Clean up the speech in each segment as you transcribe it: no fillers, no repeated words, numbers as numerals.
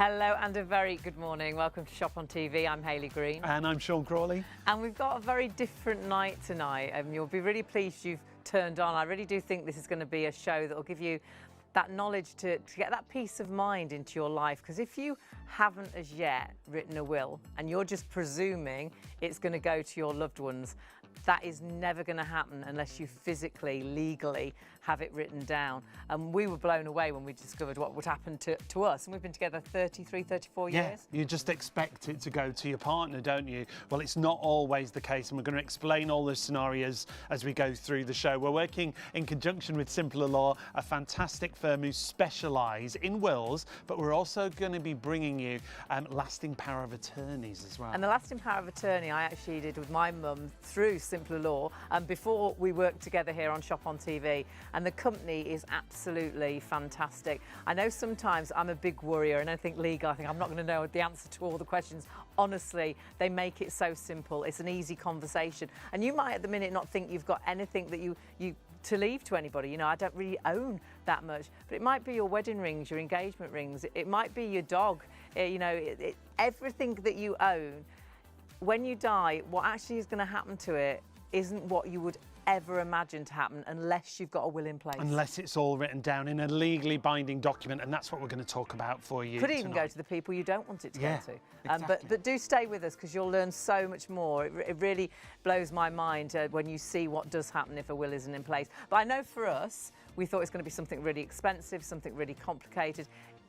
Hello and a very good morning. Welcome to Shop on TV. I'm Hayley Green. And I'm Sean Crawley. And we've got a very different night tonight. You'll be really pleased you've turned on. I really do think this is going to be a show that will give you that knowledge to get that peace of mind into your life. Because if you haven't as yet written a will and you're just presuming it's going to go to your loved ones, that is never going to happen unless you physically, legally have it written down. And we were blown away when we discovered what would happen to us. And we've been together 33, 34 years. You just expect it to go to your partner, don't you? Well, it's not always the case. And we're going to explain all the scenarios as we go through the show. We're working in conjunction with Simpler Law, a fantastic firm who specialise in wills, but we're also going to be bringing you lasting power of attorneys as well. And the lasting power of attorney I actually did with my mum through Simpler Law before we worked together here on Shop on TV, and the company is absolutely fantastic. I know sometimes I'm a big worrier and I think legal, I think I'm not going to know the answer to all the questions. Honestly, they make it so simple. It's an easy conversation, and you might at the minute not think you've got anything that you to leave to anybody. You know, I don't really own that much, but it might be your wedding rings, your engagement rings, it might be your dog, you know, everything that you own. When you die, what actually is going to happen to it isn't what you would ever imagine to happen unless you've got a will in place. Unless it's all written down in a legally binding document, and that's what we're going to talk about for you. Could even go to the people you don't want it to go to. Exactly. But do stay with us because you'll learn so much more. It really blows my mind when you see what does happen if a will isn't in place. But I know for us, we thought it's going to be something really expensive, something really complicated.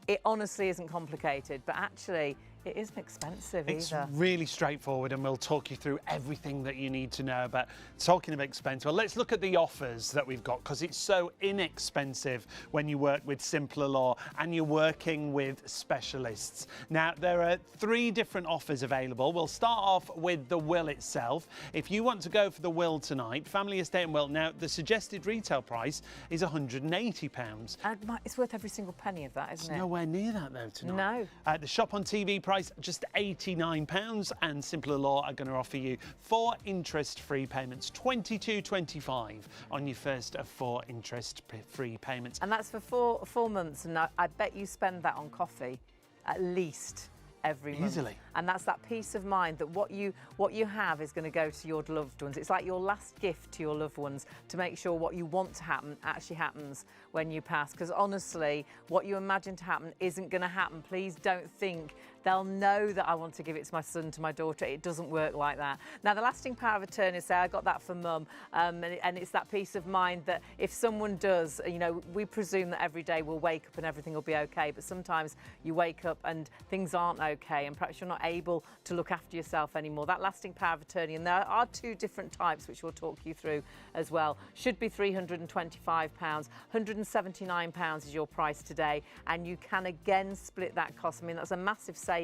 It honestly isn't complicated, but actually it isn't expensive either. It's really straightforward, and we'll talk you through everything that you need to know about. Talking of expensive, well, let's look at the offers that we've got, because it's so inexpensive when you work with Simpler Law and you're working with specialists. Now, there are 3 different offers available. We'll start off with the will itself. If you want to go for the will tonight, family estate and will, now the suggested retail price is £180. It's worth every single penny of that, isn't it? It's nowhere near that though tonight. No. The Shop on TV price just £89, and Simpler Law are going to offer you 4 interest-free payments, £22.25 on your first of 4 interest-free payments. And that's for four months, and I bet you spend that on coffee at least every month. Easily. And that's that peace of mind that what you have is going to go to your loved ones. It's like your last gift to your loved ones, to make sure what you want to happen actually happens when you pass. Because honestly, what you imagine to happen isn't going to happen. Please don't think they'll know that I want to give it to my son, to my daughter. It doesn't work like that. Now, the lasting power of attorney, say I got that for mum, and it's that peace of mind that if someone does, you know, we presume that every day we'll wake up and everything will be okay, but sometimes you wake up and things aren't okay, and perhaps you're not able to look after yourself anymore. That lasting power of attorney, and there are 2 different types which we'll talk you through as well, should be £325. £179 is your price today, and you can again split that cost. I mean, that's a massive saving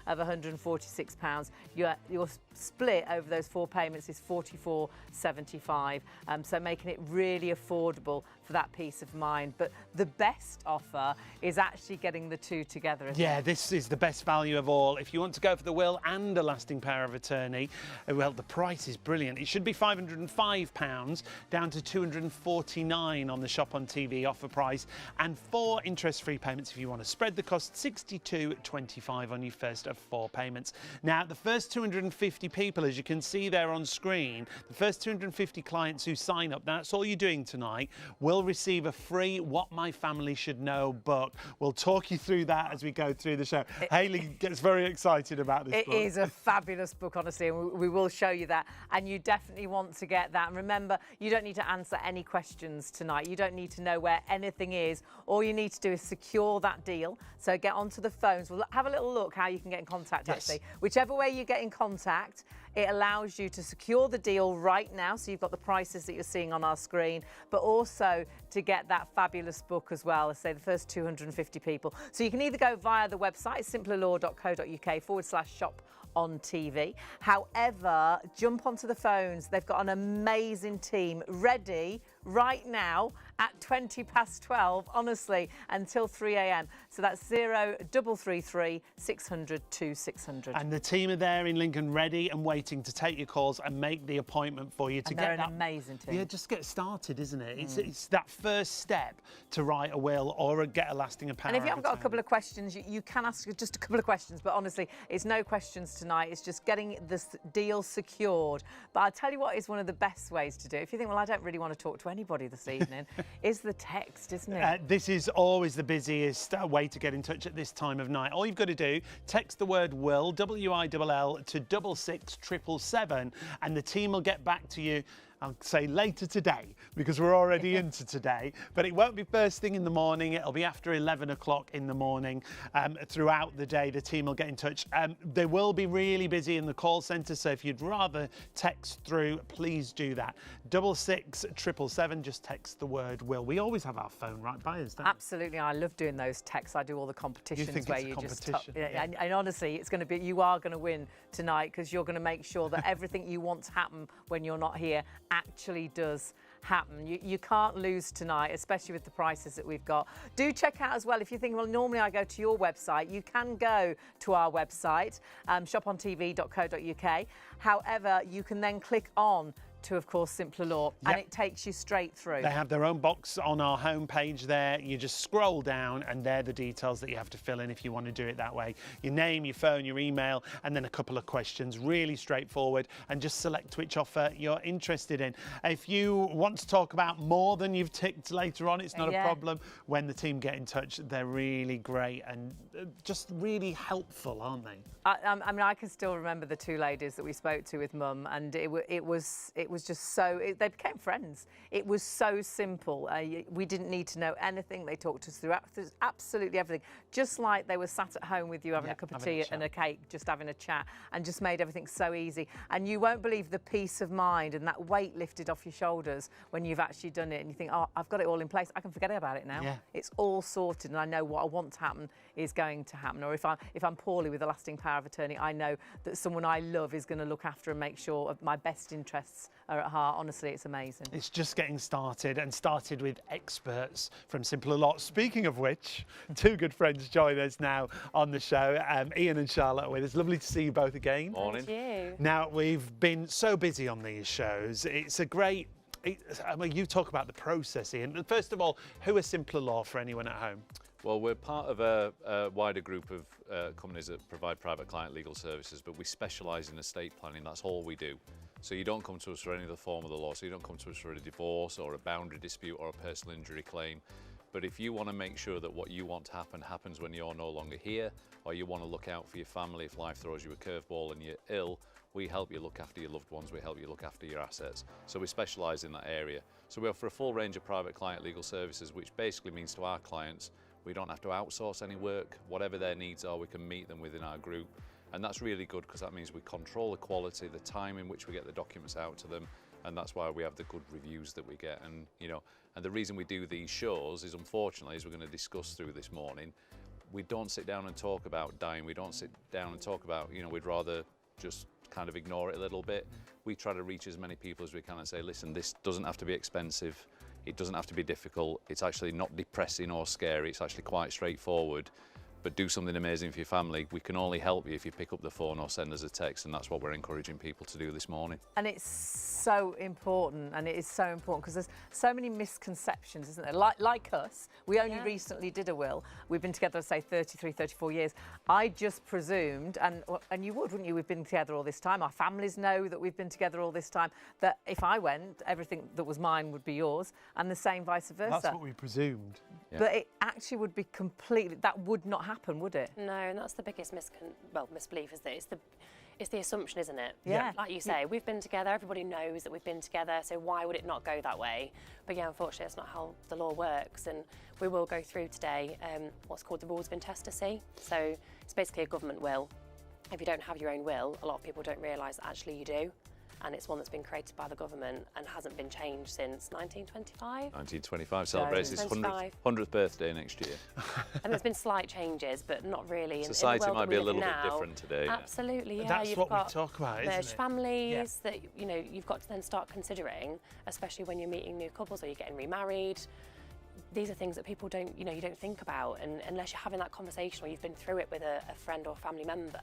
of £146. Your split over those 4 payments is £44.75, so making it really affordable for that peace of mind. But the best offer is actually getting the 2 together. Yeah, this is the best value of all. If you want to go for the will and a lasting power of attorney, well, the price is brilliant. It should be £505 down to £249 on the Shop on TV offer price, and 4 interest-free payments if you want to spread the cost, £62.25 on your first of 4 payments. Now, the first 250 people, as you can see there on screen, the first 250 clients who sign up, that's all you're doing tonight, will receive a free What My Family Should Know book. We'll talk you through that as we go through the show. Hayley gets very excited about this book. It is a fabulous book, honestly, and we will show you that, and you definitely want to get that. And remember, you don't need to answer any questions tonight. You don't need to know where anything is. All you need to do is secure that deal. So get onto the phones. We'll have a little look how you can get in contact, actually. Whichever way you get in contact, it allows you to secure the deal right now, so you've got the prices that you're seeing on our screen, but also to get that fabulous book as well, let's say the first 250 people. So you can either go via the website, simplerlaw.co.uk/shop on TV. However, jump onto the phones. They've got an amazing team ready right now at 12:20, honestly, until 3 a.m. So that's 0333 600 2600. And the team are there in Lincoln ready and waiting to take your calls and make the appointment for you to And get they're that. an amazing team. Yeah, just get started, isn't it? It's that first step to write a will or get a lasting power. And if you haven't got a couple of questions, you can ask just a couple of questions, but honestly, it's no questions tonight. It's just getting this deal secured. But I'll tell you what is one of the best ways to do it. If you think, well, I don't really want to talk to anybody this evening, is the text, isn't it? This is always the busiest way to get in touch at this time of night. All you've got to do, text the word will, WILL, to 66777, and the team will get back to you. I'll say later today, because we're already into today, but it won't be first thing in the morning. It'll be after 11 o'clock in the morning. Throughout the day, the team will get in touch. They will be really busy in the call centre, so if you'd rather text through, please do that. 66777, just text the word will. We always have our phone right by us, don't we? Absolutely, I love doing those texts. I do all the competitions You think where it's a you just competition? Yeah. and honestly, it's going to be, you are going to win tonight, because you're going to make sure that everything you want to happen when you're not here actually does happen. You can't lose tonight, especially with the prices that we've got. Do check out as well, if you think, well, normally I go to your website, you can go to our website, shopontv.co.uk. However, you can then click on to, of course, Simpler Law, and it takes you straight through. They have their own box on our homepage there. You just scroll down and they're the details that you have to fill in if you want to do it that way. Your name, your phone, your email, and then a couple of questions. Really straightforward, and just select which offer you're interested in. If you want to talk about more than you've ticked later on, it's not a problem. When the team get in touch, they're really great and just really helpful, aren't they? I mean, I can still remember the two ladies that we spoke to with Mum, and it was just so, they became friends. It was so simple. We didn't need to know anything. They talked us through absolutely everything, just like they were sat at home with you having a cup of tea and a cake, just having a chat, and just made everything so easy. And you won't believe the peace of mind and that weight lifted off your shoulders when you've actually done it and you think, oh, I've got it all in place. I can forget about it now. It's all sorted, and I know what I want to happen is going to happen. Or if I'm poorly with a lasting power of attorney, I know that someone I love is going to look after and make sure my best interests are at heart. Honestly, it's amazing. It's just getting started, and started with experts from Simpler Law. Speaking of which, two good friends join us now on the show. Ian and Charlotte are with us. Lovely to see you both again. Morning. Thank you. Now, we've been so busy on these shows. It's a great... I mean, you talk about the process, Ian. First of all, who are Simpler Law for anyone at home? Well, we're part of a wider group of companies that provide private client legal services, but we specialise in estate planning. That's all we do. So you don't come to us for any other form of the law. So you don't come to us for a divorce or a boundary dispute or a personal injury claim. But if you want to make sure that what you want to happen happens when you're no longer here, or you want to look out for your family if life throws you a curveball and you're ill, we help you look after your loved ones, we help you look after your assets. So we specialise in that area. So we offer a full range of private client legal services, which basically means to our clients, we don't have to outsource any work. Whatever their needs are, we can meet them within our group. And that's really good, because that means we control the quality, the time in which we get the documents out to them, and that's why we have the good reviews that we get. And and the reason we do these shows is, unfortunately, as we're going to discuss through this morning, we don't sit down and talk about dying. We don't sit down and talk about, we'd rather just kind of ignore it a little bit. We try to reach as many people as we can and say, listen, this doesn't have to be expensive. It doesn't have to be difficult. It's actually not depressing or scary. It's actually quite straightforward. But do something amazing for your family. We can only help you if you pick up the phone or send us a text, and that's what we're encouraging people to do this morning. And it's so important, and it is so important because there's so many misconceptions, isn't there? Like us, we only recently did a will. We've been together, say, 33, 34 years. I just presumed, and you would, wouldn't you? We've been together all this time. Our families know that we've been together all this time, that if I went, everything that was mine would be yours, and the same vice versa. That's what we presumed. Yeah. But it actually would be completely, that would not happen, would it? No, and that's the biggest misbelief, is that it's the assumption, isn't it? Yeah. Like you say, we've been together, everybody knows that we've been together, so why would it not go that way? But yeah, unfortunately, that's not how the law works, and we will go through today what's called the rules of intestacy. So it's basically a government will. If you don't have your own will, a lot of people don't realise that actually you do. and it's one that's been created by the government and hasn't been changed since 1925. 1925 celebrates its 100th birthday next year. And there's been slight changes, but not really. Society in the world might be a that we live little bit now, different today. Absolutely, yeah. That's you've what got we talk about, isn't merged it? families that you've got to then start considering, especially when you're meeting new couples or you're getting remarried. These are things that people don't, you don't think about, and unless you're having that conversation or you've been through it with a friend or family member,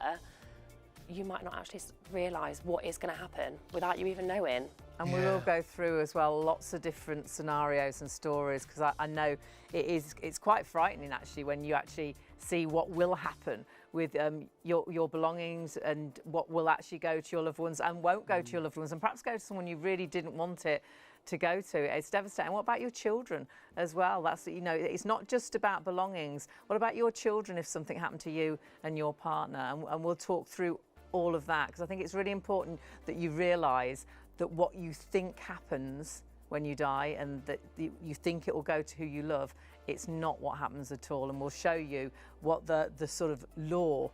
you might not actually realise what is going to happen without you even knowing. And we will go through as well lots of different scenarios and stories, because I know it's quite frightening actually when you actually see what will happen with your belongings and what will actually go to your loved ones and won't go to your loved ones, and perhaps go to someone you really didn't want it to go to. It's devastating. What about your children as well? That's, it's not just about belongings. What about your children if something happened to you and your partner? And we'll talk through all of that, because I think it's really important that you realise that what you think happens when you die and that you think it will go to who you love, it's not what happens at all. And we'll show you what the sort of law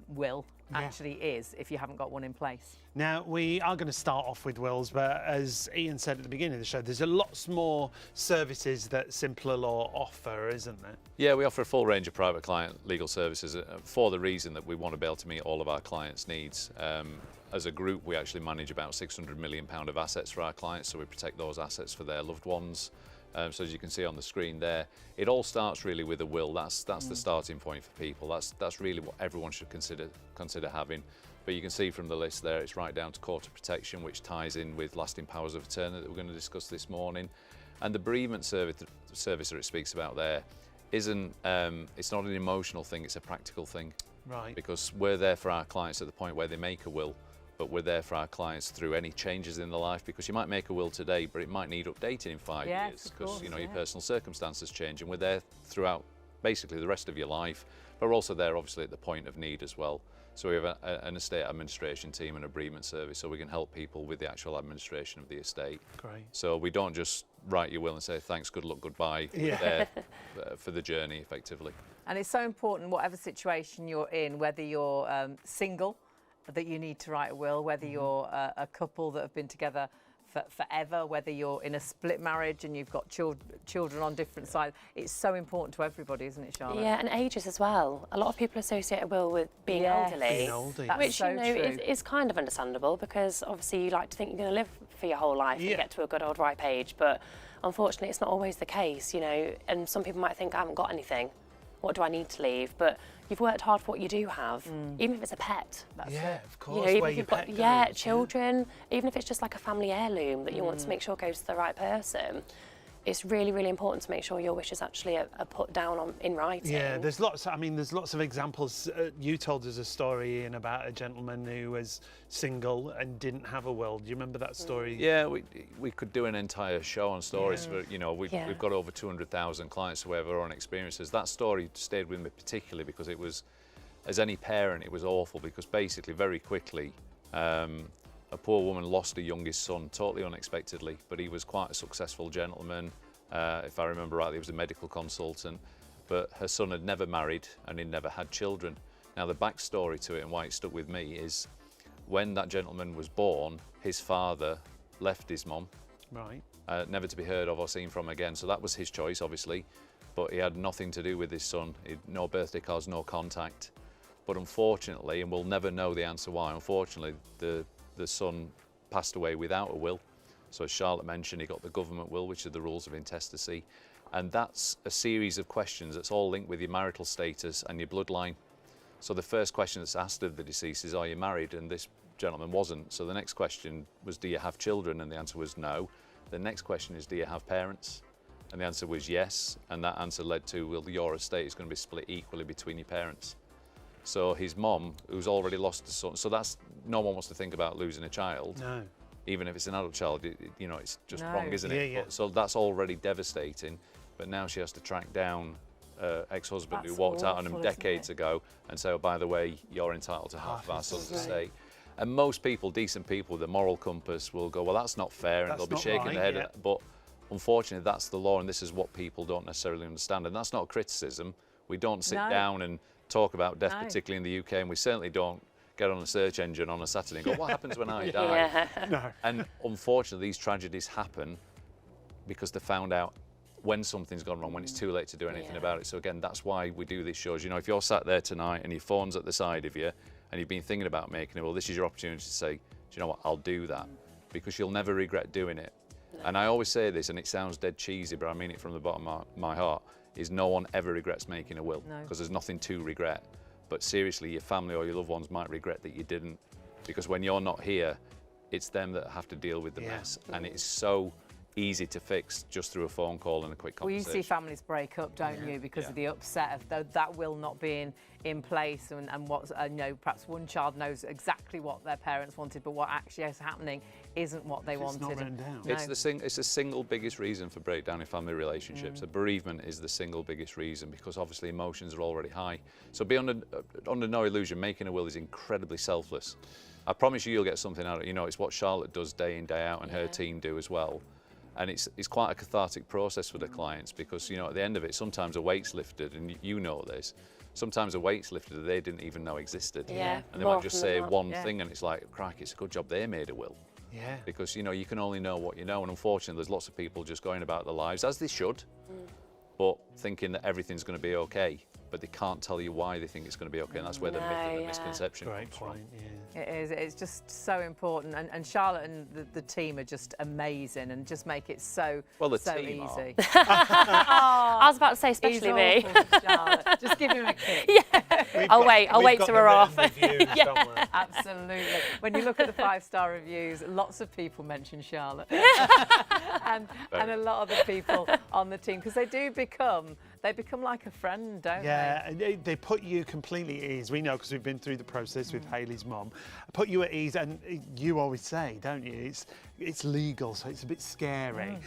will actually is if you haven't got one in place. Now, we are going to start off with wills, but as Ian said at the beginning of the show, there's a lots more services that Simpler Law offer, isn't there? Yeah, we offer a full range of private client legal services for the reason that we want to be able to meet all of our clients' needs. As a group, we actually manage about £600 million of assets for our clients, so we protect those assets for their loved ones. So as you can see on the screen there, it all starts really with a will. That's the starting point for people. That's really what everyone should consider having. But you can see from the list there, it's right down to court of protection, which ties in with lasting powers of attorney that we're going to discuss this morning. And the bereavement service that it speaks about there isn't, it's not an emotional thing, it's a practical thing. Right. Because we're there for our clients at the point where they make a will, but we're there for our clients through any changes in their life, because you might make a will today, but it might need updating in 5 years, because your personal circumstances change, and we're there throughout basically the rest of your life, but we're also there obviously at the point of need as well. So we have an estate administration team and a bereavement service, so we can help people with the actual administration of the estate. Great. So we don't just write your will and say thanks, good luck, goodbye. We're there for the journey effectively. And it's so important, whatever situation you're in, whether you're single, that you need to write a will, whether you're a couple that have been together forever, whether you're in a split marriage and you've got children on different sides. It's so important to everybody, isn't it, Charlotte? Yeah, and ages as well. A lot of people associate a will with being elderly, which so is kind of understandable, because obviously you like to think you're going to live for your whole life and get to a good old ripe age, but unfortunately it's not always the case, and some people might think, I haven't got anything, what do I need to leave? But you've worked hard for what you do have, even if it's a pet. That's it. Of course. Even if you've got children, even if it's just like a family heirloom that you want to make sure goes to the right person. It's really, really important to make sure your wishes actually are put down in writing. Yeah, there's lots of examples. You told us a story, Ian, about a gentleman who was single and didn't have a will. Do you remember that story? Yeah, we could do an entire show on stories. For, we've got over 200,000 clients who have our own experiences. That story stayed with me particularly because it was, as any parent, it was awful, because basically very quickly a poor woman lost her youngest son totally unexpectedly, but he was quite a successful gentleman. If I remember rightly, he was a medical consultant, but her son had never married and he'd never had children. Now the backstory to it and why it stuck with me is when that gentleman was born, his father left his mum, never to be heard of or seen from again. So that was his choice, obviously, but he had nothing to do with his son. No birthday cards, no contact. But unfortunately, and we'll never know the answer why, unfortunately, the son passed away without a will. So as Charlotte mentioned, he got the government will, which are the rules of intestacy. And that's a series of questions that's all linked with your marital status and your bloodline. So the first question that's asked of the deceased is, are you married? And this gentleman wasn't. So the next question was, do you have children? And the answer was no. The next question is, do you have parents? And the answer was yes. And that answer led to, well, your estate is going to be split equally between your parents. So his mum, who's already lost a son, so that's, no one wants to think about losing a child. No. Even if it's an adult child, it's just wrong, isn't it? But, so that's already devastating. But now she has to track down ex-husband who walked out on him decades ago and say, oh, by the way, you're entitled to half of our son's estate. And most people, decent people with a moral compass, will go, well, that's not fair, and they'll be shaking their head. But unfortunately, that's the law, and this is what people don't necessarily understand. And that's not a criticism. We don't sit down and talk about death, particularly in the UK, and we certainly don't get on a search engine on a Saturday and go, what happens when I die? Yeah. No. And unfortunately, these tragedies happen because they found out when something's gone wrong, when it's too late to do anything about it. So again, that's why we do these shows. You know, if you're sat there tonight and your phone's at the side of you and you've been thinking about making it, well, this is your opportunity to say, do you know what, I'll do that, because you'll never regret doing it. No. And I always say this, and it sounds dead cheesy, but I mean it from the bottom of my heart, is no one ever regrets making a will, because there's nothing to regret. But seriously, your family or your loved ones might regret that you didn't, because when you're not here, it's them that have to deal with the mess. And it's so easy to fix just through a phone call and a quick conversation. Well, you see families break up, don't you, because of the upset of that will not be in place, and what's, you know, perhaps one child knows exactly what their parents wanted, but what actually is happening isn't what they wanted. It's not written down. No. It's the single biggest reason for breakdown in family relationships. A bereavement is the single biggest reason, because obviously emotions are already high. So be under no illusion, making a will is incredibly selfless. I promise you'll get something out of it. You know, it's what Charlotte does day in, day out, and her team do as well. And it's quite a cathartic process for the clients, because, you know, at the end of it, sometimes a weight's lifted, and you know this. Sometimes a weight's lifted that they didn't even know existed. Yeah. And they might just say one thing, and it's like, crikey, it's a good job they made a will. Yeah. Because, you know, you can only know what you know, and unfortunately there's lots of people just going about their lives, as they should, but thinking that everything's going to be okay, but they can't tell you why they think it's going to be okay, and that's where the myth and the misconception Great comes point, from. yeah. It is. It's just so important, and Charlotte and the team are just amazing, and just make it so team easy. I was about to say, especially me. Charlotte. Just give him a kick. I'll wait till we're off. Absolutely. When you look at the 5-star reviews, lots of people mention Charlotte, and a lot of the people on the team, because they become like a friend, don't they? Yeah, they put you completely at ease. We know, because we've been through the process with Hayley's mum. Put you at ease, and you always say, don't you? It's legal, so it's a bit scary.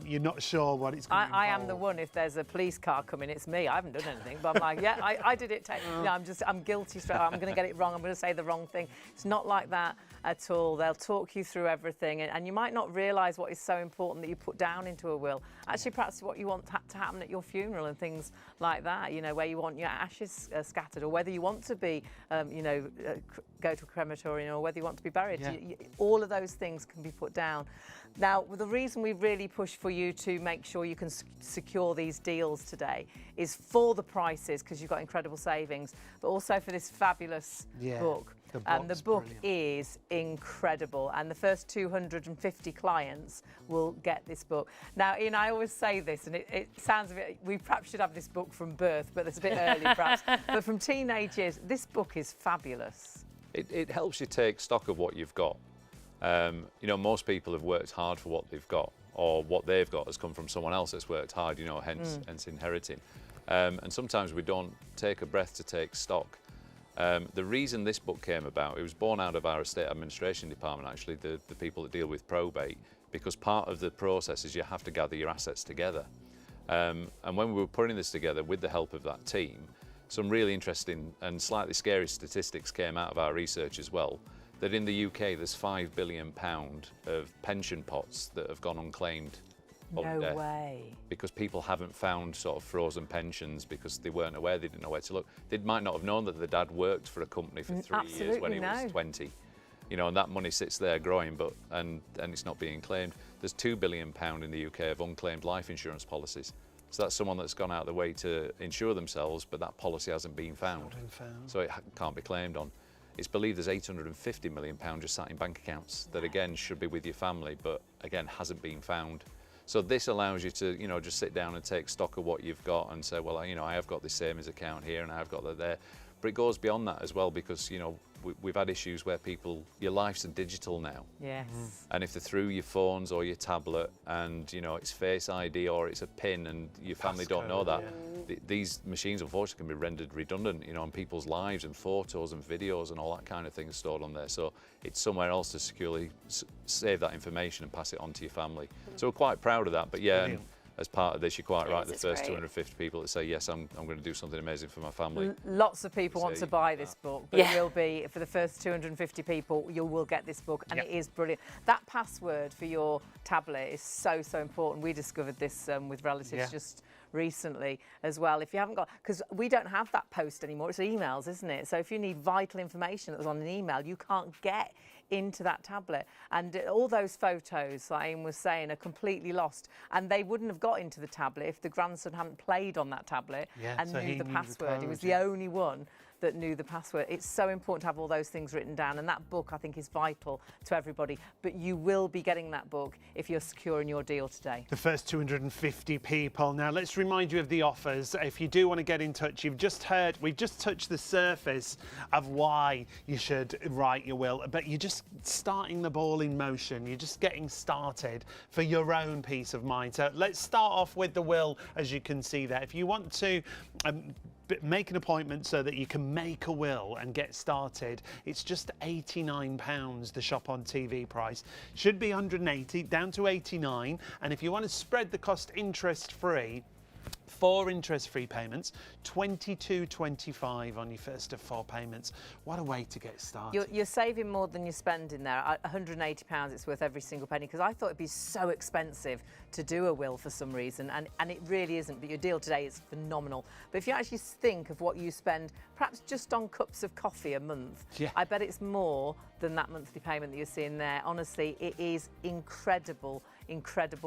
You're not sure what it's going to involve. I am the one, if there's a police car coming, it's me. I haven't done anything, but I'm like, yeah, I did it. You know, I'm guilty straight away. I'm going to get it wrong. I'm going to say the wrong thing. It's not like that at all. They'll talk you through everything, and you might not realise what is so important that you put down into a will. Actually, perhaps what you want to happen at your funeral and things like that, you know, where you want your ashes scattered, or whether you want to be, you know, go to a crematorium, or whether you want to be buried. All of those things can be put down. Now, the reason we really push for you to make sure you can secure these deals today is for the prices, because you've got incredible savings, but also for this fabulous book. The book is incredible, and the first 250 clients will get this book. Now, Ian, I always say this, and it sounds a bit, we perhaps should have this book from birth, but it's a bit early perhaps. But from teenage years, this book is fabulous. It helps you take stock of what you've got. You know, most people have worked hard for what they've got, or what they've got has come from someone else that's worked hard, you know, hence inheriting. And sometimes we don't take a breath to take stock. The reason this book came about, it was born out of our estate administration department, actually, the people that deal with probate, because part of the process is you have to gather your assets together. And when we were putting this together with the help of that team, some really interesting and slightly scary statistics came out of our research as well, that in the UK there's £5 billion of pension pots that have gone unclaimed. No way. Because people haven't found sort of frozen pensions because they weren't aware, they didn't know where to look. They might not have known that the dad worked for a company for 3 years when he was 20. You know, and that money sits there growing, but and it's not being claimed. There's £2 billion in the UK of unclaimed life insurance policies. So that's someone that's gone out of the way to insure themselves, but that policy hasn't been found. So it can't be claimed on. It's believed there's £850 million just sat in bank accounts that, again, should be with your family, but, again, hasn't been found. So this allows you to, you know, just sit down and take stock of what you've got and say, well, you know, I have got this savings account here and I have got that there. But it goes beyond that as well, because, you know, we've had issues where people, your life's digital now. Yes. And if they're through your phones or your tablet and, you know, it's Face ID or it's a PIN and your family don't know that, these machines, unfortunately, can be rendered redundant, you know, on people's lives and photos and videos and all that kind of thing stored on there. So it's somewhere else to securely save that information and pass it on to your family. So we're quite proud of that. But yeah, and as part of this, you're quite right, the first 250 people that say, yes, I'm going to do something amazing for my family. Lots of people want to buy this book, but it will be, for the first 250 people, you will get this book, and it is brilliant. That password for your tablet is so, so important. We discovered this with relatives just recently as well. If you haven't got, because we don't have that post anymore, it's emails, isn't it? So if you need vital information that was on an email, you can't get into that tablet, and all those photos, like Ian was saying, are completely lost, and they wouldn't have got into the tablet if the grandson hadn't played on that tablet and so knew the knew the password. He was code, the only one that knew the password. It's so important to have all those things written down, and that book I think is vital to everybody, but you will be getting that book if you're securing your deal today. The first 250 people. Now let's remind you of the offers. If you do want to get in touch, you've just heard, we've just touched the surface of why you should write your will, but you're just starting the ball in motion. You're just getting started for your own peace of mind. So let's start off with the will, as you can see there. If you want to make an appointment so that you can make a will and get started, it's just £89, the ShopOnTV price. Should be 180, down to 89, and if you want to spread the cost interest-free, 4 interest-free payments, £22.25 on your first of 4 payments. What a way to get started. You're saving more than you're spending there. £180, it's worth every single penny, because I thought it'd be so expensive to do a will for some reason, and it really isn't, but your deal today is phenomenal. But if you actually think of what you spend, perhaps just on cups of coffee a month, I bet it's more than that monthly payment that you're seeing there. Honestly, it is incredible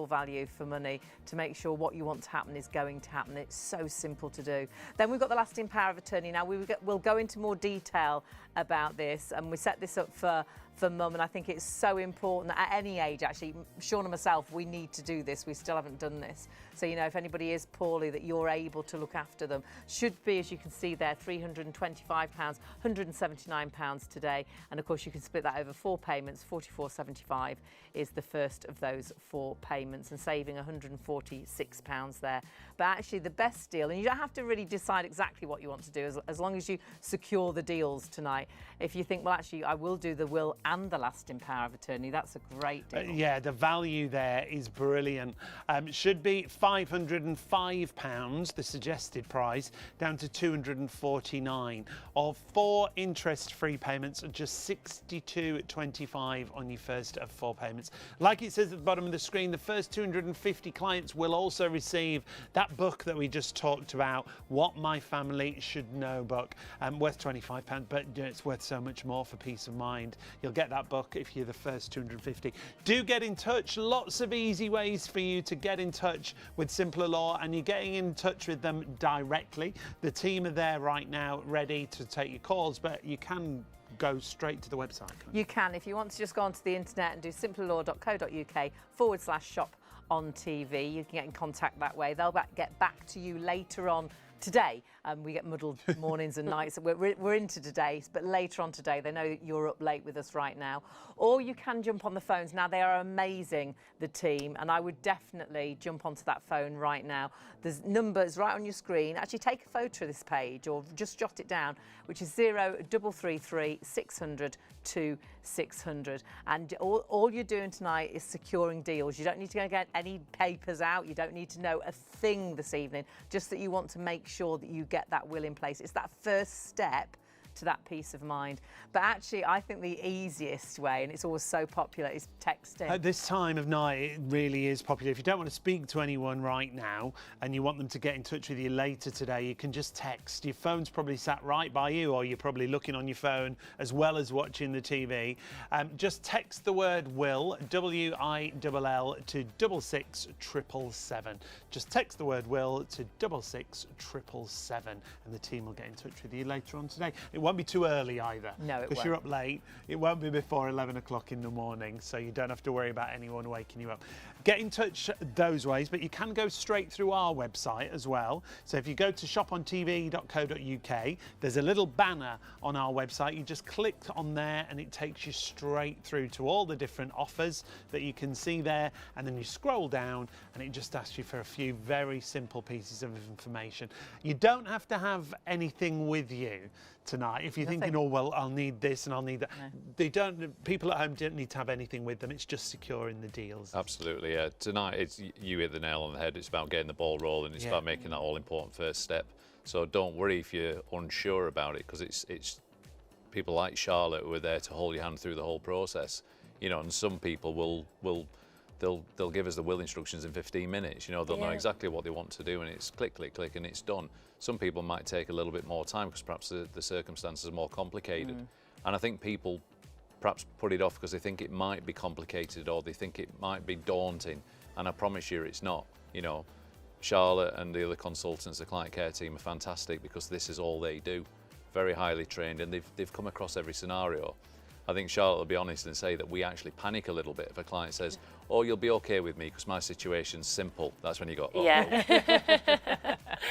value for money to make sure what you want to happen is going to happen. It's so simple to do. Then we've got the lasting power of attorney. Now we'll go into more detail about this, and we set this up for mum, and I think it's so important at any age, actually. Sean and myself, we need to do this. We still haven't done this. So, you know, if anybody is poorly, that you're able to look after them. Should be, as you can see there, £325, £179 today. And of course, you can split that over 4 payments. £44.75 is the first of those 4 payments, and saving £146 there. But actually, the best deal, and you don't have to really decide exactly what you want to do, as long as you secure the deals tonight. If you think, well, actually, I will do the will and the lasting power of attorney, that's a great deal. Yeah, the value there is brilliant. Should be £505, the suggested price, down to £249. Of 4 interest-free payments, just £62.25 on your first of 4 payments. Like it says at the bottom of the screen, the first 250 clients will also receive that book that we just talked about, What My Family Should Know book, worth £25, but it's worth so much more for peace of mind. You'll get that book if you're the first 250. Do get in touch. Lots of easy ways for you to get in touch with Simpler Law, and you're getting in touch with them directly. The team are there right now ready to take your calls, but you can go straight to the website. You can, if you want to just go onto the internet and do simplerlaw.co.uk/ShopOnTV. You can get in contact that way. They'll get back to you later on today. We get muddled mornings and nights. We're into today, but later on today, they know that you're up late with us right now. Or you can jump on the phones. Now, they are amazing, the team, and I would definitely jump onto that phone right now. There's numbers right on your screen. Actually, take a photo of this page or just jot it down, which is 0333 600 2600. And all you're doing tonight is securing deals. You don't need to go and get any papers out. You don't need to know a thing this evening, just that you want to make sure that you get that will in place. It's that first step to that peace of mind. But actually, I think the easiest way, and it's always so popular, is texting. At this time of night, it really is popular. If you don't want to speak to anyone right now and you want them to get in touch with you later today, you can just text. Your phone's probably sat right by you, or you're probably looking on your phone as well as watching the TV. Just text the word will, W-I-L-L, to 66777. Just text the word will to 66777, and the team will get in touch with you later on today. It won't be too early either. No, it won't. Because you're up late. It won't be before 11 o'clock in the morning, so you don't have to worry about anyone waking you up. Get in touch those ways, but you can go straight through our website as well. So if you go to shopontv.co.uk, there's a little banner on our website. You just click on there and it takes you straight through to all the different offers that you can see there. And then you scroll down and it just asks you for a few very simple pieces of information. You don't have to have anything with you tonight. If you're thinking, oh, well, I'll need this and I'll need that. No. They don't, people at home don't need to have anything with them. It's just securing the deals. Absolutely, yeah. Tonight, you hit the nail on the head. It's about getting the ball rolling. It's about making that all-important first step. So don't worry if you're unsure about it, because it's people like Charlotte who are there to hold your hand through the whole process. You know, and some people will they'll give us the will instructions in 15 minutes. You know, they'll know exactly what they want to do, and it's click, click, click, and it's done. Some people might take a little bit more time because perhaps the circumstances are more complicated. And I think people perhaps put it off because they think it might be complicated or they think it might be daunting. And I promise you it's not. You know, Charlotte and the other consultants, the client care team, are fantastic because this is all they do. Very highly trained, and they've come across every scenario. I think Charlotte will be honest and say that we actually panic a little bit if a client says, oh, you'll be okay with me because my situation's simple. That's when you go, oh. Yeah.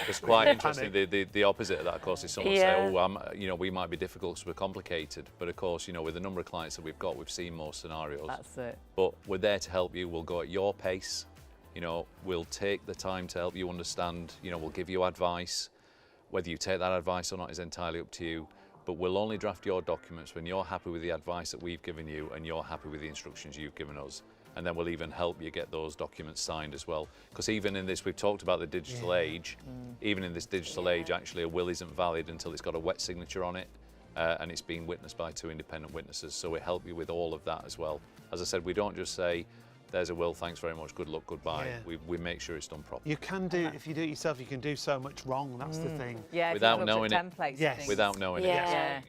It's quite interesting. The opposite of that, of course, is someone say, oh, you know, we might be difficult because we're complicated. But of course, you know, with the number of clients that we've got, we've seen more scenarios. That's it. But we're there to help you. We'll go at your pace. You know, we'll take the time to help you understand. You know, we'll give you advice. Whether you take that advice or not is entirely up to you. But we'll only draft your documents when you're happy with the advice that we've given you and you're happy with the instructions you've given us. And then we'll even help you get those documents signed as well. Because even in this, we've talked about the digital age. Even in this digital age, actually, a will isn't valid until it's got a wet signature on it and it's been witnessed by 2 independent witnesses. So we help you with all of that as well. As I said, we don't just say, there's a will, thanks very much, good luck, goodbye. We make sure it's done properly. You can do, if you do it yourself, you can do so much wrong. That's the thing. Yeah, without knowing it. Yes. Without knowing it. Yeah.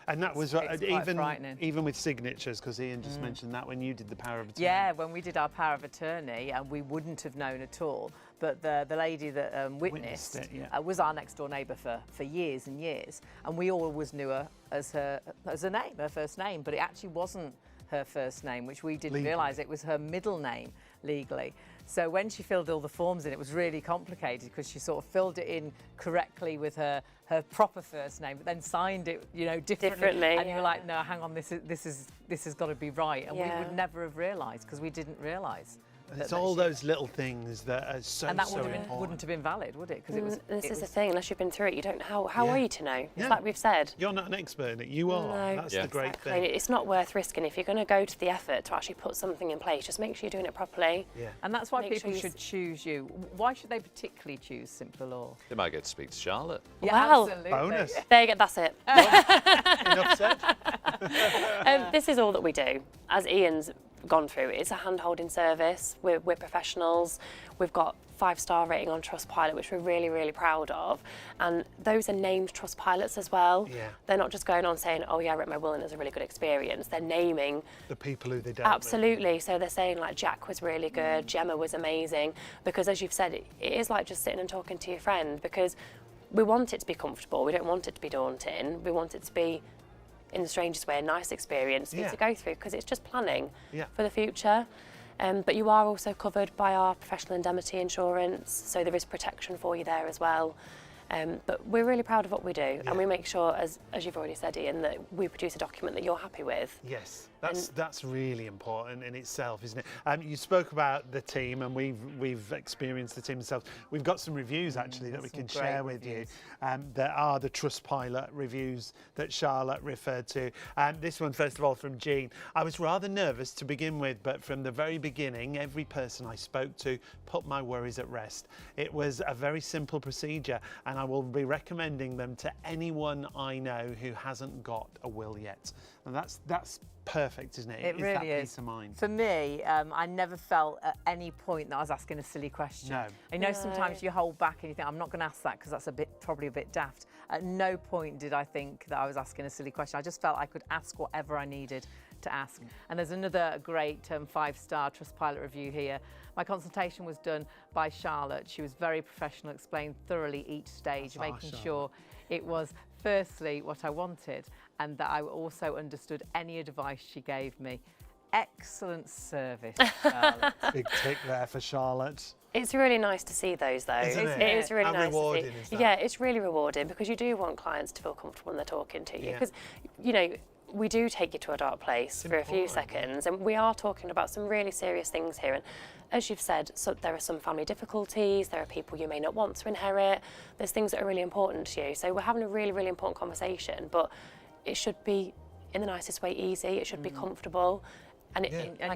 And that was It's quite frightening. even with signatures, because Ian just mentioned that when you did the power of attorney. Yeah, when we did our power of attorney, and we wouldn't have known at all. But the lady that witnessed it, was our next door neighbour for years and years, and we always knew her as her name, her first name, but it actually wasn't her first name, which we didn't realise. It was her middle name legally. So when she filled all the forms in, it was really complicated because she sort of filled it in correctly with her proper first name, but then signed it, you know, differently. And you were like, no, hang on, this has got to be right. And we would never have realised because we didn't realise. It's all those little things that are so and that important. Wouldn't have been valid, would it? Because this is the thing. Unless you've been through it, you don't. How are you to know? It's like we've said. You're not an expert in it. You are. No, That's the great thing. It's not worth risking. If you're going to go to the effort to actually put something in place, just make sure you're doing it properly. Yeah. And that's why people should choose you. Why should they particularly choose Simpler Law? They might get to speak to Charlotte. Yeah, Wow. absolutely. Bonus. There you go. That's it. Enough said. This is all that we do. As Ian's gone through, it's a hand-holding service. We're professionals. We've got 5-star rating on Trustpilot, which we're really, really proud of. And those are named Trustpilots as well. Yeah. They're not just going on saying, oh yeah, I wrote my will and it was a really good experience. They're naming the people who they dealt with. Absolutely. So they're saying like Jack was really good, Gemma was amazing. Because as you've said, it is like just sitting and talking to your friend, because we want it to be comfortable. We don't want it to be daunting. We want it to be, in the strangest way, a nice experience for you to go through, because it's just planning for the future. But you are also covered by our professional indemnity insurance, so there is protection for you there as well. But we're really proud of what we do, and we make sure, as you've already said, Ian, that we produce a document that you're happy with. Yes, that's really important in itself, isn't it? You spoke about the team, and we've experienced the team themselves. We've got some reviews actually that we can share with you. There are the Trustpilot reviews that Charlotte referred to. This one, first of all, from Jean. I was rather nervous to begin with, but from the very beginning, every person I spoke to put my worries at rest. It was a very simple procedure, and I will be recommending them to anyone I know who hasn't got a will yet. And that's perfect, isn't it? It really is. Peace of mind. For me, I never felt at any point that I was asking a silly question. No. I know sometimes you hold back and you think, I'm not going to ask that because that's probably a bit daft. At no point did I think that I was asking a silly question. I just felt I could ask whatever I needed to ask. And there's another great 5-star Trustpilot review here. My consultation was done by Charlotte. She was very professional, explained thoroughly each stage, making sure it was firstly what I wanted, and that I also understood any advice she gave me. Excellent service, Charlotte. Big tick there for Charlotte. It's really nice to see those, though. Isn't it? It is really How nice rewarding to see. is that? Yeah, it's really rewarding, because you do want clients to feel comfortable when they're talking to you. Because, you know, we do take you to a dark place for a few seconds, and we are talking about some really serious things here. And as you've said, so there are some family difficulties, there are people you may not want to inherit, there's things that are really important to you. So we're having a really, really important conversation, but it should be, in the nicest way, easy. It should be comfortable. And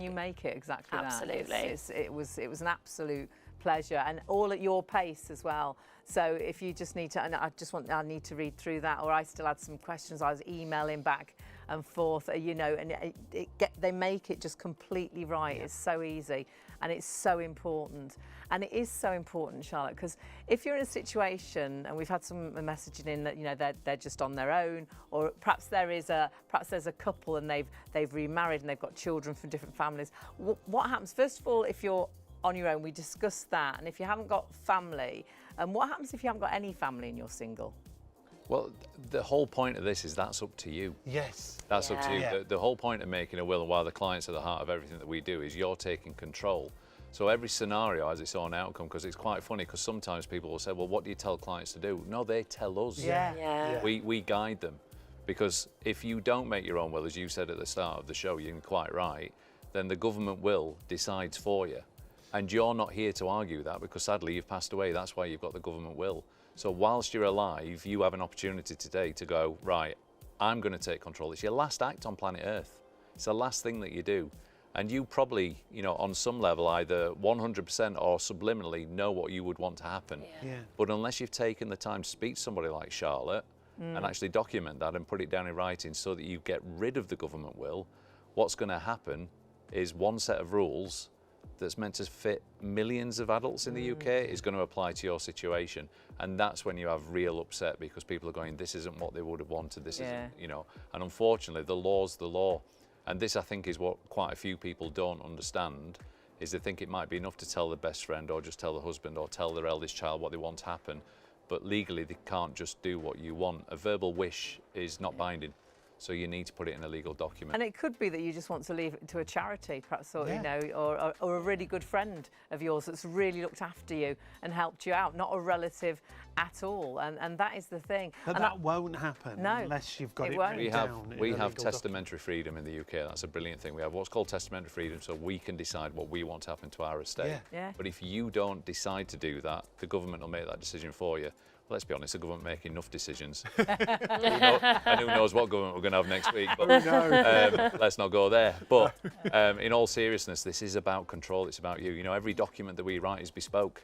you make it exactly absolutely. that. It was an absolute pleasure, and all at your pace as well. So if you just need to, and I need to read through that, or I still had some questions I was emailing back and forth, you know, and they make it just completely right. It's so easy, and it's so important. And it is so important, Charlotte, because if you're in a situation, and we've had some messaging in that, you know, they're just on their own, or perhaps there's a couple and they've remarried and they've got children from different families. What happens? First of all, if you're on your own, we discussed that, and if you haven't got family, and what happens if you haven't got any family and you're single? Well, the whole point of this is that's up to you. Yes. That's up to you. Yeah. The whole point of making a will, and why the client's at the heart of everything that we do, is you're taking control. So every scenario has its own outcome, because it's quite funny, because sometimes people will say, well, what do you tell clients to do? No, they tell us. Yeah. We guide them, because if you don't make your own will, as you said at the start of the show, you're quite right, then the government will decides for you. And you're not here to argue that, because sadly you've passed away. That's why you've got the government will. So whilst you're alive, you have an opportunity today to go, right, I'm going to take control. It's your last act on planet Earth. It's the last thing that you do. And you probably, you know, on some level, either 100% or subliminally know what you would want to happen. Yeah. But unless you've taken the time to speak to somebody like Charlotte and actually document that and put it down in writing so that you get rid of the government will, what's going to happen is one set of rules that's meant to fit millions of adults in the UK is going to apply to your situation. And that's when you have real upset, because people are going, this isn't what they would have wanted, this isn't, you know. And unfortunately, the law's the law. And this, I think, is what quite a few people don't understand, is they think it might be enough to tell the best friend, or just tell the husband, or tell their eldest child what they want to happen. But legally, they can't just do what you want. A verbal wish is not binding. So you need to put it in a legal document. And it could be that you just want to leave it to a charity, perhaps, or, you know, or a really good friend of yours that's really looked after you and helped you out, not a relative at all. And that is the thing. But and that won't happen unless you've got it written down. We have testamentary freedom in the UK. That's a brilliant thing. We have what's called testamentary freedom, so we can decide what we want to happen to our estate. But if you don't decide to do that, the government will make that decision for you. Let's be honest, the government make enough decisions. And who knows what government we're going to have next week. But, let's not go there. But in all seriousness, this is about control. It's about you. You know, every document that we write is bespoke.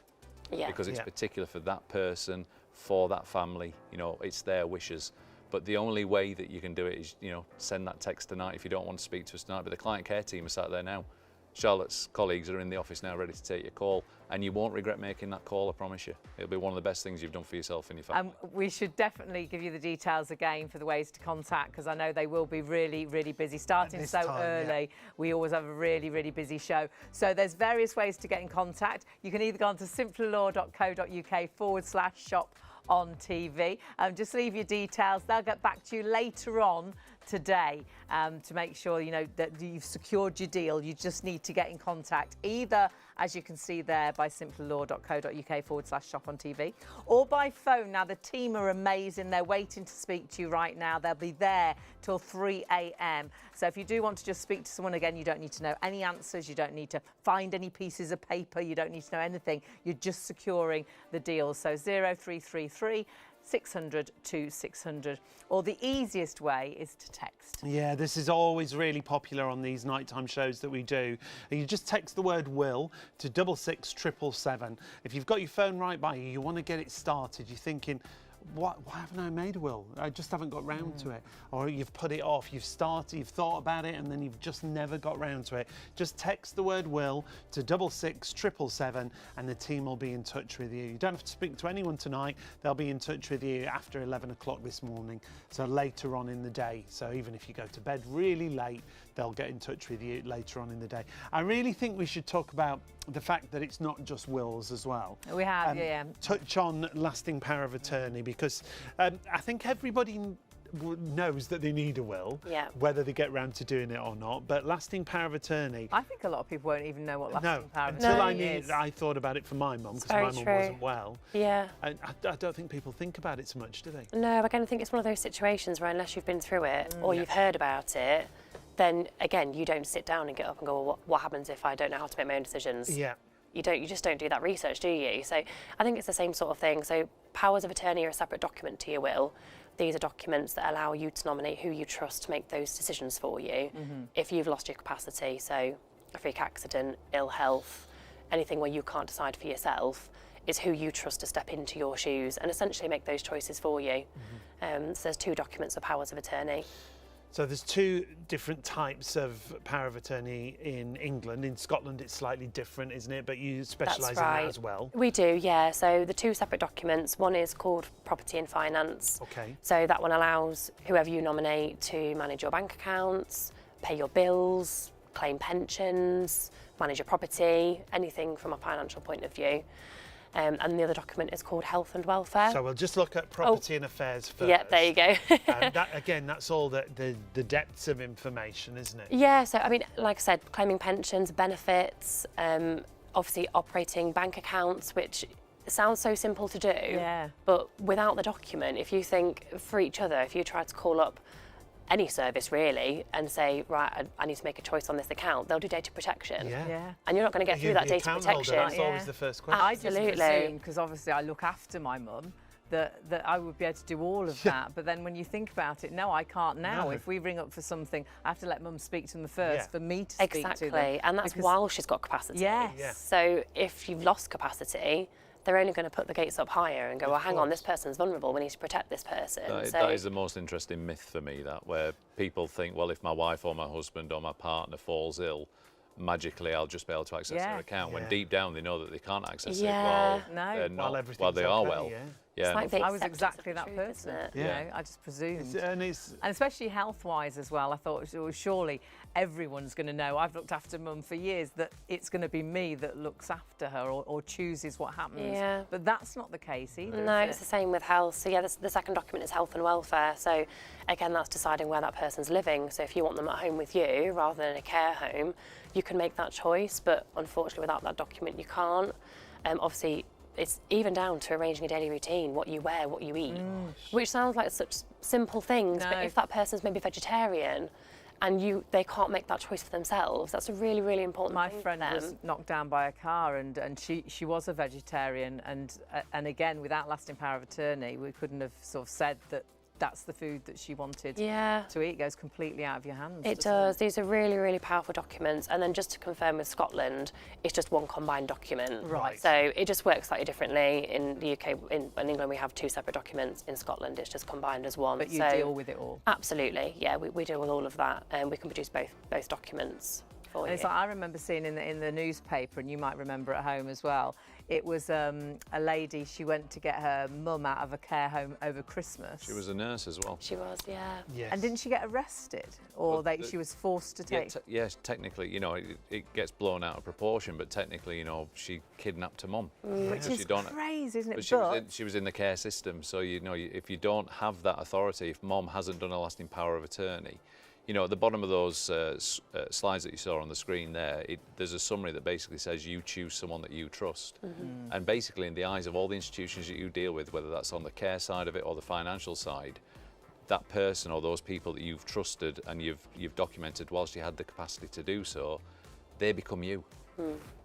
Because it's particular for that person, for that family. You know, it's their wishes. But the only way that you can do it is, you know, send that text tonight if you don't want to speak to us tonight. But the client care team are sat there now. Charlotte's colleagues are in the office now ready to take your call, and you won't regret making that call, I promise you. It'll be one of the best things you've done for yourself and your family. We should definitely give you the details again for the ways to contact, because I know they will be really, really busy. Starting so early, we always have a really, really busy show. So there's various ways to get in contact. You can either go on to simplylaw.co.uk/shop-on-TV. Just leave your details. They'll get back to you later on today to make sure, you know, that you've secured your deal. You just need to get in contact, either, as you can see there, by simplylaw.co.uk/shop-on-TV, or by phone. Now, the team are amazing. They're waiting to speak to you right now. They'll be there till 3 a.m. So if you do want to just speak to someone again, you don't need to know any answers. You don't need to find any pieces of paper. You don't need to know anything. You're just securing the deal. So 0333 600 2600, or the easiest way is to text. Yeah, this is always really popular on these nighttime shows that we do. You just text the word will to 66777. If you've got your phone right by you, you want to get it started, you're thinking, why haven't I made a will? I just haven't got round to it. Or you've put it off, you've thought about it, and then you've just never got round to it. Just text the word will to 66777, and the team will be in touch with you. You don't have to speak to anyone tonight. They'll be in touch with you after 11 o'clock this morning, so later on in the day. So even if you go to bed really late, they'll get in touch with you later on in the day. I really think we should talk about the fact that it's not just wills as well. We have, touch on lasting power of attorney, because I think everybody knows that they need a will, whether they get round to doing it or not. But lasting power of attorney, I think a lot of people won't even know what lasting power of attorney is. I thought about it for my mum, because my mum wasn't well. And I don't think people think about it so much, do they? No, again, I think it's one of those situations where unless you've been through it or you've heard about it, then again, you don't sit down and get up and go, well, what happens if I don't know how to make my own decisions? You just don't do that research, do you? So I think it's the same sort of thing. So powers of attorney are a separate document to your will. These are documents that allow you to nominate who you trust to make those decisions for you if you've lost your capacity. So a freak accident, ill health, anything where you can't decide for yourself, is who you trust to step into your shoes and essentially make those choices for you. So there's two documents of powers of attorney. So there's two different types of power of attorney in England. In Scotland it's slightly different, isn't it? But you specialise in that as well. We do, yeah. So the two separate documents, one is called Property and Finance. Okay. So that one allows whoever you nominate to manage your bank accounts, pay your bills, claim pensions, manage your property, anything from a financial point of view. And the other document is called Health and Welfare. So we'll just look at property and affairs first. Yeah, there you go. That, again, that's all the depths of information, isn't it? Yeah, so I mean, like I said, claiming pensions, benefits, obviously operating bank accounts, which sounds so simple to do. Yeah. But without the document, if you think for each other, if you try to call up any service really and say, right, I need to make a choice on this account, they'll do data protection. Yeah. And you're not going to get through that data protection. That's always the first question. I just Absolutely. presumed, because obviously I look after my mum, that I would be able to do all of that. But then when you think about it, no, I can't now. No. If we ring up for something, I have to let mum speak to them first for me to speak to them. Exactly, and that's Because- while she's got capacity. Yes. Yeah. So if you've lost capacity, they're only going to put the gates up higher and go, well, hang on, this person's vulnerable, we need to protect this person. That is the most interesting myth for me, that where people think, well, if my wife or my husband or my partner falls ill, magically I'll just be able to access their account, when deep down they know that they can't access it while No. they're not, While while they are okay, well. yeah. It's like the I was acceptance exactly of the that truth, person. isn't it? You Yeah. know, I just presumed. And it's And especially health-wise as well, I thought, well, surely everyone's going to know. I've looked after mum for years, that it's going to be me that looks after her or chooses what happens. Yeah. But that's not the case either. No, is it's it? the same with health. So yeah, the second document is health and welfare. So again, that's deciding where that person's living. So if you want them at home with you rather than in a care home, you can make that choice. But unfortunately, without that document, you can't. Obviously, it's even down to arranging a daily routine, what you wear, what you eat, which sounds like such simple things. No. But if that person's maybe vegetarian, and they can't make that choice for themselves, that's a really, really important My thing for friend them. was knocked down by a car, and she was a vegetarian, and again, without lasting power of attorney, we couldn't have sort of said that that's the food that she wanted Yeah. to eat. It goes completely out of your hands. It doesn't does. These are really, really powerful documents. And then just to confirm with Scotland, it's just one combined document. Right. So it just works slightly differently. In the UK, in England, we have two separate documents. In Scotland, it's just combined as one. But you so, deal with it all. Absolutely. Yeah, we deal with all of that. And we can produce both documents for And you. it's like I remember seeing in the newspaper, and you might remember at home as well. It was a lady. She went to get her mum out of a care home over Christmas. She was a nurse as well. She was, yeah. yes. And didn't she get arrested, or Well, she was forced to Yeah, take? yes, technically, you know, it gets blown out of proportion, but technically, you know, she kidnapped her mum. Which Because is you don't- crazy, isn't it? But she was in the care system, so you know, if you don't have that authority, if mom hasn't done a lasting power of attorney, you know, at the bottom of those slides that you saw on the screen there, there's a summary that basically says you choose someone that you trust. And basically, in the eyes of all the institutions that you deal with, whether that's on the care side of it or the financial side, that person or those people that you've trusted and you've documented whilst you had the capacity to do so, they become you.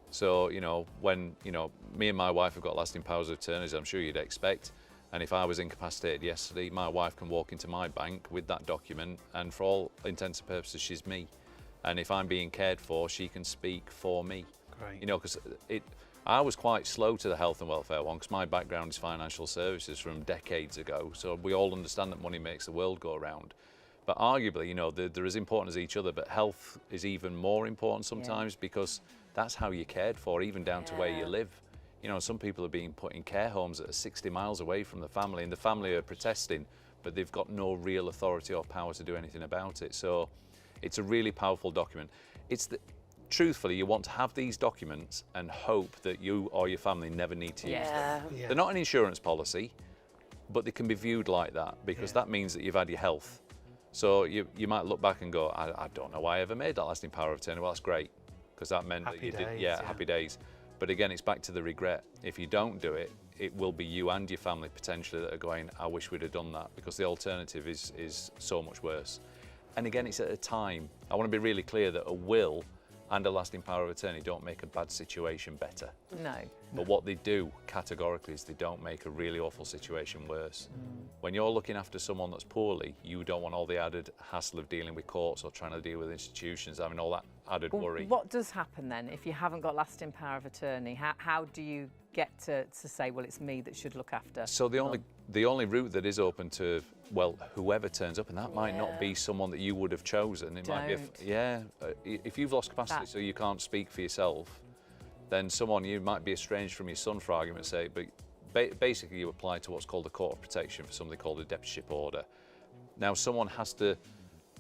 So, you know, when, you know, me and my wife have got lasting powers of attorney, as I'm sure you'd expect, and if I was incapacitated yesterday, my wife can walk into my bank with that document, and for all intents and purposes, she's me. And if I'm being cared for, she can speak for me. Great. You know, because I was quite slow to the health and welfare one, because my background is financial services from decades ago, so we all understand that money makes the world go round. But arguably, you know, they're as important as each other, but health is even more important sometimes, because that's how you're cared for, even down to where you live. You know, some people are being put in care homes that are 60 miles away from the family, and the family are protesting, but they've got no real authority or power to do anything about it. So it's a really powerful document. Truthfully, you want to have these documents and hope that you or your family never need to use them. Yeah. They're not an insurance policy, but they can be viewed like that, because that means that you've had your health. So you might look back and go, I don't know why I ever made that lasting power of attorney. Well, that's great, because that meant that you did, happy days. But again, it's back to the regret. If you don't do it, it will be you and your family potentially that are going, I wish we'd have done that, because the alternative is so much worse. And again, it's at a time. I want to be really clear that a will and a lasting power of attorney don't make a bad situation better. No. But what they do categorically is they don't make a really awful situation worse. When you're looking after someone that's poorly, you don't want all the added hassle of dealing with courts or trying to deal with institutions, having all that added worry. What does happen then if you haven't got lasting power of attorney? How do you get to say, well, it's me that should look after? So the only route that is open to well, whoever turns up, and that might not be someone that you would have chosen. It might be, if you've lost capacity so you can't speak for yourself, then you might be estranged from your son, for argument's sake, but basically you apply to what's called a court of protection for something called a deputyship order. Now, someone has to,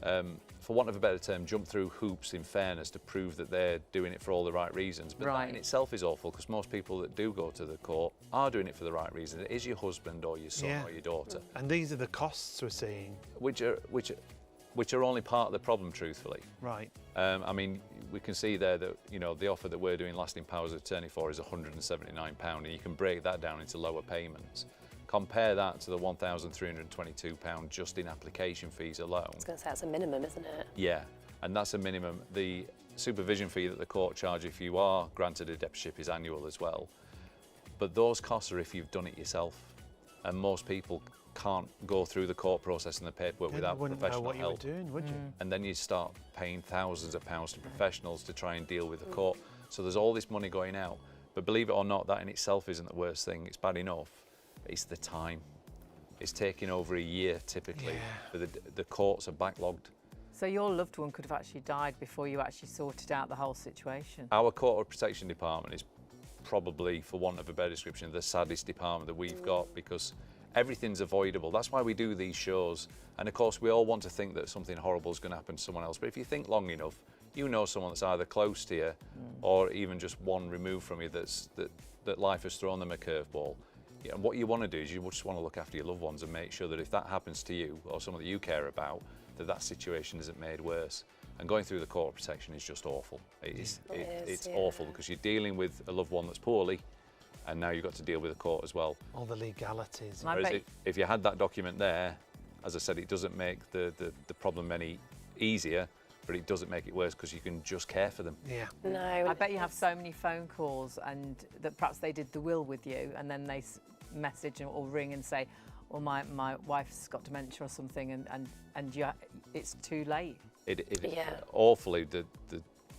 for want of a better term, jump through hoops in fairness to prove that they're doing it for all the right reasons. But that in itself is awful, because most people that do go to the court are doing it for the right reason. It is your husband or your son or your daughter. And these are the costs we're seeing. Which are only part of the problem, truthfully. Right. I mean, we can see there that, you know, the offer that we're doing lasting powers of attorney for is £179, and you can break that down into lower payments. Compare that to the £1,322 just in application fees alone. I was going to say that's a minimum, isn't it? Yeah, and that's a minimum. The supervision fee that the court charge if you are granted a deputyship is annual as well. But those costs are if you've done it yourself, and most people can't go through the court process and the paperwork without professional help. You wouldn't know what you were doing, would you? And then you start paying thousands of pounds to professionals to try and deal with the court. So there's all this money going out. But believe it or not, that in itself isn't the worst thing. It's bad enough. It's the time. It's taking over a year typically. The courts are backlogged. So your loved one could have actually died before you actually sorted out the whole situation. Our court of protection department is probably, for want of a better description, the saddest department that we've got, because everything's avoidable. That's why we do these shows. And of course, we all want to think that something horrible is going to happen to someone else. But if you think long enough, you know someone that's either close to you or even just one removed from you that life has thrown them a curveball. Yeah, and what you want to do is you just want to look after your loved ones and make sure that if that happens to you or someone that you care about, that situation isn't made worse. And going through the court of protection is just awful. It's awful, because you're dealing with a loved one that's poorly, and now you've got to deal with the court as well. All the legalities. Whereas if you had that document there, as I said, it doesn't make the problem any easier, but it doesn't make it worse, because you can just care for them. Yeah. No. I bet you have so many phone calls, and that perhaps they did the will with you, and then they message or ring and say, well, my wife's got dementia or something, and it's too late. Awfully,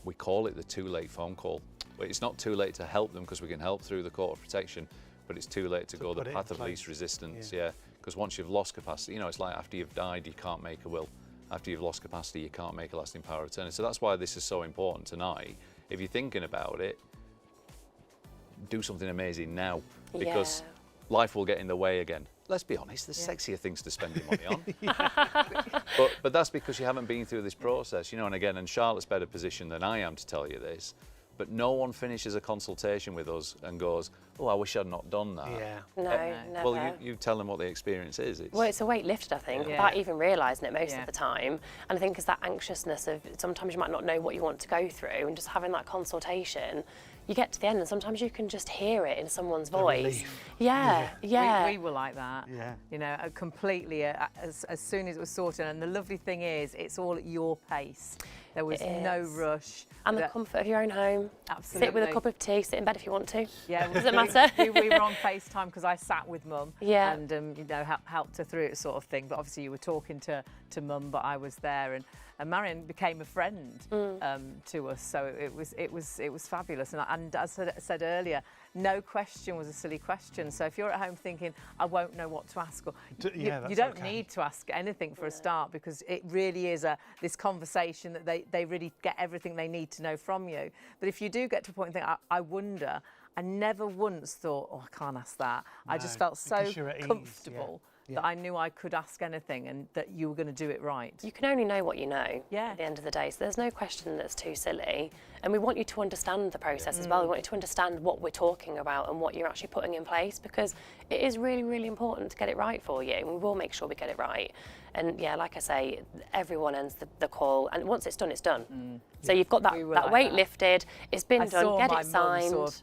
we call it the too late phone call. It's not too late to help them, because we can help through the court of protection, but it's too late to go the path of least resistance. Because once you've lost capacity, you know, it's like after you've died, you can't make a will. After you've lost capacity, you can't make a lasting power of attorney. So that's why this is so important tonight. If you're thinking about it, do something amazing now, because life will get in the way again. Let's be honest, there's sexier things to spend your money on. But that's because you haven't been through this process, you know. And again, and Charlotte's better positioned than I am to tell you this, but no one finishes a consultation with us and goes, oh, I wish I'd not done that. Yeah. No, never. Well, you tell them what the experience is. Well, it's a weight lifted, I think, without even realising it most of the time. And I think it's that anxiousness of sometimes you might not know what you want to go through, and just having that consultation, you get to the end and sometimes you can just hear it in someone's voice. We were like that. Yeah. You know, completely as soon as it was sorted. And the lovely thing is, it's all at your pace. There was no rush. And the comfort of your own home. Absolutely. Sit with a cup of tea, sit in bed if you want to. Yeah. Does it matter? we were on FaceTime because I sat with Mum. Yeah. And, you know, helped her through it, sort of thing. But obviously you were talking to Mum, but I was there. And Marion became a friend to us, so it was fabulous. And as I said earlier, no question was a silly question. So if you're at home thinking, I won't know what to ask, or you don't need to ask anything for a start, because it really is this conversation that they really get everything they need to know from you. But if you do get to a point and think, I wonder, I never once thought, oh, I can't ask that. No, I just felt so comfortable. That I knew I could ask anything, and that you were going to do it right. You can only know what you know at the end of the day, so there's no question that's too silly. And we want you to understand the process as well. We want you to understand what we're talking about and what you're actually putting in place, because it is really, really important to get it right for you, and we will make sure we get it right. And yeah, like I say, everyone ends the call, and once it's done, it's done. So you've got that weight lifted, it's been done, get it signed.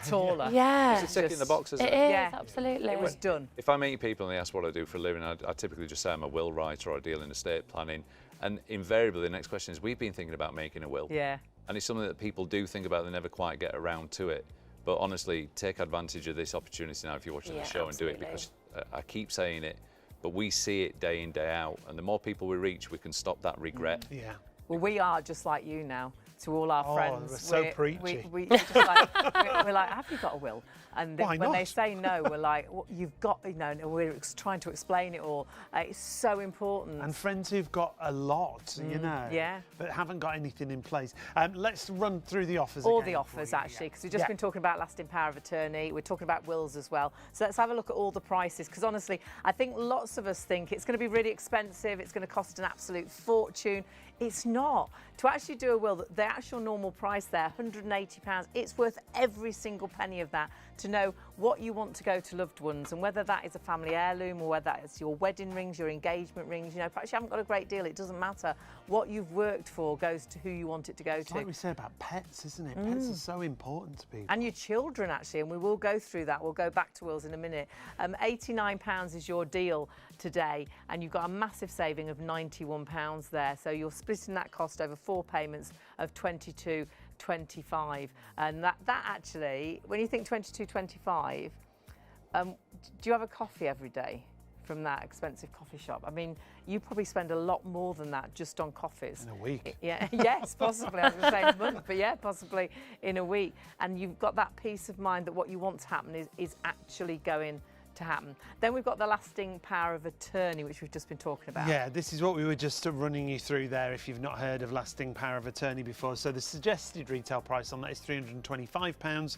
Taller. Yeah. It's a tick in the box, isn't it? It is, absolutely. It was done. If I meet people and they ask what I do for a living, I typically just say I'm a will writer, or I deal in estate planning. And invariably the next question is, we've been thinking about making a will. Yeah. And it's something that people do think about, they never quite get around to it. But honestly, take advantage of this opportunity now if you're watching the show, and do it, because I keep saying it, but we see it day in, day out. And the more people we reach, we can stop that regret. Yeah. Well, we are just like you now. to all our friends. We're so preachy. We're just like, we're like, have you got a will? And Why when not? they say no, we're like, well, you've got, you know, and we're trying to explain it all. It's so important. And friends who've got a lot, you know, yeah. but haven't got anything in place. Let's run through the offers All again the offers, for you. actually, because we've just been talking about lasting power of attorney. We're talking about wills as well. So let's have a look at all the prices, because honestly, I think lots of us think it's going to be really expensive, it's going to cost an absolute fortune. It's not. To actually do a will, the actual normal price there, £180, it's worth every single penny of that to know what you want to go to loved ones, and whether that is a family heirloom or whether it's your wedding rings, your engagement rings. You know, perhaps you haven't got a great deal, it doesn't matter. What you've worked for goes to who you want it to go It's to. like we say about pets, isn't it? Pets are so important to people. And your children, actually, and we will go through that. We'll go back to wills in a minute. £89 is your deal today, and you've got a massive saving of £91 there. So you're splitting that cost over 4 payments of £22.25. And that actually, when you think £22.25, do you have a coffee every day from that expensive coffee shop? I mean, you probably spend a lot more than that just on coffees. In a week. Yeah, yes, possibly. I was going to say a month, but yeah, possibly in a week. And you've got that peace of mind that what you want to happen is actually going to happen. Then we've got the lasting power of attorney, which we've just been talking about. Yeah, this is what we were just running you through there if you've not heard of lasting power of attorney before. So the suggested retail price on that is £325.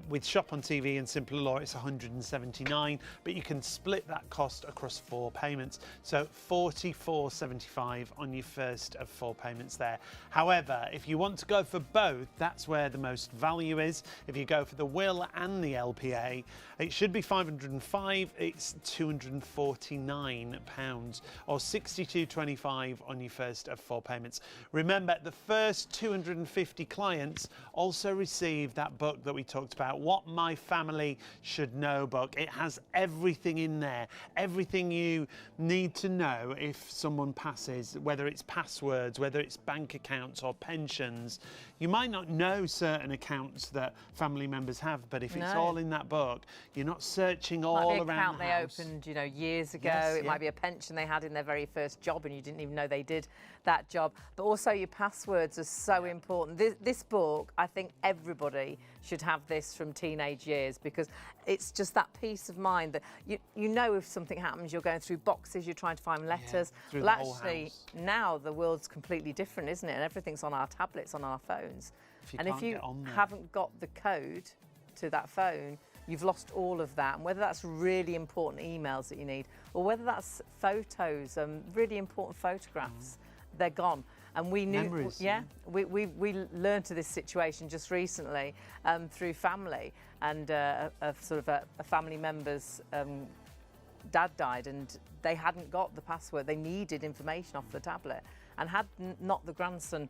With ShopOnTV and Simpler Law, it's £179, but you can split that cost across 4 payments. So £44.75 on your first of 4 payments there. However, if you want to go for both, that's where the most value is. If you go for the will and the LPA, it should be £505. It's £249 or £62.25 on your first of 4 payments. Remember, the first 250 clients also receive that book that we talked about, What My Family Should Know book. It has everything in there, everything you need to know if someone passes, whether it's passwords, whether it's bank accounts or pensions. You might not know certain accounts that family members have, but if it's all in that book, you're not searching all around the house. Account they opened, you know, years ago. It might be a pension they had in their very first job and you didn't even know they did that job. But also your passwords are so important. This book, I think everybody should have this from teenage years, because it's just that peace of mind that you know if something happens, you're going through boxes, you're trying to find letters. Through Well, the whole actually, house. now the world's completely different, isn't it? And everything's on our tablets, on our phones. And if you on there. haven't got the code to that phone, you've lost all of that. And whether that's really important emails that you need, or whether that's photos, really important photographs, they're gone. And we knew, Memories, we learned of this situation just recently through family, and a family member's dad died, and they hadn't got the password. They needed information off the tablet, and had not the grandson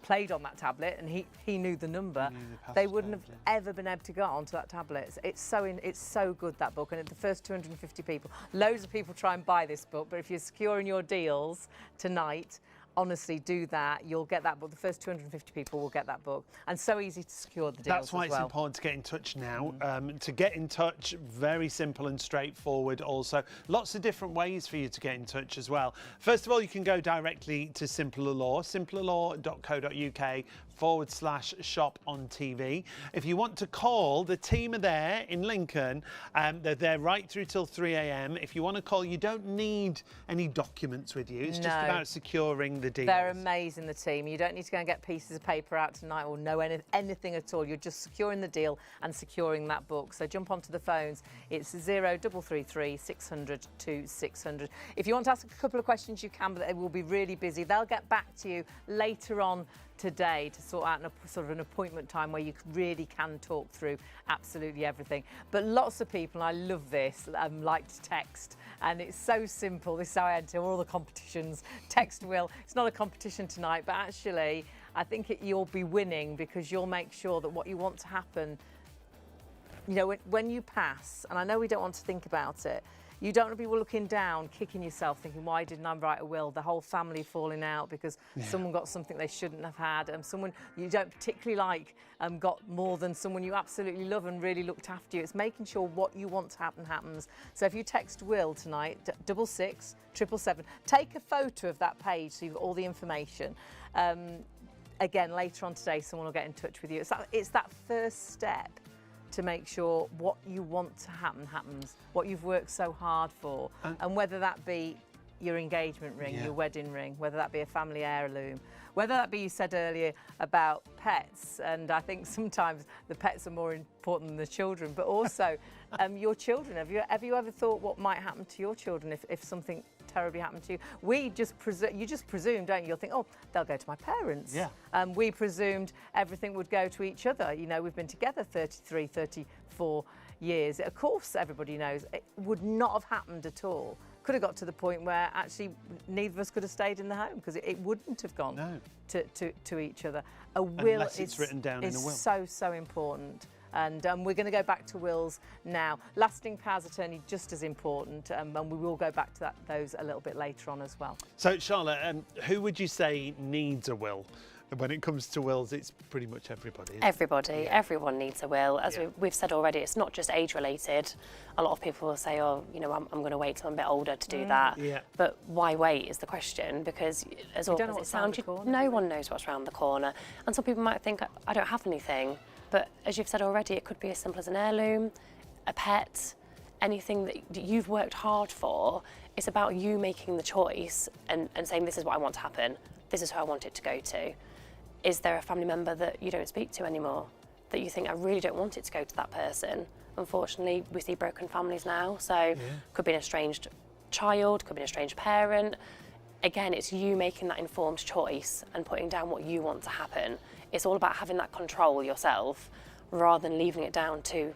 played on that tablet and he knew the number, they wouldn't have ever been able to get onto that tablet. It's so good, that book. And the first 250 people, loads of people try and buy this book, but if you're securing your deals tonight, honestly, do that. You'll get that book. The first 250 people will get that book. And so easy to secure the deals. That's why it's important to get in touch now. To get in touch, very simple and straightforward also. Lots of different ways for you to get in touch as well. First of all, you can go directly to Simpler Law, simplerlaw.co.uk/ShopOnTV. If you want to call, the team are there in Lincoln. They're there right through till 3 a.m. If you want to call, you don't need any documents with you. It's just about securing the deals. They're amazing, the team. You don't need to go and get pieces of paper out tonight or know anything at all. You're just securing the deal and securing that book. So jump onto the phones. It's 0333 600 2600. If you want to ask a couple of questions, you can, but they will be really busy. They'll get back to you later on today to sort out an appointment time where you really can talk through absolutely everything. But lots of people, and I love this, like to text, and it's so simple. This is how I enter all the competitions. Text will. It's not a competition tonight, but actually I think you'll be winning, because you'll make sure that what you want to happen, you know, when you pass, and I know we don't want to think about it, you don't want to be looking down, kicking yourself, thinking, why didn't I write a will? The whole family falling out because someone got something they shouldn't have had, and someone you don't particularly like got more than someone you absolutely love and really looked after you. It's making sure what you want to happen happens. So if you text will tonight, 66 777, take a photo of that page so you've got all the information. again, later on today, someone will get in touch with you. It's that first step to make sure what you want to happen happens, what you've worked so hard for, and whether that be your engagement ring, your wedding ring, whether that be a family heirloom, whether that be, you said earlier about pets, and I think sometimes the pets are more important than the children, but also your children. Have you ever thought what might happen to your children if something terribly happened to you? You just presume, don't you? You'll think, oh, they'll go to my parents. Yeah. We presumed everything would go to each other. You know, we've been together 33, 34 years. Of course, everybody knows it would not have happened at all. Could have got to the point where actually neither of us could have stayed in the home because it wouldn't have gone to each other. A will Unless it's written down in a will. So important. And we're going to go back to wills now. Lasting powers of attorney, just as important, and we will go back to those a little bit later on as well. So, Charlotte, who would you say needs a will? When it comes to wills, it's pretty much everybody. Everybody, everyone needs a will. As we've said already, it's not just age related. A lot of people will say, oh, you know, I'm going to wait till I'm a bit older to do that. Yeah. But why wait is the question, because as awful as it sounds, no one knows what's around the corner. And some people might think, I don't have anything. But as you've said already, it could be as simple as an heirloom, a pet, anything that you've worked hard for. It's about you making the choice and saying, this is what I want to happen. This is who I want it to go to. Is there a family member that you don't speak to anymore, that you think, I really don't want it to go to that person? Unfortunately, we see broken families now, so could be an estranged child, could be an estranged parent. Again, it's you making that informed choice and putting down what you want to happen. It's all about having that control yourself rather than leaving it down to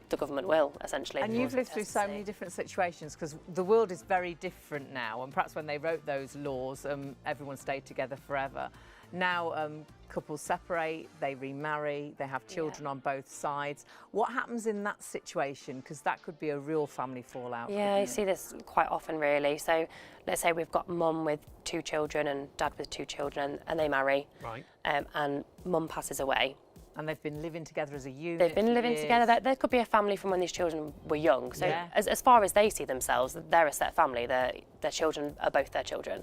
the government will, essentially. And you've lived through so many different situations because the world is very different now, and perhaps when they wrote those laws, everyone stayed together forever. Now couples separate, they remarry, they have children on both sides. What happens in that situation? Because that could be a real family fallout. Yeah, you see this quite often, really. So let's say we've got mum with 2 children and dad with 2 children, and they marry. Right. And mum passes away. And they've been living together as a unit. They've been living together. There could be a family from when these children were young. So as far as they see themselves, they're a set family. Their children are both their children.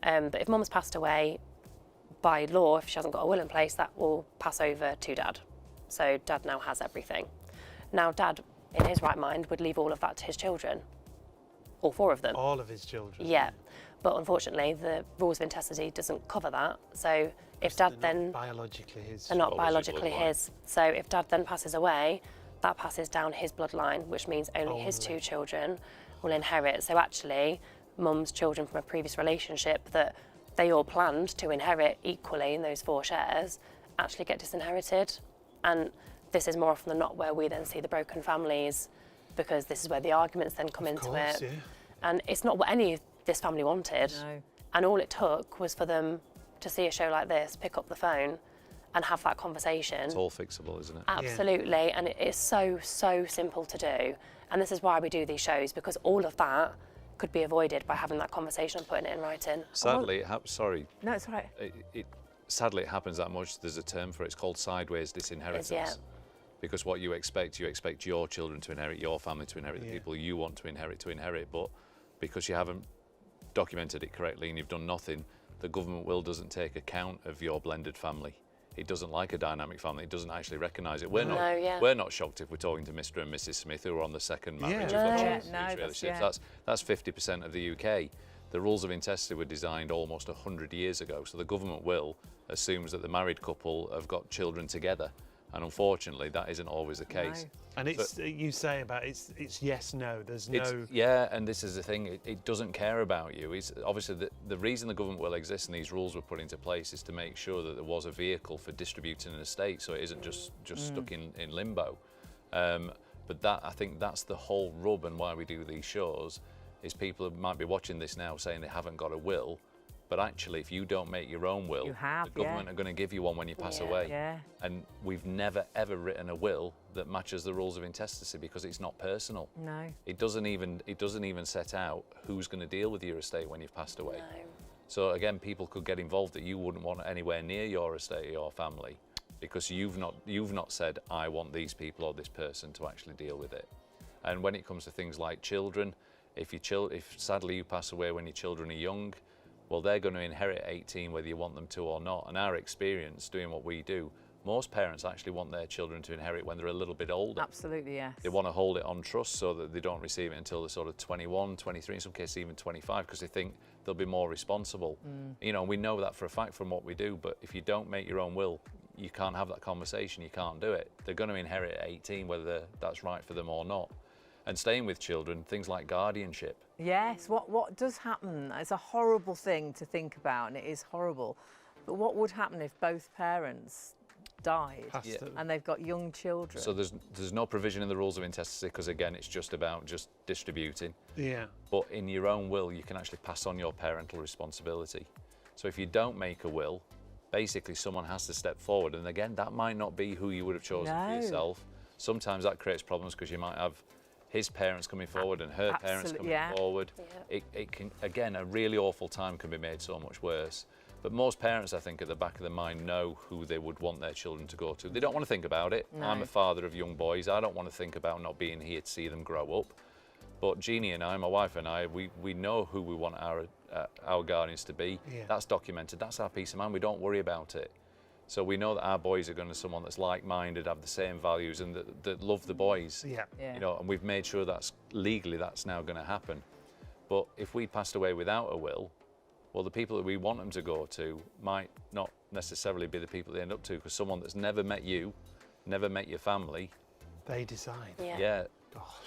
But if mum's passed away, by law, if she hasn't got a will in place, that will pass over to dad. So dad now has everything. Now dad, in his right mind, would leave all of that to his children. All 4 of them. All of his children. Yeah. But unfortunately, the rules of intestacy doesn't cover that. So if dad then... biologically his. They're not biologically his. So if dad then passes away, that passes down his bloodline, which means only his 2 children will inherit. So actually, mum's children from a previous relationship that they all planned to inherit equally in those 4 shares actually get disinherited. And this is more often than not where we then see the broken families, because this is where the arguments then come into it. Yeah. And it's not what any of this family wanted. No. And all it took was for them to see a show like this, pick up the phone and have that conversation. It's all fixable, isn't it? Absolutely. Yeah. And it is so simple to do. And this is why we do these shows, because all of that could be avoided by having that conversation and putting it in writing. Sadly, sorry. No, it's all right. Sadly, it happens that much. There's a term for it. It's called sideways disinheritance. Because what you expect your children to inherit, your family to inherit, the people you want to inherit. But because you haven't documented it correctly and you've done nothing, the government will doesn't take account of your blended family. It doesn't like a dynamic family. It doesn't actually recognise it. We're not shocked if we're talking to Mr. and Mrs. Smith, who are on the second marriage of these relationships. That's 50% of the UK. The rules of intestacy were designed almost 100 years ago. So the government will assumes that the married couple have got children together. And unfortunately, that isn't always the case. No. And it's, you say about it's yes, no, there's no... Yeah, and this is the thing, it doesn't care about you. It's obviously, the reason the government will exist and these rules were put into place is to make sure that there was a vehicle for distributing an estate, so it isn't just stuck in limbo. But I think that's the whole rub and why we do these shows, is people might be watching this now saying they haven't got a will, but actually, if you don't make your own will, the government are going to give you one when you pass away. Yeah. And we've never, ever written a will that matches the rules of intestacy because it's not personal. No. It doesn't even set out who's going to deal with your estate when you've passed away. No. So again, people could get involved that you wouldn't want anywhere near your estate or your family because you've not said, I want these people or this person to actually deal with it. And when it comes to things like children, if sadly you pass away when your children are young, well, they're going to inherit at 18 whether you want them to or not. And our experience doing what we do, most parents actually want their children to inherit when they're a little bit older. Absolutely, yes. They want to hold it on trust so that they don't receive it until they're sort of 21, 23, in some cases even 25, because they think they'll be more responsible. You know, we know that for a fact from what we do, but if you don't make your own will, you can't have that conversation, you can't do it. They're going to inherit at 18 whether that's right for them or not. And staying with children, things like guardianship. Yes, what does happen? It's a horrible thing to think about, and it is horrible. But what would happen if both parents died and they've got young children? So there's no provision in the rules of intestacy, because again, it's just about just distributing. Yeah. But in your own will, you can actually pass on your parental responsibility. So if you don't make a will, basically someone has to step forward. And again, that might not be who you would have chosen for yourself. Sometimes that creates problems because you might have his parents coming forward and her parents coming forward. It can, again, a really awful time can be made so much worse. But most parents, I think, at the back of their mind know who they would want their children to go to. They don't want to think about it. No. I'm a father of young boys. I don't want to think about not being here to see them grow up. But Jeannie and I, my wife and I, we know who we want our guardians to be. That's documented. That's our peace of mind. We don't worry about it. So we know that our boys are going to someone that's like-minded, have the same values, and that love the boys. You know, and we've made sure that's legally that's now going to happen. But if we passed away without a will, well, the people that we want them to go to might not necessarily be the people they end up to, because someone that's never met you, never met your family, they decide.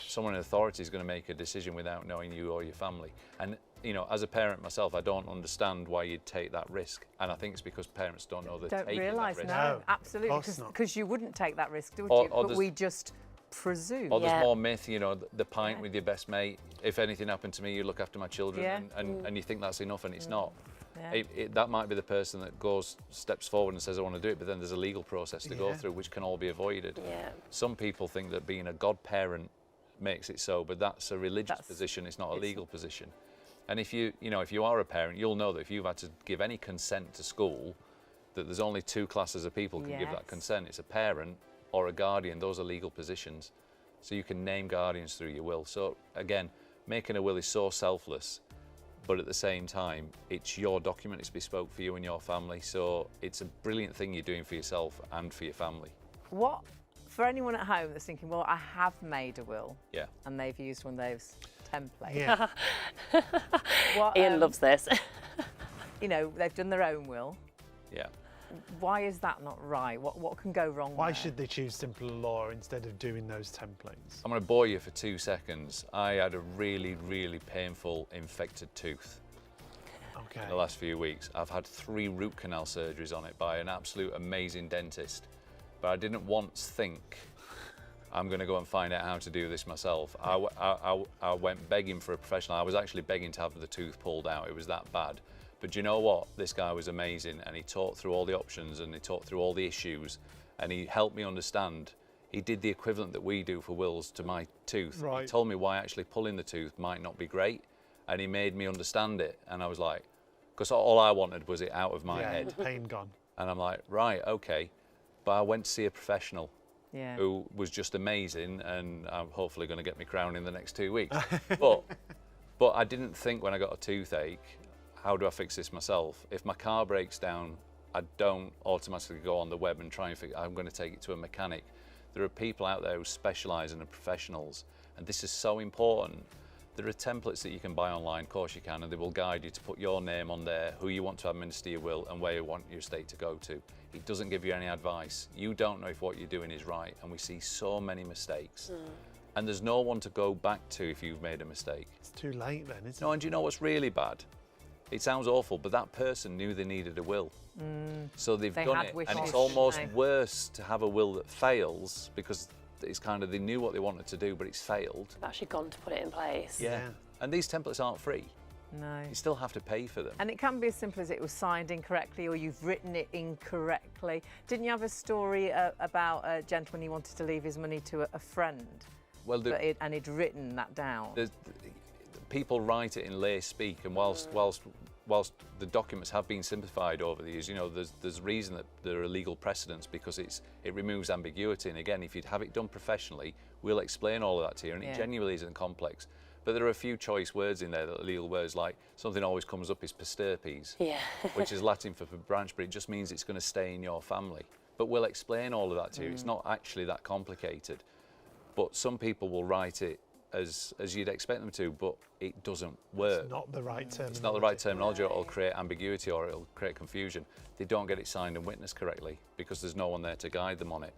Someone in authority is going to make a decision without knowing you or your family. And you know, as a parent myself, I don't understand why you'd take that risk. And I think it's because parents don't know they're taking that risk. No, absolutely, because you wouldn't take that risk, would you? But we just presume. Or there's more myth, you know, the pint with your best mate. If anything happened to me, you look after my children, and you think that's enough, and it's not. That might be the person that steps forward and says, I want to do it, but then there's a legal process to go through, which can all be avoided. Some people think that being a godparent makes it so, but that's a religious position, it's not a legal position. And if you are a parent, you'll know that if you've had to give any consent to school, that there's only two classes of people can give that consent. It's a parent or a guardian. Those are legal positions. So you can name guardians through your will. So again, making a will is so selfless, but at the same time, it's your document, it's bespoke for you and your family. So it's a brilliant thing you're doing for yourself and for your family. What, for anyone at home that's thinking, well, I have made a will, and they've used one of those templates. Ian loves this. You know, they've done their own will. Why is that not right? What can go wrong Why there? should they choose simpler law instead of doing those templates? I'm going to bore you for 2 seconds. I had a really, really painful infected tooth in the last few weeks. I've had 3 root canal surgeries on it by an absolute amazing dentist. But I didn't once think, I'm going to go and find out how to do this myself. I went begging for a professional. I was actually begging to have the tooth pulled out. It was that bad. But do you know what? This guy was amazing, and he talked through all the options, and he talked through all the issues, and he helped me understand. He did the equivalent that we do for wills to my tooth. He told me why actually pulling the tooth might not be great, and he made me understand it. And I was like, because all I wanted was it out of my head. Pain gone. And I'm like, right, okay. But I went to see a professional who was just amazing, and I'm hopefully going to get my crown in the next 2 weeks. But I didn't think when I got a toothache, how do I fix this myself? If my car breaks down, I don't automatically go on the web and try and figure, I'm going to take it to a mechanic. There are people out there who specialise and are professionals, and this is so important. There are templates that you can buy online, of course you can, and they will guide you to put your name on there, who you want to administer your will, and where you want your estate to go to. It doesn't give you any advice. You don't know if what you're doing is right, and we see so many mistakes. And there's no one to go back to if you've made a mistake. It's too late then, isn't it? No, and do you know what's really bad? It sounds awful, but that person knew they needed a will. So they've done it, and it's almost worse to have a will that fails, because it's kind of, they knew what they wanted to do, but it's failed. They've actually gone to put it in place. And these templates aren't free. No. You still have to pay for them. And it can be as simple as it was signed incorrectly, or you've written it incorrectly. Didn't you have a story about a gentleman who wanted to leave his money to a friend? Well, and he'd written that down. People write it in lay speak, and whilst the documents have been simplified over the years, you know, there's reason that there are legal precedents, because it removes ambiguity. And again, if you'd have it done professionally, we'll explain all of that to you, and it genuinely isn't complex. But there are a few choice words in there, that legal words, like something always comes up is per stirpes, Yeah. which is Latin for branch, but it just means it's going to stay in your family. But we'll explain all of that to you. It's not actually that complicated. But some people will write it as you'd expect them to, but it doesn't work. It's not the right terminology. It's not the right terminology, or it'll create ambiguity, or it'll create confusion. They don't get it signed and witnessed correctly because there's no one there to guide them on it.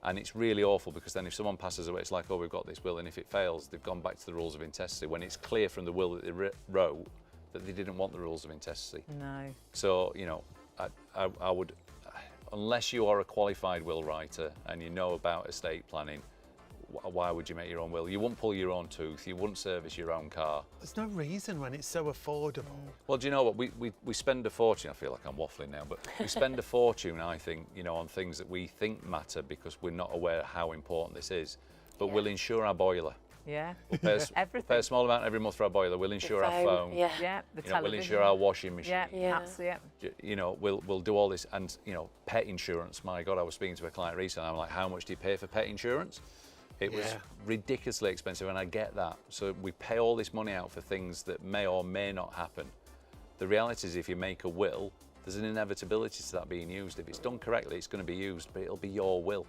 And it's really awful, because then if someone passes away, it's like, oh, we've got this will, and if it fails, they've gone back to the rules of intestacy, when it's clear from the will that they wrote that they didn't want the rules of intestacy. No. So, you know, I would, unless you are a qualified will writer and you know about estate planning, why would you make your own will? You wouldn't pull your own tooth, you wouldn't service your own car. There's no reason when it's so affordable. Well, do you know what? We spend a fortune, I feel like I'm waffling now, but we spend a fortune, I think, you know, on things that we think matter because we're not aware how important this is. But we'll insure our boiler. Yeah. We'll pay Everything. a small amount every month for our boiler. We'll insure our phone. Yeah. Yeah. The You know, we'll television. insure our washing machine. Yeah. Yeah. Absolutely. Yeah. You know, we'll do all this, and you know, pet insurance. My God, I was speaking to a client recently. I'm like, how much do you pay for pet insurance? It was ridiculously expensive, and I get that. So we pay all this money out for things that may or may not happen. The reality is, if you make a will, there's an inevitability to that being used. If it's done correctly, it's going to be used, but it'll be your will.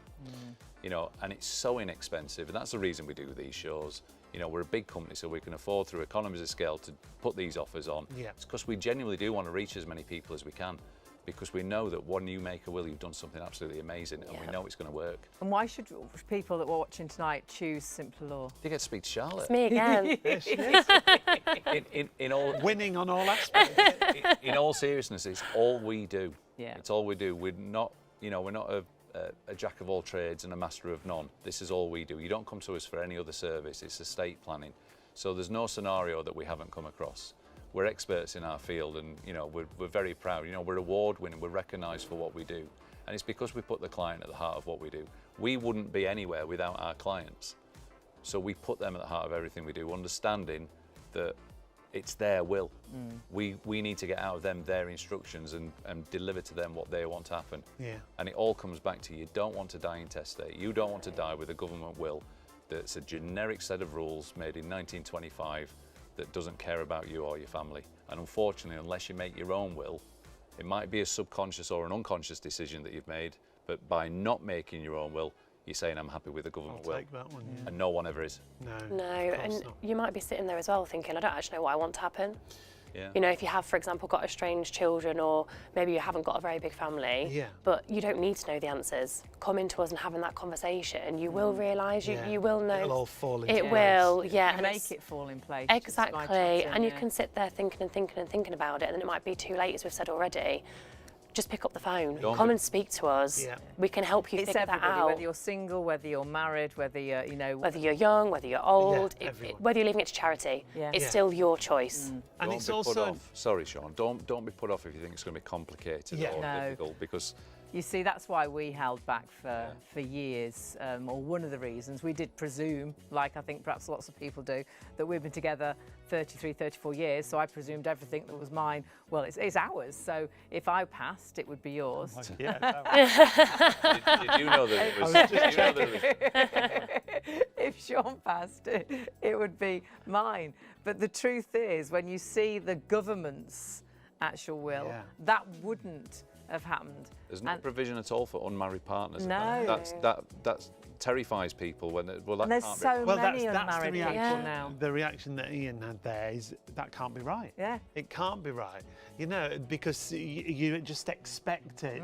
You know, and it's so inexpensive, and that's the reason we do these shows. You know, we're a big company, so we can afford, through economies of scale, to put these offers on. Yeah. It's because we genuinely do want to reach as many people as we can, because we know that when you make a will, you've done something absolutely amazing, and we know it's going to work. And why should people that were watching tonight choose Simple Law? You get to speak to Charlotte. It's me again. There she is. In all Winning on all aspects. in all seriousness, it's all we do. Yeah. It's all we do. We're not, you know, we're not a jack of all trades and a master of none. This is all we do. You don't come to us for any other service. It's estate planning. So there's no scenario that we haven't come across. We're experts in our field, and you know, we're very proud. You know, we're award-winning. We're recognised for what we do, and it's because we put the client at the heart of what we do. We wouldn't be anywhere without our clients. So we put them at the heart of everything we do, understanding that it's their will. We need to get out of them their instructions and deliver to them what they want to happen. Yeah. And it all comes back to, you don't want to die intestate. You don't want to die with a government will that's a generic set of rules made in 1925 that doesn't care about you or your family. And unfortunately, unless you make your own will, it might be a subconscious or an unconscious decision that you've made, but by not making your own will, you're saying, I'm happy with the government will. I'll take that one. Yeah. And no one ever is. No. No, of course and not. you might be sitting there as well thinking, I don't actually know what I want to happen. Yeah. You know, if you have, for example, got estranged children, or maybe you haven't got a very big family, Yeah. but you don't need to know the answers. Coming to us and having that conversation, you will realise, you will know. It'll all fall into It place. will, yeah. You and make it's- it fall in place. just by Exactly, chatting, and you yeah. can sit there thinking and thinking and thinking about it, and then it might be too late, as we've said already. Just pick up the phone, Don't come be- and speak to us. Yeah. We can help you It's figure that everybody, out. whether you're single, whether you're married, whether you're, you know, Whether you're young, whether you're old, everyone. whether you're leaving it to charity, Yeah. it's Yeah. still your choice. And Don't it's be put also off. Sorry, Sean. Don't be put off if you think it's going to be complicated Yeah. or No. difficult, because you see, that's why we held back for years, or one of the reasons. We did presume, like I think perhaps lots of people do, that we've been together 33, 34 years, so I presumed everything that was mine, well, it's ours, so if I passed, it would be yours. yeah. did you know that it was? I was just did you know that it was- If Sean passed it would be mine. But the truth is, when you see the government's actual will, Yeah. that wouldn't have happened. There's no And- provision at all for unmarried partners. No. That terrifies people when that And there's can't be. so Well, many that's the unmarried people reaction. now. The reaction that Ian had there is that can't be right. Yeah. It can't be right. You know, because you just expect it.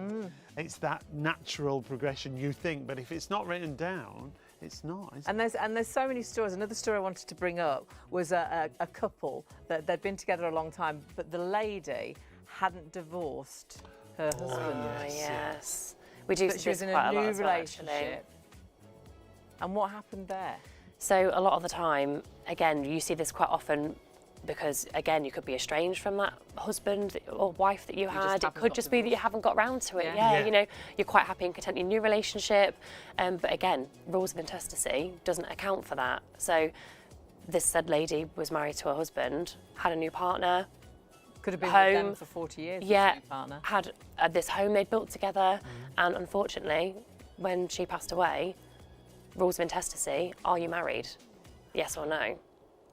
It's that natural progression you think, but if it's not written down, it's not. Is And there's so many stories. Another story I wanted to bring up was a couple that they'd been together a long time, but the lady hadn't divorced her husband. Yes. We do But see she was this in quite a a lot new as well, actually. relationship. And what happened there? So a lot of the time, again, you see this quite often because, again, you could be estranged from that husband or wife that you just had. It haven't could got just be that you divorced. haven't got round to it. Yeah. Yeah, Yeah. you know, you're quite happy and content in your new relationship. But again, rules of intestacy doesn't account for that. So this said lady was married to her husband, had a new partner, Could have been with them Home. for 40 years. this yeah, new partner. had this home they'd built together. And unfortunately, when she passed away, rules of intestacy, are you married? Yes or no?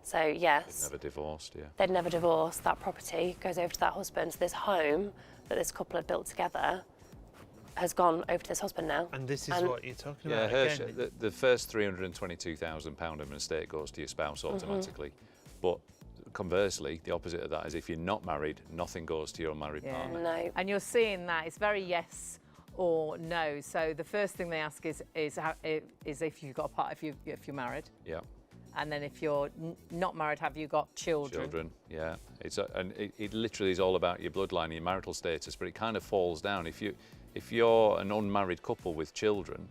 So yes, Never divorced, yeah. they'd never divorced. That property goes over to that husband. So this home that this couple had built together has gone over to this husband now. And this is what you're talking Yeah, about again. the first £322,000 of an estate goes to your spouse automatically. But conversely, the opposite of that is if you're not married, nothing goes to your unmarried partner. No. And you're seeing that it's very yes or no. So the first thing they ask is if you've got a part, if you're married. Yeah. And then if you're not married, have you got children? Children, yeah. And it literally is all about your bloodline, your marital status, but it kind of falls down. If you're an unmarried couple with children,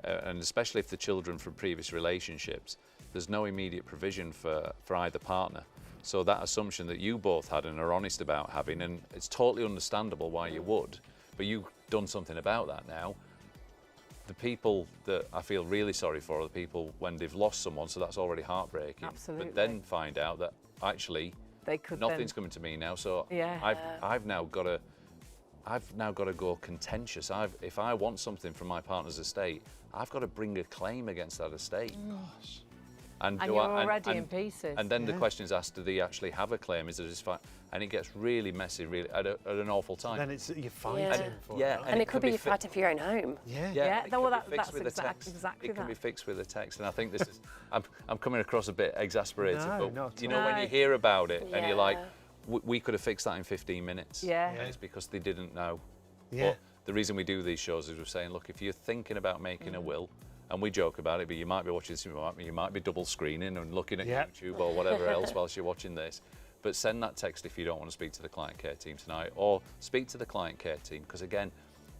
and especially if the children from previous relationships, there's no immediate provision for either partner. So that assumption that you both had and are honest about having, and it's totally understandable why you would, but you've done something about that now. The people that I feel really sorry for are the people when they've lost someone, so that's already heartbreaking. Absolutely. But then find out that actually nothing's coming to me now, so I've now got to go contentious. If I want something from my partner's estate, I've got to bring a claim against that estate. Gosh. And you're already in pieces. And then the question is asked, do they actually have a claim? Is it just fine? And it gets really messy, really at an awful time. Then you're fighting for it. And it could be fighting for your own home. Yeah. Well, that's exactly it can that. be fixed with a text, and I think this is. I'm coming across a bit exasperated, No, but not you at know all. when you hear about it and you're like, Yeah. we could have fixed that in 15 minutes. Yeah. And it's because they didn't know. Yeah. But the reason we do these shows is we're saying, look, if you're thinking about making a will, and we joke about it, but you might be watching this, you might be double screening and looking at YouTube or whatever else whilst you're watching this. But send that text if you don't want to speak to the client care team tonight, or speak to the client care team, because again,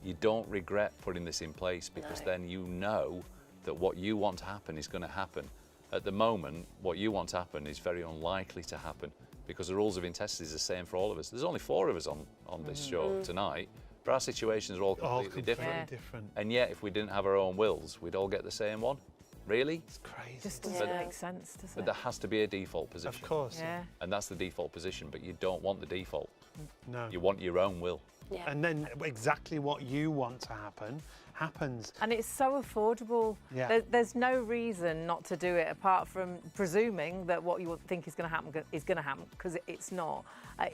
you don't regret putting this in place, because then you know that what you want to happen is going to happen. At the moment, what you want to happen is very unlikely to happen, because the rules of intestacy is the same for all of us. There's only 4 of us on this show tonight. But our situations are all completely different. And yet, if we didn't have our own wills, we'd all get the same one. Really? It's crazy. Just doesn't make sense, does it? But there has to be a default position. Of course. Yeah. And that's the default position, but you don't want the default. No. You want your own will. Yeah. And then exactly what you want to happen happens. And it's so affordable. Yeah. There's no reason not to do it, apart from presuming that what you think is going to happen, because it's not.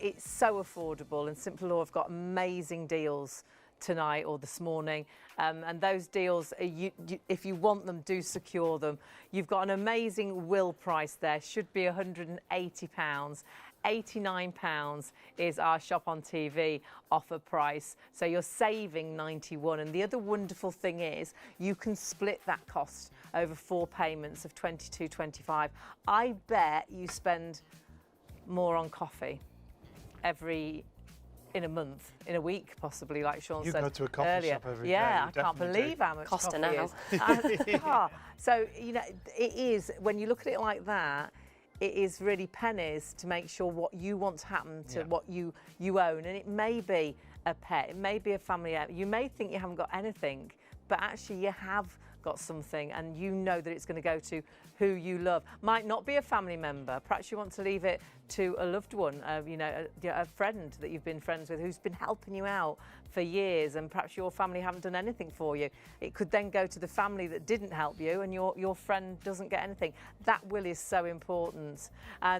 It's so affordable, and Simple Law have got amazing deals tonight or this morning, and those deals, if you want them, do secure them. You've got an amazing will price there, should be £180. £89 is our Shop on TV offer price, so you're saving £91. And the other wonderful thing is you can split that cost over 4 payments of £22.25. I bet you spend more on coffee in a month, in a week possibly, like Sean said earlier. You go to a coffee shop every day. Yeah, I can't believe how much Costa coffee now. is. So, you know, it is, when you look at it like that, it is really pennies to make sure what you want to happen to what you own. And it may be a pet, it may be a family. You may think you haven't got anything, but actually you have got something, and you know that it's going to go to who you love. Might not be a family member. Perhaps you want to leave it to a loved one, a friend that you've been friends with who's been helping you out for years, and perhaps your family haven't done anything for you. It could then go to the family that didn't help you, and your friend doesn't get anything. That will is so important.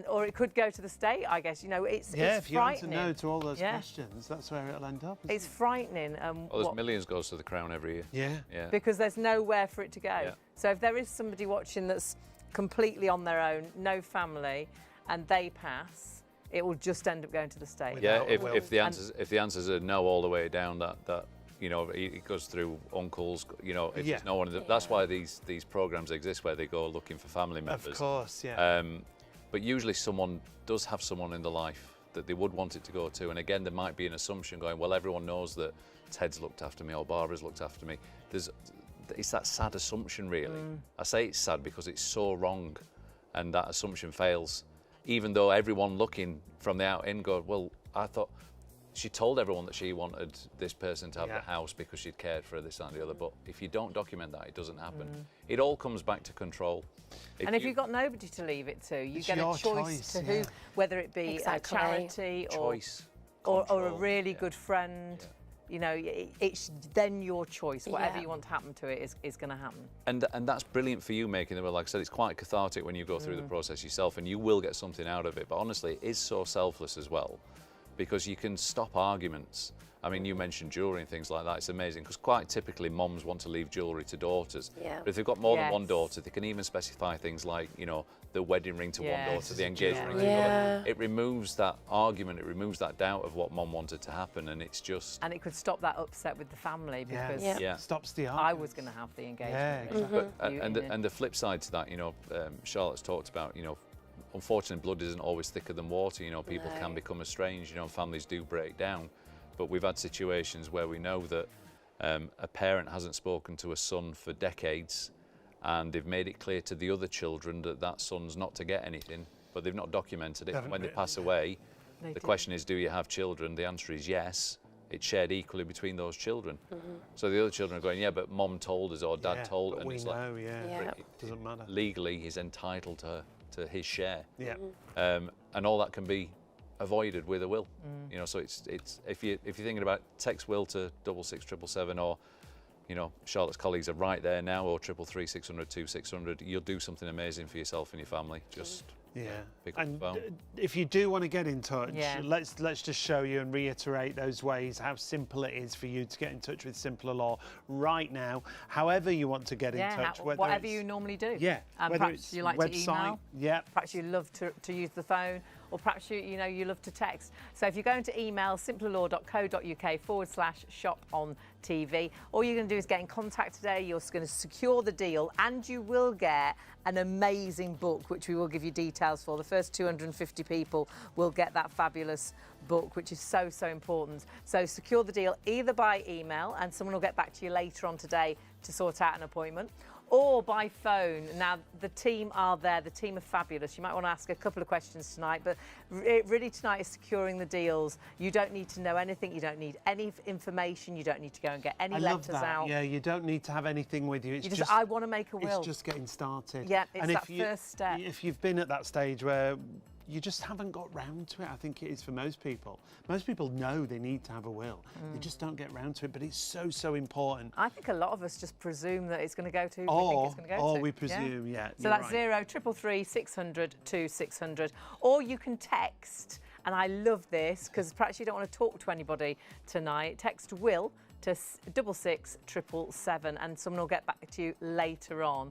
Or it could go to the state, I guess. You know, it's if you answer frightening. no to all those questions, that's where it'll end up. It's frightening. Well, there's millions goes to the Crown every year. Yeah. Because there's nowhere for it to go. Yeah. So if there is somebody watching that's completely on their own, no family, and they pass, it will just end up going to the state. Yeah, if the answers are no all the way down, that you know, it goes through uncles. You know, if there's no one. That's why these programs exist, where they go looking for family members. Of course, yeah. But usually someone does have someone in their life that they would want it to go to, and again, there might be an assumption going, well, everyone knows that Ted's looked after me or Barbara's looked after me. It's that sad assumption, really. I say it's sad because it's so wrong, and that assumption fails. Even though everyone looking from the out in go, well, I thought she told everyone that she wanted this person to have the house because she'd cared for this and the other. But if you don't document that, it doesn't happen. It all comes back to control. If you've got nobody to leave it to, you get a choice to who, whether it be a charity or a really good friend. you know, it's then your choice. Whatever Yeah. you want to happen to it is going to happen. And that's brilliant for you making the will. Like I said, it's quite cathartic when you go through the process yourself, and you will get something out of it. But honestly, it is so selfless as well, because you can stop arguments. I mean, you mentioned jewellery and things like that. It's amazing, because quite typically moms want to leave jewellery to daughters. Yeah. But if they've got more than one Yes. daughter, they can even specify things like, you know, the wedding ring to one Yes. daughter, the engagement ring to Yeah. another. It removes that argument, it removes that doubt of what mom wanted to happen, and it's just... And it could stop that upset with the family, because Yeah. Yeah. Stops the I argument. was going to have the Yeah, engagement ring. exactly. And the flip side to that, you know, Charlotte's talked about, you know, unfortunately blood isn't always thicker than water. You know, people No. can become estranged, you know, and families do break down. But we've had situations where we know that a parent hasn't spoken to a son for decades, and they've made it clear to the other children that that son's not to get anything, but they've not documented it. Haven't When they written pass it. away, They the do. question is, do you have children? The answer is yes. It's shared equally between those children. So the other children are going, yeah, but mom told us, or dad Yeah, told, but and we it's know, like, yeah. Yeah. It doesn't matter. legally he's entitled to his share. Yeah. And all that can be avoided with a will. You know, so it's if you're thinking about text will to 66777, or you know, Charlotte's colleagues are right there now, or 333 600 2600. You'll do something amazing for yourself and your family. Just Yeah. pick up the And phone. if you do want to get in touch, Yeah. let's just show you and reiterate those ways, how simple it is for you to get in touch with Simpler Law right now. However you want to get in touch, whether whatever it's- you normally do. Yeah, And whether perhaps it's you like website, to email. yeah. Perhaps you love to use the phone, or perhaps you know you love to text. So if you're going to email simplerlaw.co.uk/ShopOnTV, all you're going to do is get in contact today. You're going to secure the deal, and you will get an amazing book, which we will give you details for. The first 250 people will get that fabulous book, which is so important. So secure the deal either by email, and someone will get back to you later on today to sort out an appointment, or by phone. Now, the team are there. The team are fabulous. You might want to ask a couple of questions tonight, but really tonight is securing the deals. You don't need to know anything. You don't need any information. You don't need to go and get any I love letters that. out. Yeah, you don't need to have anything with you. It's You just, I want to make a will. It's just getting started. Yeah, it's and that first step. If you've been at that stage where you just haven't got round to it, I think it is for most people. Most people know they need to have a will. They just don't get round to it, but it's so important. I think a lot of us just presume that it's going to go to who we think Or, it's going to go to. we presume, yeah. So that's 0333 600 2600. Or you can text, and I love this because perhaps you don't want to talk to anybody tonight. Text Will to 66777, and someone will get back to you later on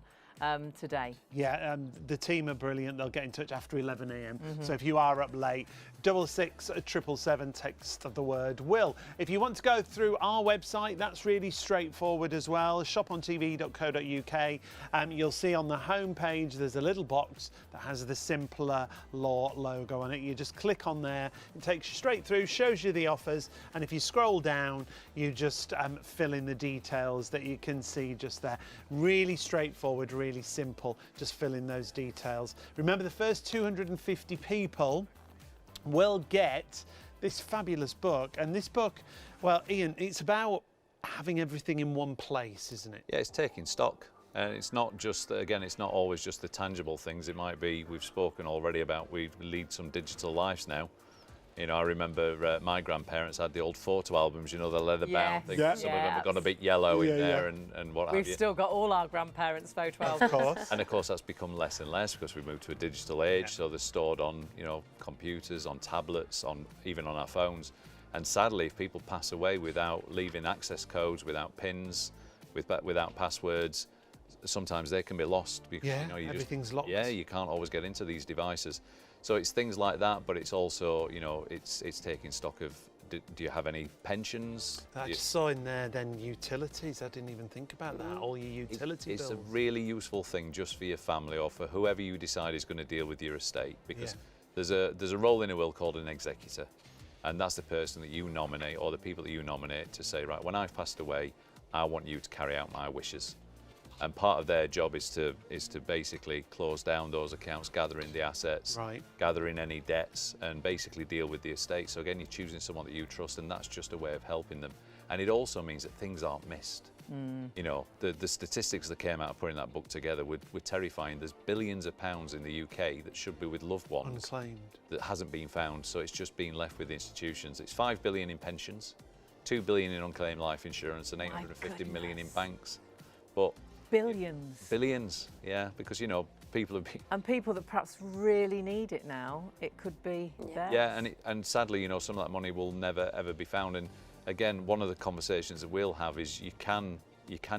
today. Yeah, the team are brilliant. They'll get in touch after 11 a.m. So if you are up late, 66777, text the word will. If you want to go through our website, that's really straightforward as well, shopontv.co.uk. You'll see on the home page there's a little box that has the Simpler Law logo on it. You just click on there, it takes you straight through, shows you the offers, and if you scroll down, you just fill in the details that you can see just there. Really straightforward, really simple, just fill in those details. Remember, the first 250 people will get this fabulous book. And this book, well, Ian, it's about having everything in one place, isn't it? Yeah, it's taking stock. And it's not just, again, it's not always just the tangible things. It might be, we've spoken already about, we lead some digital lives now. You know, I remember my grandparents had the old photo albums, you know, the leather-bound Yes. things. Yeah. Some of them have gone a bit yellow in Yeah, there yeah. and what We've have you. still got all our grandparents' photo albums. Of course. And of course that's become less and less because we've moved to a digital age, so they're stored on, you know, computers, on tablets, on even on our phones. And sadly, if people pass away without leaving access codes, without pins, without passwords, sometimes they can be lost because Yeah, you know, everything's locked. Yeah, you can't always get into these devices. So it's things like that, but it's also, you know, it's taking stock of, do you have any pensions? I just saw in there then utilities. I didn't even think about that. All your utility It's bills. a really useful thing just for your family or for whoever you decide is going to deal with your estate, because there's a role in a will called an executor, and that's the person that you nominate or the people that you nominate to say, right, when I've passed away, I want you to carry out my wishes. And part of their job is to basically close down those accounts, gather in the assets, gather in any debts, and basically deal with the estate. So again, you're choosing someone that you trust, and that's just a way of helping them. And it also means that things aren't missed. You know, the statistics that came out of putting that book together were terrifying. There's billions of pounds in the UK that should be with loved ones unclaimed, that hasn't been found. So it's just being left with institutions. It's 5 billion in pensions. 2 billion in unclaimed life insurance and 850 million in banks. But Billions. billions, yeah, because, you know, people have been... And people that perhaps really need it now, it could be theirs. Yeah, and sadly, you know, some of that money will never, ever be found. And again, one of the conversations that we'll have is you can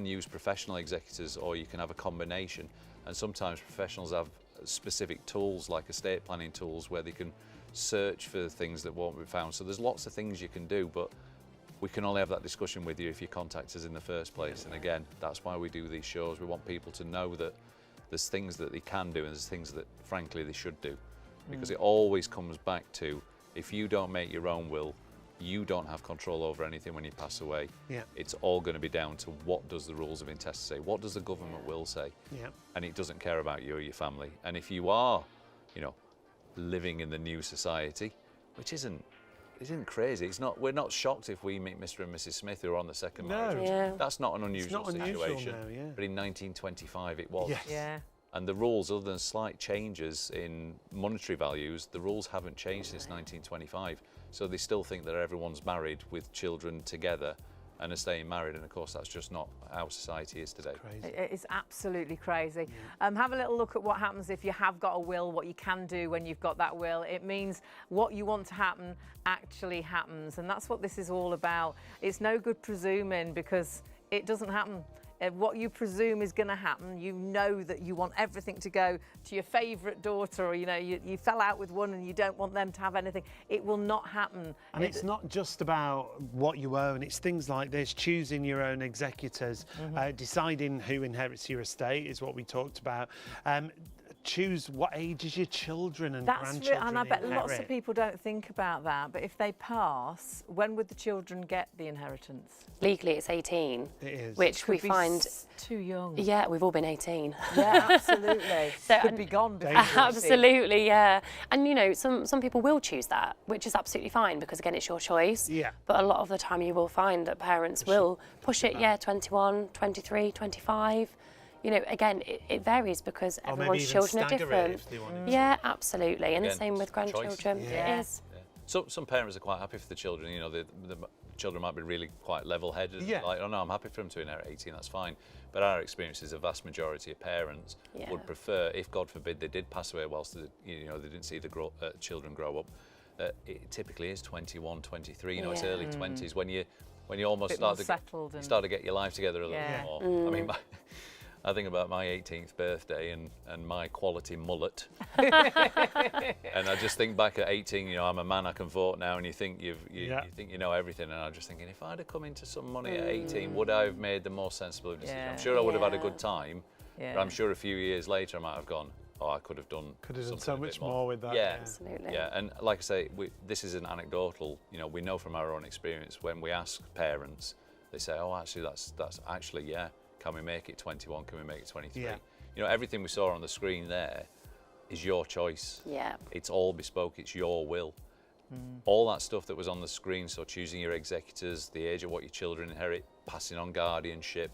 use professional executors, or you can have a combination. And sometimes professionals have specific tools, like estate planning tools, where they can search for things that won't be found. So there's lots of things you can do, but we can only have that discussion with you if you contact us in the first place. And again, that's why we do these shows. We want people to know that there's things that they can do and there's things that, frankly, they should do. Because it always comes back to, if you don't make your own will, you don't have control over anything when you pass away. Yeah. It's all going to be down to what does the rules of intestacy say, what does the government will say, Yeah. and it doesn't care about you or your family. And if you are, you know, living in the new society, which isn't crazy. It's not. We're not shocked if we meet Mr. and Mrs. Smith who are on the second marriage. Yeah. That's not an unusual unusual situation. now, yeah. But in 1925 it was. Yes. Yeah. And the rules, other than slight changes in monetary values, the rules haven't changed since 1925. So they still think that everyone's married with children together and are staying married, and of course that's just not how society is today. Crazy. It's absolutely crazy. Have a little look at what happens if you have got a will, what you can do when you've got that will. It means what you want to happen actually happens, and that's what this is all about. It's no good presuming, because it doesn't happen. What you presume is going to happen, you know that you want everything to go to your favourite daughter, or, you know, you fell out with one and you don't want them to have anything. It will not happen. And it's not just about what you own, it's things like this: choosing your own executors, deciding who inherits your estate is what we talked about. Choose what ages your children and grandchildren and I bet lots of inherit. people don't think about that, but if they pass, when would the children get the inheritance? Legally, it's 18, It is. which we Could be find. too young. Yeah, we've all been 18. Yeah, absolutely. So- Could be gone before Dangerous. 18. Absolutely, yeah. And you know, some people will choose that, which is absolutely fine, because again, it's your choice. Yeah. But a lot of the time you will find that parents will push it, 21, 23, 25. You know, again, it varies because Or maybe everyone's even children are stagger it different. if they wanted to. Yeah, absolutely. And the Again, same with it's a choice. grandchildren. Yeah. It is. So some parents are quite happy for the children. You know, the children might be really quite level-headed. Yeah. Like, oh no, I'm happy for them to inherit 18. That's fine. But our experience is a vast majority of parents Yeah. would prefer, if God forbid they did pass away whilst they didn't see the children grow up. It typically is 21, 23. You know, it's Yeah. early 20s when you almost Bit start more to settled you and- start to get your life together a little Yeah. bit more. I mean, I think about my 18th birthday and my quality mullet. And I just think back at 18, you know, I'm a man, I can vote now, and you think you think you know everything, and I'm just thinking, if I'd have come into some money at 18, would I have made the more sensible decision? Yeah. I'm sure I would have had a Yeah. good time, Yeah. but I'm sure a few years later I might have gone, oh, I could have done so something a much bit more with that. Yeah. Absolutely. Yeah, and like I say, this is an anecdotal, you know, we know from our own experience, when we ask parents, they say, oh, actually, that's actually, yeah, can we make it 21, can we make it 23? Yeah. You know, everything we saw on the screen there is your choice. Yeah. It's all bespoke, it's your will. All that stuff that was on the screen, so choosing your executors, the age of what your children inherit, passing on guardianship,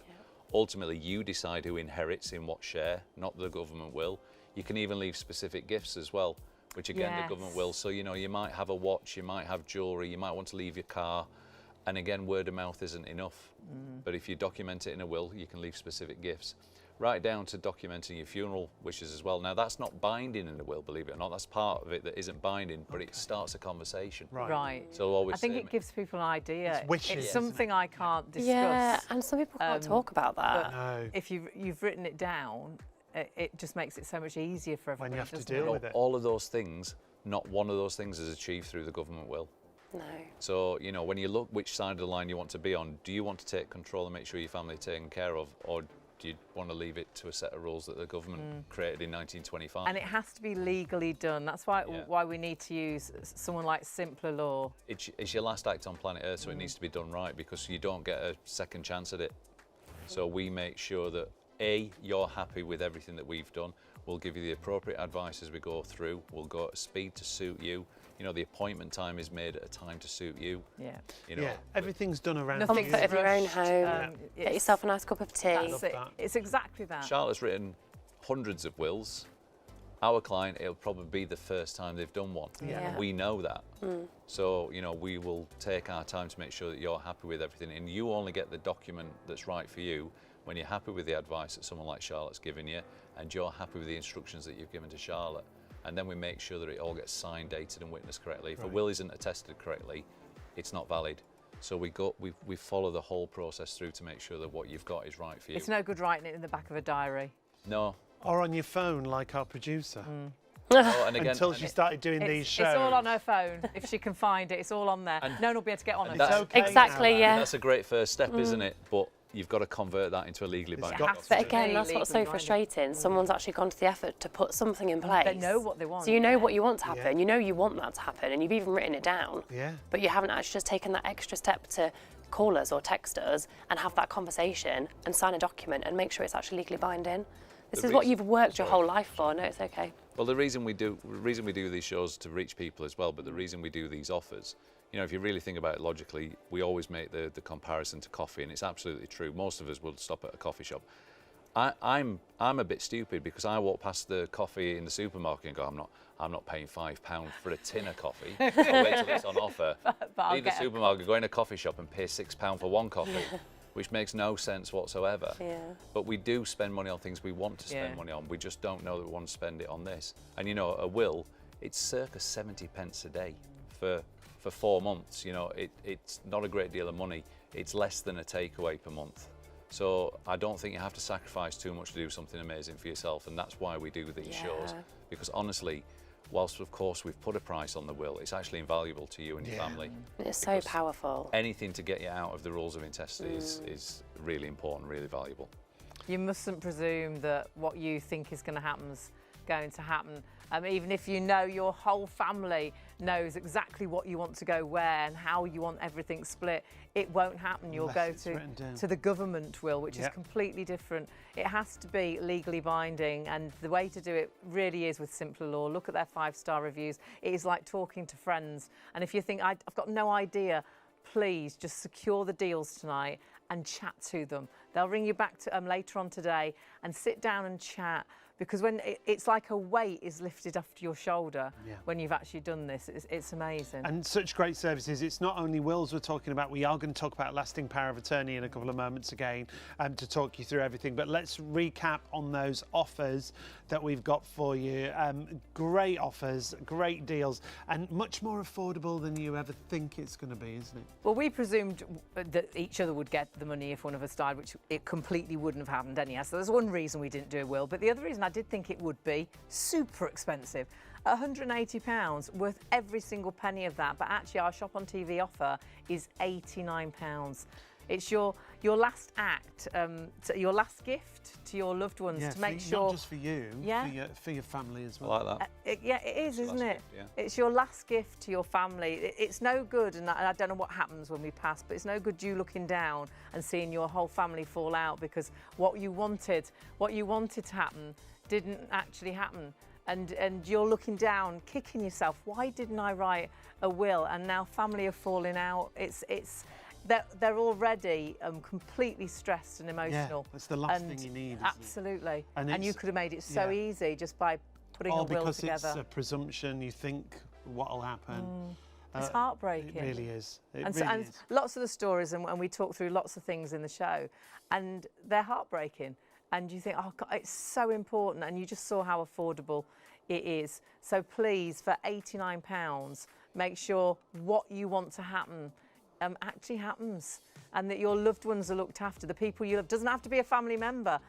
ultimately you decide who inherits in what share, not the government will. You can even leave specific gifts as well, which again the government will. So, you know, you might have a watch, you might have jewellery, you might want to leave your car, and again, word of mouth isn't enough. But if you document it in a will, you can leave specific gifts. Right down to documenting your funeral wishes as well. Now, that's not binding in the will, believe it or not. That's part of it that isn't binding, but it starts a conversation. Right. So always I think say, it gives people an idea. It's wishes, It's isn't something I can't discuss. Yeah, and some people can't talk about that. No. If you've written it down, it just makes it so much easier for everybody. When you have to doesn't deal it? with it. all of those things, not one of those things is achieved through the government will. No. So, you know, when you look which side of the line you want to be on, do you want to take control and make sure your family are taken care of, or do you want to leave it to a set of rules that the government created in 1925? And it has to be legally done. That's why Yeah. why we need to use someone like simpler law. It's your last act on planet Earth, so it needs to be done right, because you don't get a second chance at it. So we make sure that A, you're happy with everything that we've done. We'll give you the appropriate advice as we go through. We'll go at speed to suit you. You know, the appointment time is made at a time to suit you. Yeah. You know, Yeah, everything's done around Nothing you. Comfort of your own rushed, home. Get it's- yourself a nice cup of tea. That's love it. that. It's exactly that. Charlotte's written hundreds of wills. Our client, it'll probably be the first time they've done one. Yeah. We know that. So, you know, we will take our time to make sure that you're happy with everything, and you only get the document that's right for you when you're happy with the advice that someone like Charlotte's given you, and you're happy with the instructions that you've given to Charlotte. And then we make sure that it all gets signed, dated and witnessed correctly. If a will isn't attested correctly, it's not valid. So we follow the whole process through to make sure that what you've got is right for you. It's no good writing it in the back of a diary. No. Or on your phone, like our producer. Oh, and again, Until she started doing these shows. It's all on her phone. If she can find it, it's all on there. No one will be able to get on it. It's okay Exactly, now, yeah. That's a great first step, isn't it? But you've got to convert that into a legally binding document. But again, that's what's so frustrating. Someone's actually gone to the effort to put something in place. They know what they want. So you know what you want to happen. You know you want that to happen, and you've even written it down. Yeah. But you haven't actually just taken that extra step to call us or text us and have that conversation and sign a document and make sure it's actually legally binding. This is what you've worked your whole life for. No, it's okay. Well, the reason we do these shows to reach people as well, but the reason we do these offers, you know, if you really think about it logically, we always make the comparison to coffee, and it's absolutely true. Most of us will stop at a coffee shop. I'm a bit stupid because I walk past the coffee in the supermarket and go, I'm not paying £5 for a tin of coffee. I'll wait till it's on offer. Leave the supermarket, go in a coffee shop and pay £6 for one coffee. Which makes no sense whatsoever. Yeah. But we do spend money on things we want to spend money on. We just don't know that we want to spend it on this. And you know, a will, it's circa 70 pence a day for 4 months. You know, it's not a great deal of money. It's less than a takeaway per month. So I don't think you have to sacrifice too much to do something amazing for yourself, and that's why we do these shows. Because honestly, whilst of course we've put a price on the will, it's actually invaluable to you and your family. It's so powerful. Anything to get you out of the rules of intestacy is really important, really valuable. You mustn't presume that what you think is going to happen is going to happen. Even if you know your whole family knows exactly what you want to go where and how you want everything split, it won't happen. You'll go to the government will, which is completely different. It has to be legally binding, and the way to do it really is with Simpler Law. Look at their 5-star reviews. It is like talking to friends. And if you think, I've got no idea, please just secure the deals tonight and chat to them. They'll ring you back to, later on today and sit down and chat. Because when it's like a weight is lifted off your shoulder when you've actually done this. It's amazing. And such great services. It's not only wills we're talking about. We are going to talk about lasting power of attorney in a couple of moments again to talk you through everything. But let's recap on those offers that we've got for you. Great offers, great deals, and much more affordable than you ever think it's going to be, isn't it? Well, we presumed that each other would get the money if one of us died, which it completely wouldn't have happened anyhow. So there's one reason we didn't do a will. But the other reason I did think it would be super expensive. £180, worth every single penny of that, but actually our Shop on TV offer is £89. It's your last act, your last gift to your loved ones to make sure. Not just for you, for your family as well. I like that. It is, isn't it? Gift, It's your last gift to your family. It's no good, and I don't know what happens when we pass, but it's no good you looking down and seeing your whole family fall out because what you wanted to happen didn't actually happen. And you're looking down, kicking yourself. Why didn't I write a will? And now family are falling out. They're already completely stressed and emotional. Yeah, that's the last thing you need. Absolutely. And you could have made it so easy just by putting a will together. Because it's a presumption. You think what'll happen. It's heartbreaking. It really is. And lots of the stories, and we talk through lots of things in the show, and they're heartbreaking. And you think, oh God, it's so important, and you just saw how affordable it is. So please, for £89, make sure what you want to happen actually happens, and that your loved ones are looked after. The people you love, doesn't have to be a family member.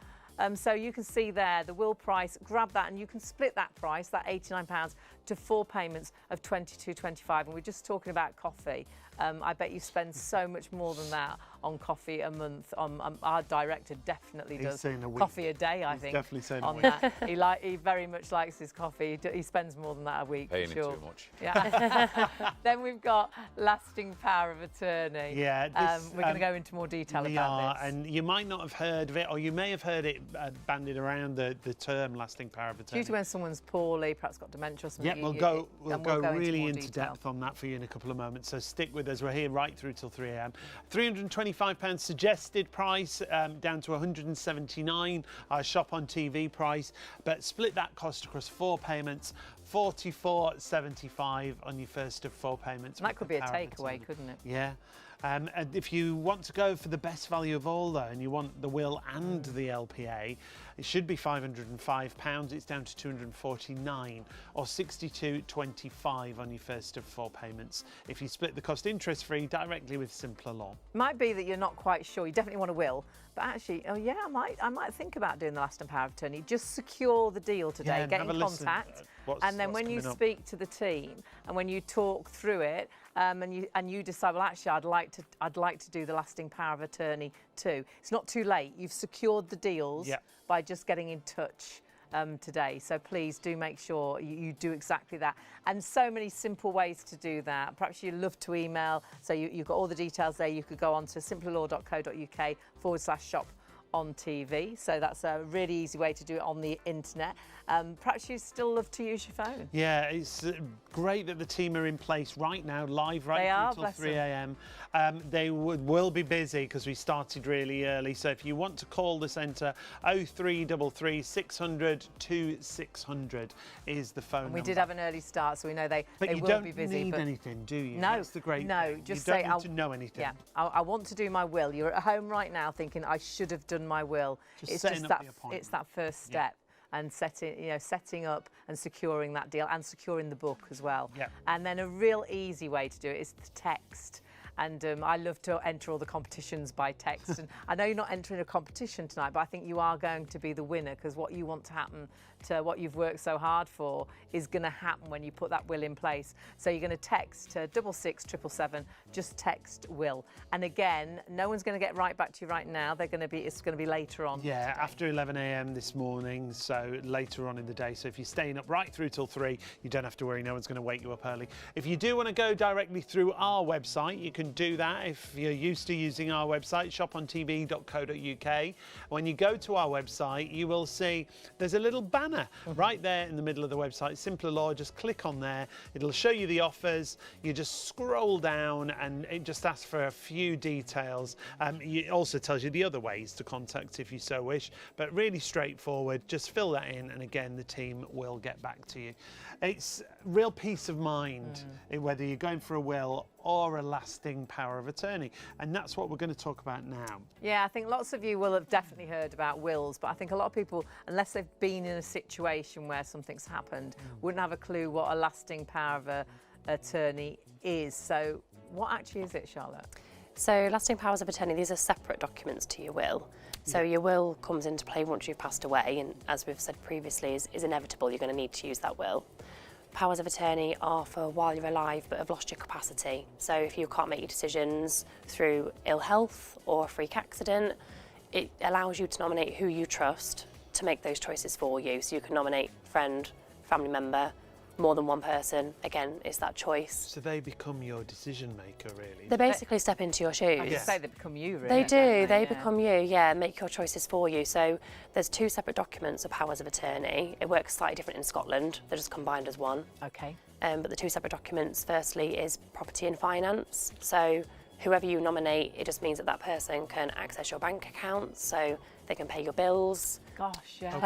So you can see there the will price, grab that, and you can split that price, that £89, to 4 payments of £22.25. And we're just talking about coffee. I bet you spend so much more than that on coffee a month. Our director definitely does coffee a day, I think. Definitely saying on that. He very much likes his coffee. He spends more than that a week. Paying for sure. it too much. Yeah. Then we've got lasting power of attorney. Yeah, we're going to go into more detail about this. And you might not have heard of it, or you may have heard it bandied around the term lasting power of attorney. Due to when someone's poorly, perhaps got dementia or something. Yeah, we'll go really into depth on that for you in a couple of moments. So stick with us. others. We're here right through till 3 a.m. £325 suggested price, down to £179, our ShopOnTV price, but split that cost across 4 payments, £44.75 on your first of 4 payments. And that could be a takeaway, couldn't it? Yeah. And if you want to go for the best value of all, though, and you want the will and the LPA, it should be £505. It's down to £249, or £62.25 on your first of 4 payments if you split the cost interest-free directly with Simpler Law. Might be that you're not quite sure. You definitely want a will, but actually, oh yeah, I might think about doing the lasting power of attorney. Just secure the deal today. Yeah, get have in a listen. contact, What's and then when you coming up. speak to the team and when you talk through it, and you decide, well, actually, I'd like to do the lasting power of attorney too. It's not too late. You've secured the deals by just getting in touch today. So please do make sure you do exactly that. And so many simple ways to do that. Perhaps you love to email, so you've got all the details there. You could go on to simplerlaw.co.uk/ShopOnTV. So that's a really easy way to do it on the internet. Perhaps you still love to use your phone. Yeah, it's great that the team are in place right now, live They are, through till bless 3 a.m. They will be busy because we started really early. So if you want to call the centre, 0333 600 2600 is the phone And we number. did have an early start, so we know they will be busy. But you don't need anything, do you? No, That's the great no, thing. just you say don't need to know anything. Yeah, I want to do my will. You're at home right now thinking I should have done my will. Just setting up the appointment. It's that first step. And setting up and securing that deal and securing the book as well. Yeah. And then a real easy way to do it is to text. And I love to enter all the competitions by text. And I know you're not entering a competition tonight, but I think you are going to be the winner, because what you want to happen to what you've worked so hard for is going to happen when you put that will in place. So you're going to text to 66777, just text will. And again, no one's going to get right back to you right now. It's going to be later on. Yeah, after 11 a.m. this morning, so later on in the day. So if you're staying up right through till 3, you don't have to worry, no one's going to wake you up early. If you do want to go directly through our website, you can do that if you're used to using our website, shopontv.co.uk. When you go to our website, you will see there's a little banner right there in the middle of the website, Simpler Law. Just click on there, it'll show you the offers. You just scroll down and it just asks for a few details. It also tells you the other ways to contact if you so wish, but really straightforward. Just fill that in and again the team will get back to you. It's real peace of mind whether you're going for a will or a lasting power of attorney, and that's what we're going to talk about now. Yeah, I think lots of you will have definitely heard about wills, but I think a lot of people, unless they've been in a situation where something's happened, wouldn't have a clue what a lasting power of attorney is. So what actually is it, Charlotte? So lasting powers of attorney, these are separate documents to your will. So your will comes into play once you've passed away, and as we've said previously, is inevitable. You're going to need to use that will. Powers of attorney are for while you're alive but have lost your capacity. So if you can't make your decisions through ill health or a freak accident, it allows you to nominate who you trust to make those choices for you. So you can nominate friend, family member, more than one person. Again, it's that choice. So they become your decision maker, really. They basically step into your shoes. I would say they become you, really. They do, they Yeah. become you, yeah, make your choices for you. So there's 2 separate documents of powers of attorney. It works slightly different in Scotland, they're just combined as one. Okay. But the 2 separate documents, firstly, is property and finance. So whoever you nominate, it just means that that person can access your bank account, so they can pay your bills, Gosh, yeah.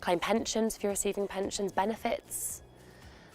claim pensions if you're receiving pensions, benefits.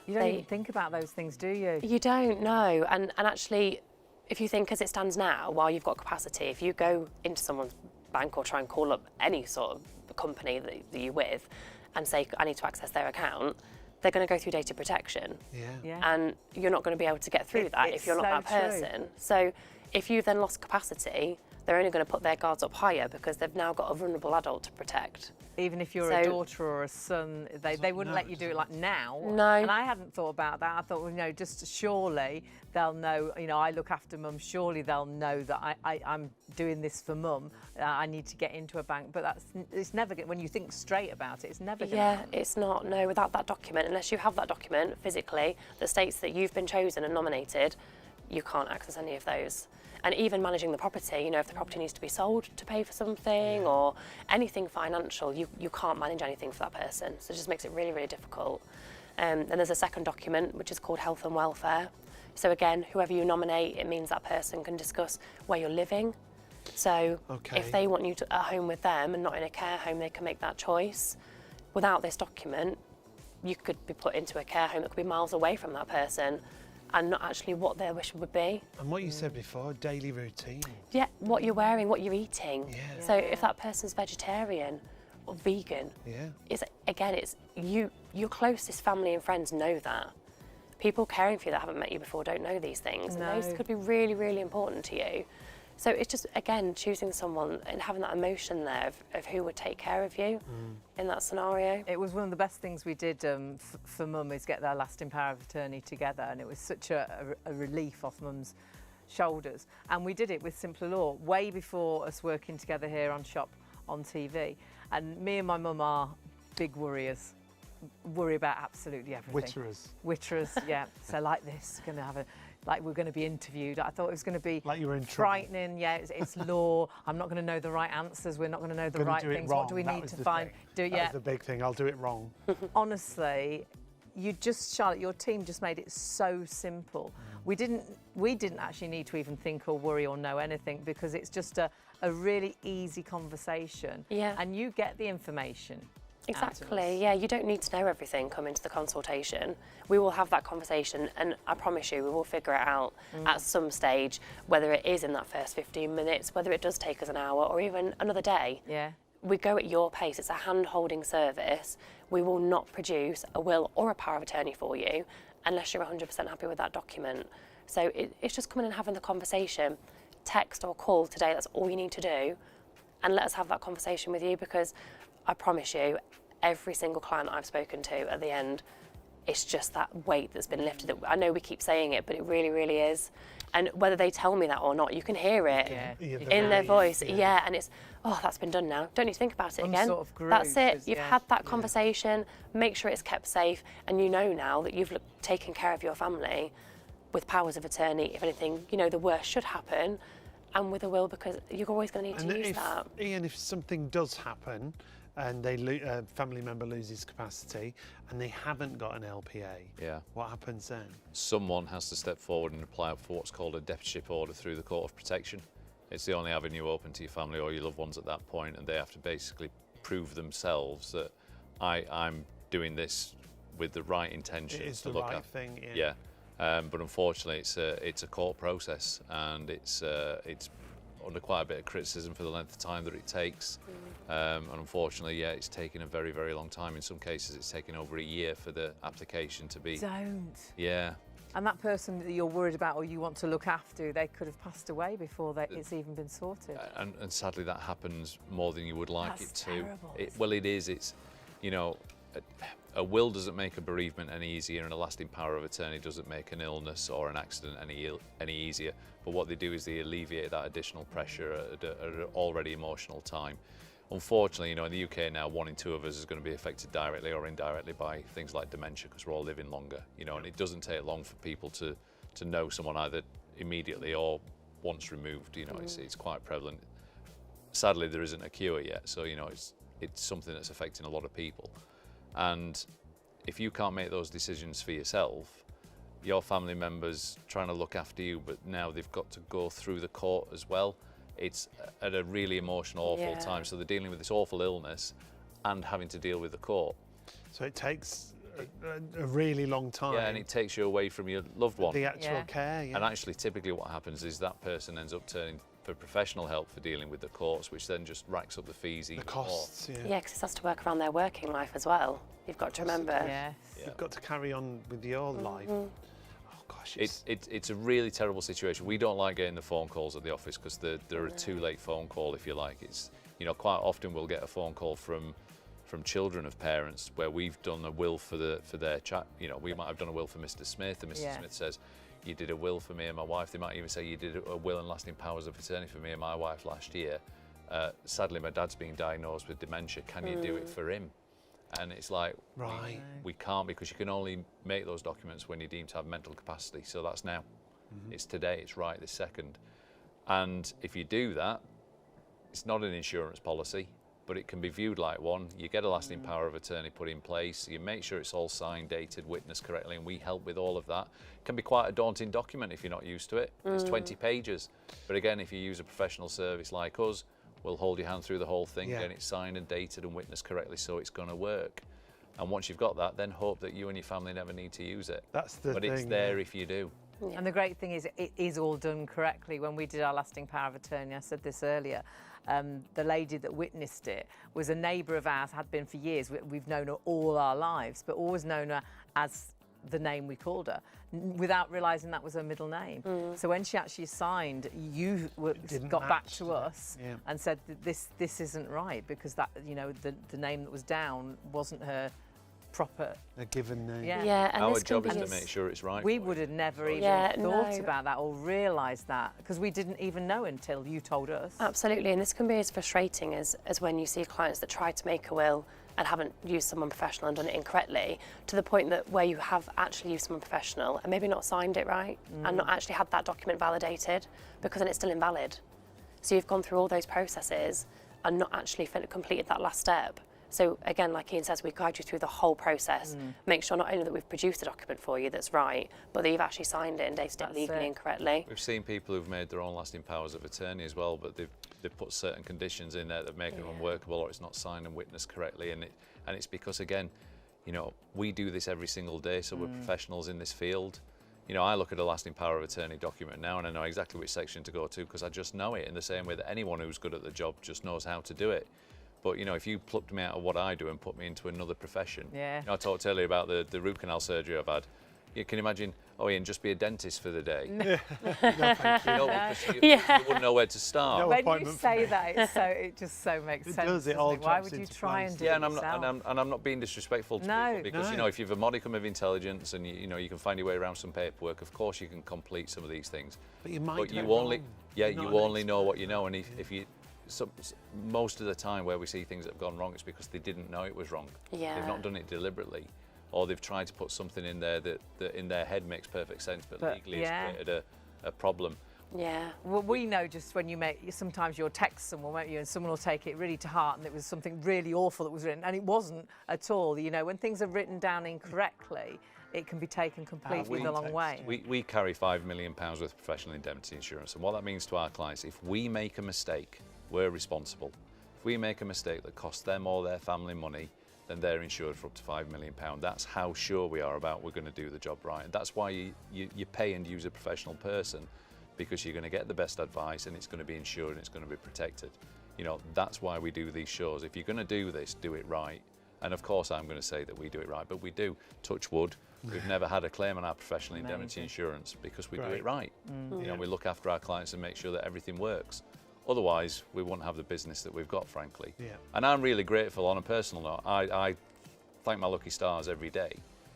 You don't even think about those things, do you? You don't know, and actually, if you think as it stands now, while you've got capacity, if you go into someone's bank or try and call up any sort of company that you're with and say, I need to access their account, they're going to go through data protection. Yeah. And you're not going to be able to get through that if you're not that so true. person. So if you've then lost capacity, they're only going to put their guards up higher because they've now got a vulnerable adult to protect. Even if you're a daughter or a son, they wouldn't let you do it like now. No. And I hadn't thought about that. I thought, well, just surely they'll know, I look after mum, surely they'll know that I'm doing this for mum. I need to get into a bank. But it's never, when you think straight about it, it's never going to happen. It's not, no, without that document, unless you have that document physically that states that you've been chosen and nominated, you can't access any of those. And even managing the property, if the property needs to be sold to pay for something or anything financial, you can't manage anything for that person. So it just makes it really, really difficult. Then there's a second document, which is called health and welfare. So again, whoever you nominate, it means that person can discuss where you're living. So if they want you to at home with them and not in a care home, they can make that choice. Without this document, you could be put into a care home that could be miles away from that person and not actually what their wish would be. And what you said before, daily routine. Yeah, what you're wearing, what you're eating. Yeah. So if that person's vegetarian or vegan, it's your closest family and friends know that. People caring for you that haven't met you before don't know these things. No. And those could be really, really important to you. So it's just, again, choosing someone and having that emotion there of who would take care of you in that scenario. It was one of the best things we did for Mum, is get their lasting power of attorney together, and it was such a relief off Mum's shoulders. And we did it with Simpler Law way before us working together here on Shop on TV. And me and my mum are big worriers, worry about absolutely everything. Witterers, yeah. So like this, gonna have like we're going to be interviewed. I thought it was going to be like you were in frightening. Trouble. Yeah, it's law. I'm not going to know the right answers. We're not going to know the right things. What do we need to find? That was the big thing. I'll do it wrong. Honestly, Charlotte, your team just made it so simple. We didn't actually need to even think or worry or know anything, because it's just a really easy conversation. Yeah. And you get the information. Exactly, yeah, you don't need to know everything coming to the consultation. We will have that conversation, and I promise you we will figure it out at some stage, whether it is in that first 15 minutes, whether it does take us an hour or even another day. Yeah. We go at your pace. It's a hand-holding service. We will not produce a will or a power of attorney for you unless you're 100% happy with that document. So it's just coming and having the conversation. Text or call today, that's all you need to do, and let us have that conversation with you, because I promise you, every single client I've spoken to at the end, it's just that weight that's been lifted. I know we keep saying it, but it really, really is. And whether they tell me that or not, you can hear it in their voice. Yeah, and it's, oh, that's been done now. Don't need to think about it again. Sort of group, that's it. You've had that conversation. Make sure it's kept safe, and you know now that you've taken care of your family with powers of attorney. If anything, you know the worst should happen, and with a will, because you're always going to need to use that. Ian, if something does happen, and a family member loses capacity and they haven't got an LPA, what happens then? Someone has to step forward and apply for what's called a deputyship order through the Court of Protection. It's the only avenue open to your family or your loved ones at that point, and they have to basically prove themselves that I'm doing this with the right intentions to look at. It is the right thing, yeah. But unfortunately, it's a court process, and it's under quite a bit of criticism for the length of time that it takes. And unfortunately, it's taken a very, very long time. In some cases, it's taken over a year for the application to be... Don't. Yeah. And that person that you're worried about or you want to look after, they could have passed away before it's even been sorted. And sadly, that happens more than you would like it to. Terrible. Well, it is. It's, you know, a will doesn't make a bereavement any easier, and a lasting power of attorney doesn't make an illness or an accident any easier. But what they do is they alleviate that additional pressure at an already emotional time. Unfortunately, you know, in the UK now, 1 in 2 of us is going to be affected directly or indirectly by things like dementia, because we're all living longer, you know, and it doesn't take long for people to know someone either immediately or once removed. You know, it's quite prevalent. Sadly, there isn't a cure yet, so, you know, it's something that's affecting a lot of people. And if you can't make those decisions for yourself, your family members trying to look after you, but now they've got to go through the court as well. It's at a really emotional, awful time. So they're dealing with this awful illness and having to deal with the court. So it takes a really long time. Yeah, and it takes you away from your loved one. The actual care, And actually, typically what happens is that person ends up turning for professional help for dealing with the courts, which then just racks up the fees even more. The costs, Yeah, because it has to work around their working life as well. You've got to remember. Yes. You've got to carry on with your life. Gosh, it's a really terrible situation. We don't like getting the phone calls at the office because they're a too late phone call, if you like. It's, you know, quite often we'll get a phone call from children of parents where we've done a will for their chat. You know, we might have done a will for Mr. Smith, and Mr. Smith says, "You did a will for me and my wife." They might even say, "You did a will and lasting powers of attorney for me and my wife last year. Sadly, my dad's being diagnosed with dementia. Can you do it for him?" And it's like, right, we can't, because you can only make those documents when you're deemed to have mental capacity. So that's now. It's today, it's right this second. And if you do that, it's not an insurance policy. but it can be viewed like one. You get a lasting power of attorney put in place, you make sure it's all signed, dated, witnessed correctly, and we help with all of that. It can be quite a daunting document if you're not used to it. It's 20 pages. But again, if you use a professional service like us, we'll hold your hand through the whole thing, and it's signed and dated and witnessed correctly, so it's going to work. And once you've got that, then hope that you and your family never need to use it. That's the thing. But it's there if you do. Yeah. And the great thing is it is all done correctly. When we did our lasting power of attorney, I said this earlier, the lady that witnessed it was a neighbour of ours, had been for years. We've known her all our lives, but always known her as the name we called her, without realising that was her middle name. So when she actually signed, you got back to us and said that this isn't right, because that, you know, the name that was down wasn't her proper, a given name. Yeah, and our job is to make sure it's right. We would have never even thought about that or realised that, because we didn't even know until you told us. Absolutely, and this can be as frustrating as when you see clients that try to make a will and haven't used someone professional and done it incorrectly, to the point that where you have actually used someone professional and maybe not signed it right and not actually had that document validated, because then it's still invalid. So you've gone through all those processes and not actually completed that last step. So again, like Ian says, we guide you through the whole process, make sure not only that we've produced a document for you that's right, but that you've actually signed it and dated it legally and correctly. We've seen people who've made their own lasting powers of attorney as well, but they've put certain conditions in there that make it unworkable, or it's not signed and witnessed correctly, and it's because, again, you know, we do this every single day, so we're professionals in this field. You know, I look at a lasting power of attorney document now and I know exactly which section to go to, because I just know it, in the same way that anyone who's good at the job just knows how to do it. But, you know, if you plucked me out of what I do and put me into another profession, you know, I talked earlier about the root canal surgery I've had. You can imagine, oh, Ian, just be a dentist for the day. You wouldn't know where to start. When you say that, it just so makes sense. Does, it all Why would you try and do it and yourself? I'm not being disrespectful to people, because you know, if you've a modicum of intelligence and you know you can find your way around some paperwork, of course you can complete some of these things. But you might. But you only know what you know, and if you. Most of the time where we see things that have gone wrong, it's because they didn't know it was wrong. Yeah. They've not done it deliberately, or they've tried to put something in there that in their head makes perfect sense, but legally it's created a problem. Yeah. Well, we know just when sometimes you'll text someone, won't you, and someone will take it really to heart, and it was something really awful that was written, and it wasn't at all. You know, when things are written down incorrectly, it can be taken completely the wrong way. We carry £5 million worth of professional indemnity insurance, and what that means to our clients, if we make a mistake, we're responsible. If we make a mistake that costs them or their family money, then they're insured for up to £5 million. That's how sure we are about we're going to do the job right. And that's why you pay and use a professional person, because you're going to get the best advice and it's going to be insured and it's going to be protected. You know, that's why we do these shows. If you're going to do this, do it right. And of course I'm going to say that we do it right, but we do. Touch wood, we've never had a claim on our professional indemnity insurance, because we do it right. You know, we look after our clients and make sure that everything works. Otherwise, we wouldn't have the business that we've got, frankly. And I'm really grateful, on a personal note. I thank my lucky stars every day,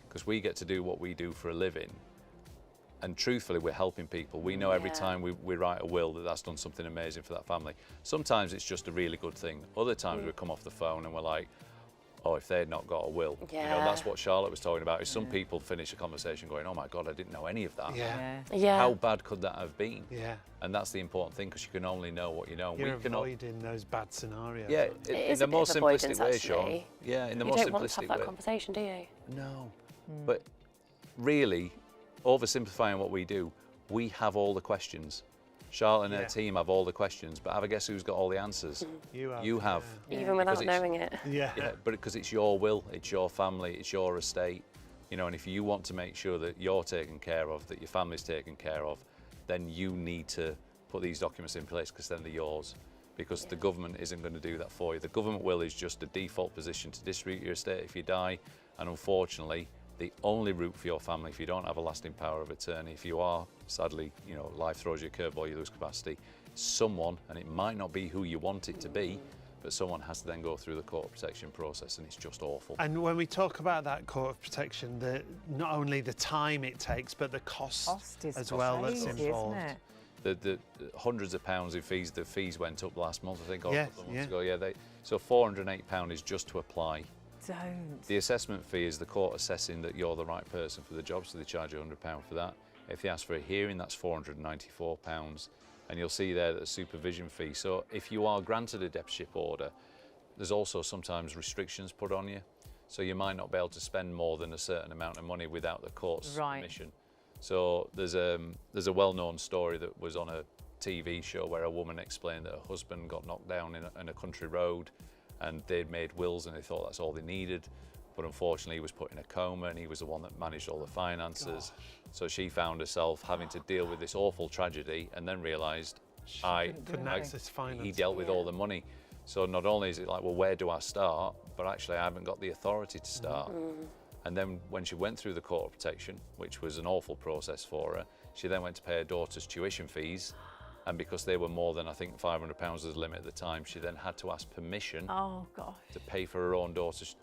because we get to do what we do for a living. And truthfully, we're helping people. We know every time we write a will that's done something amazing for that family. Sometimes it's just a really good thing. Other times we come off the phone and we're like, oh, if they had not got a will. You know, that's what Charlotte was talking about, is some people finish a conversation going, oh my God, I didn't know any of that. How bad could that have been? And that's the important thing, because you can only know what you know. You're avoiding those bad scenarios. In the most simplistic way, Sean. Yeah, in the most simplistic way. You don't want to have that conversation, do you? No. But really, oversimplifying what we do, we have all the questions. Charlotte and her team have all the questions, but have a guess who's got all the answers? You have. Even without knowing it. But because it's your will, it's your family, it's your estate, you know, and if you want to make sure that you're taken care of, that your family's taken care of, then you need to put these documents in place, because then they're yours. Because the government isn't going to do that for you. The government will is just a default position to distribute your estate if you die, and unfortunately, the only route for your family, if you don't have a lasting power of attorney, if you are, sadly, you know, life throws you a curveball, you lose capacity, someone, and it might not be who you want it to be, but someone has to then go through the court of protection process, and it's just awful. And when we talk about that court of protection, not only the time it takes, but the cost as well that's involved. The hundreds of pounds in fees, the fees went up last month, I think, or a couple of months ago. So £408 is just to apply. Don't. The assessment fee is the court assessing that you're the right person for the job, so they charge you £100 for that. If they ask for a hearing, that's £494. And you'll see there that the supervision fee. So if you are granted a deputyship order, there's also sometimes restrictions put on you. So you might not be able to spend more than a certain amount of money without the court's permission. So there's a well-known story that was on a TV show where a woman explained that her husband got knocked down in a country road, and they'd made wills and they thought that's all they needed. But unfortunately he was put in a coma and he was the one that managed all the finances. Gosh. So she found herself having to deal with this awful tragedy and then realised he dealt with all the money. So not only is it like, well, where do I start? But actually I haven't got the authority to start. And then when she went through the court of protection, which was an awful process for her, she then went to pay her daughter's tuition fees. And because they were more than, I think, £500 was the limit at the time, she then had to ask permission to pay for her own daughter's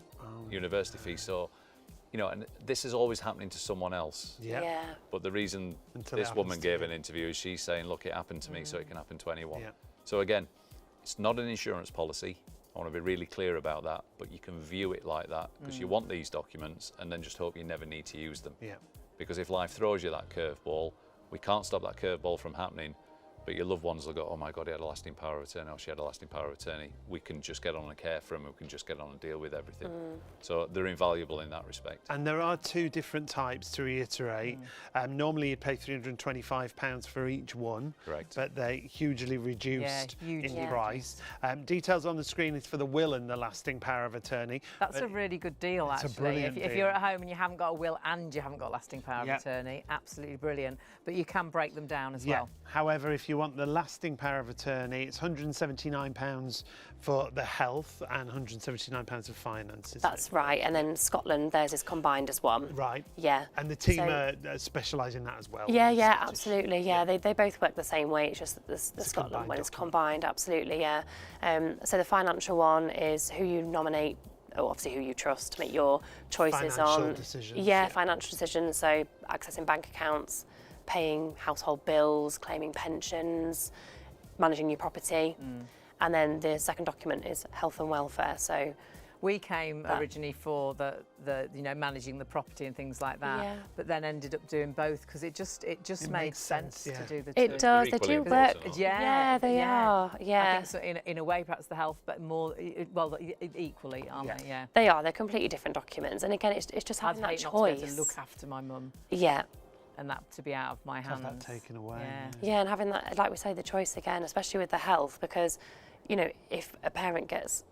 university fee. So, you know, and this is always happening to someone else. Yeah. But the reason this woman gave an interview is she's saying, look, it happened to me, so it can happen to anyone. So again, it's not an insurance policy. I want to be really clear about that, but you can view it like that because you want these documents and then just hope you never need to use them. Because if life throws you that curveball, we can't stop that curveball from happening. But your loved ones will go, oh my God, he had a lasting power of attorney, or she had a lasting power of attorney. We can just get on and care for them, we can just get on and deal with everything. So they're invaluable in that respect. And there are two different types, to reiterate. Normally you'd pay £325 for each one. Correct. But they're hugely reduced in price. Details on the screen is for the will and the lasting power of attorney. That's a really good deal, actually. If you're at home and you haven't got a will and you haven't got lasting power of attorney, absolutely brilliant. But you can break them down as well. However, if you want the lasting power of attorney, it's £179 for the health and £179 for finances. That's right. And then Scotland, theirs is combined as one. Right. Yeah. And the team specialise in that as well. Yeah, absolutely. Yeah, they both work the same way. It's just the Scotland one is combined. Absolutely, yeah. So the financial one is who you nominate, or obviously who you trust to make your choices on. Decisions. Yeah, financial decisions. So accessing bank accounts, paying household bills, claiming pensions, managing your property. And then the second document is health and welfare. So we came originally for the managing the property and things like that, but then ended up doing both because it just made sense to do the two. It does. They do work. Yeah, they are. Yeah. I think so in a way, perhaps the health, but more equally, aren't they? Yeah. They are. They're completely different documents, and again, it's just having that choice. Not to be able to look after my mum. Yeah. And that to be out of my hands. Have that taken away. Yeah, and having that, like we say, the choice again, especially with the health, because, you know, if a parent gets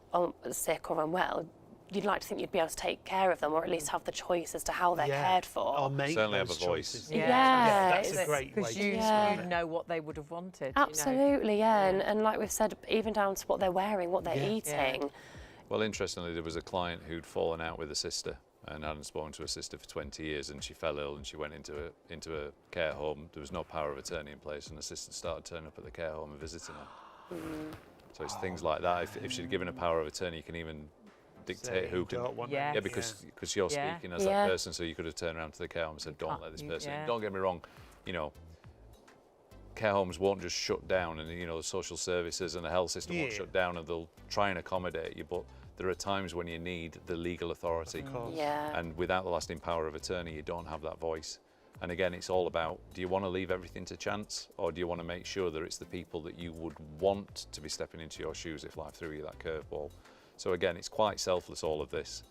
sick or unwell, you'd like to think you'd be able to take care of them, or at least have the choice as to how they're cared for. Or make certainly have a voice. That's a great way. Because you know what they would have wanted. Absolutely, and like we've said, even down to what they're wearing, what they're eating. Well, interestingly, there was a client who'd fallen out with a sister and hadn't spoken to her sister for 20 years, and she fell ill and she went into a care home. There was no power of attorney in place, and the sister started turning up at the care home and visiting her. So it's things like that. If she'd given a power of attorney, you can even dictate who can. Because you're speaking as that person, so you could have turned around to the care home and said, don't let this person in. Don't get me wrong, you know, care homes won't just shut down, and you know, the social services and the health system won't shut down, and they'll try and accommodate you, but there are times when you need the legal authority. And without the lasting power of attorney, you don't have that voice. And again, it's all about, do you want to leave everything to chance, or do you want to make sure that it's the people that you would want to be stepping into your shoes if life threw you that curveball? So again, it's quite selfless, all of this.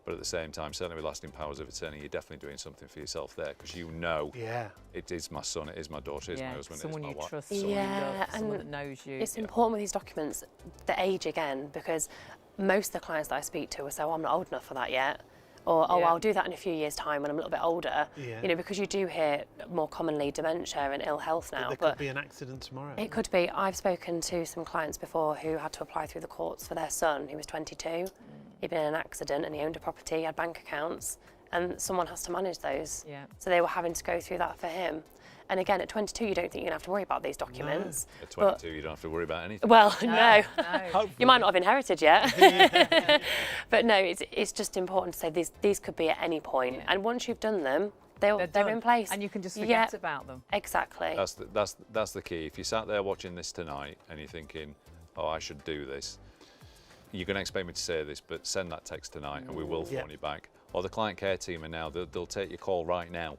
But at the same time, certainly with lasting powers of attorney, you're definitely doing something for yourself there, because you know it is my son, it is my daughter, it is my husband, it is my wife. Trust, someone you love, someone that knows you. It's important with these documents, the age again, because most of the clients that I speak to will say, oh, I'm not old enough for that yet. Or, oh, I'll do that in a few years' time when I'm a little bit older. You know, because you do hear more commonly dementia and ill health now. But there could be an accident tomorrow. It could be. I've spoken to some clients before who had to apply through the courts for their son, who was 22. He'd been in an accident and he owned a property, he had bank accounts, and someone has to manage those. So they were having to go through that for him. And again, at 22, you don't think you're going to have to worry about these documents. At 22, you don't have to worry about anything. Well, no. You might not have inherited yet. But no, it's just important to say these could be at any point. And once you've done them, they're in place. And you can just forget about them. Exactly. That's the key. If you sat there watching this tonight and you're thinking, oh, I should do this, you're going to expect me to say this, but send that text tonight and we will phone you back. Or the client care team are now, they'll take your call right now.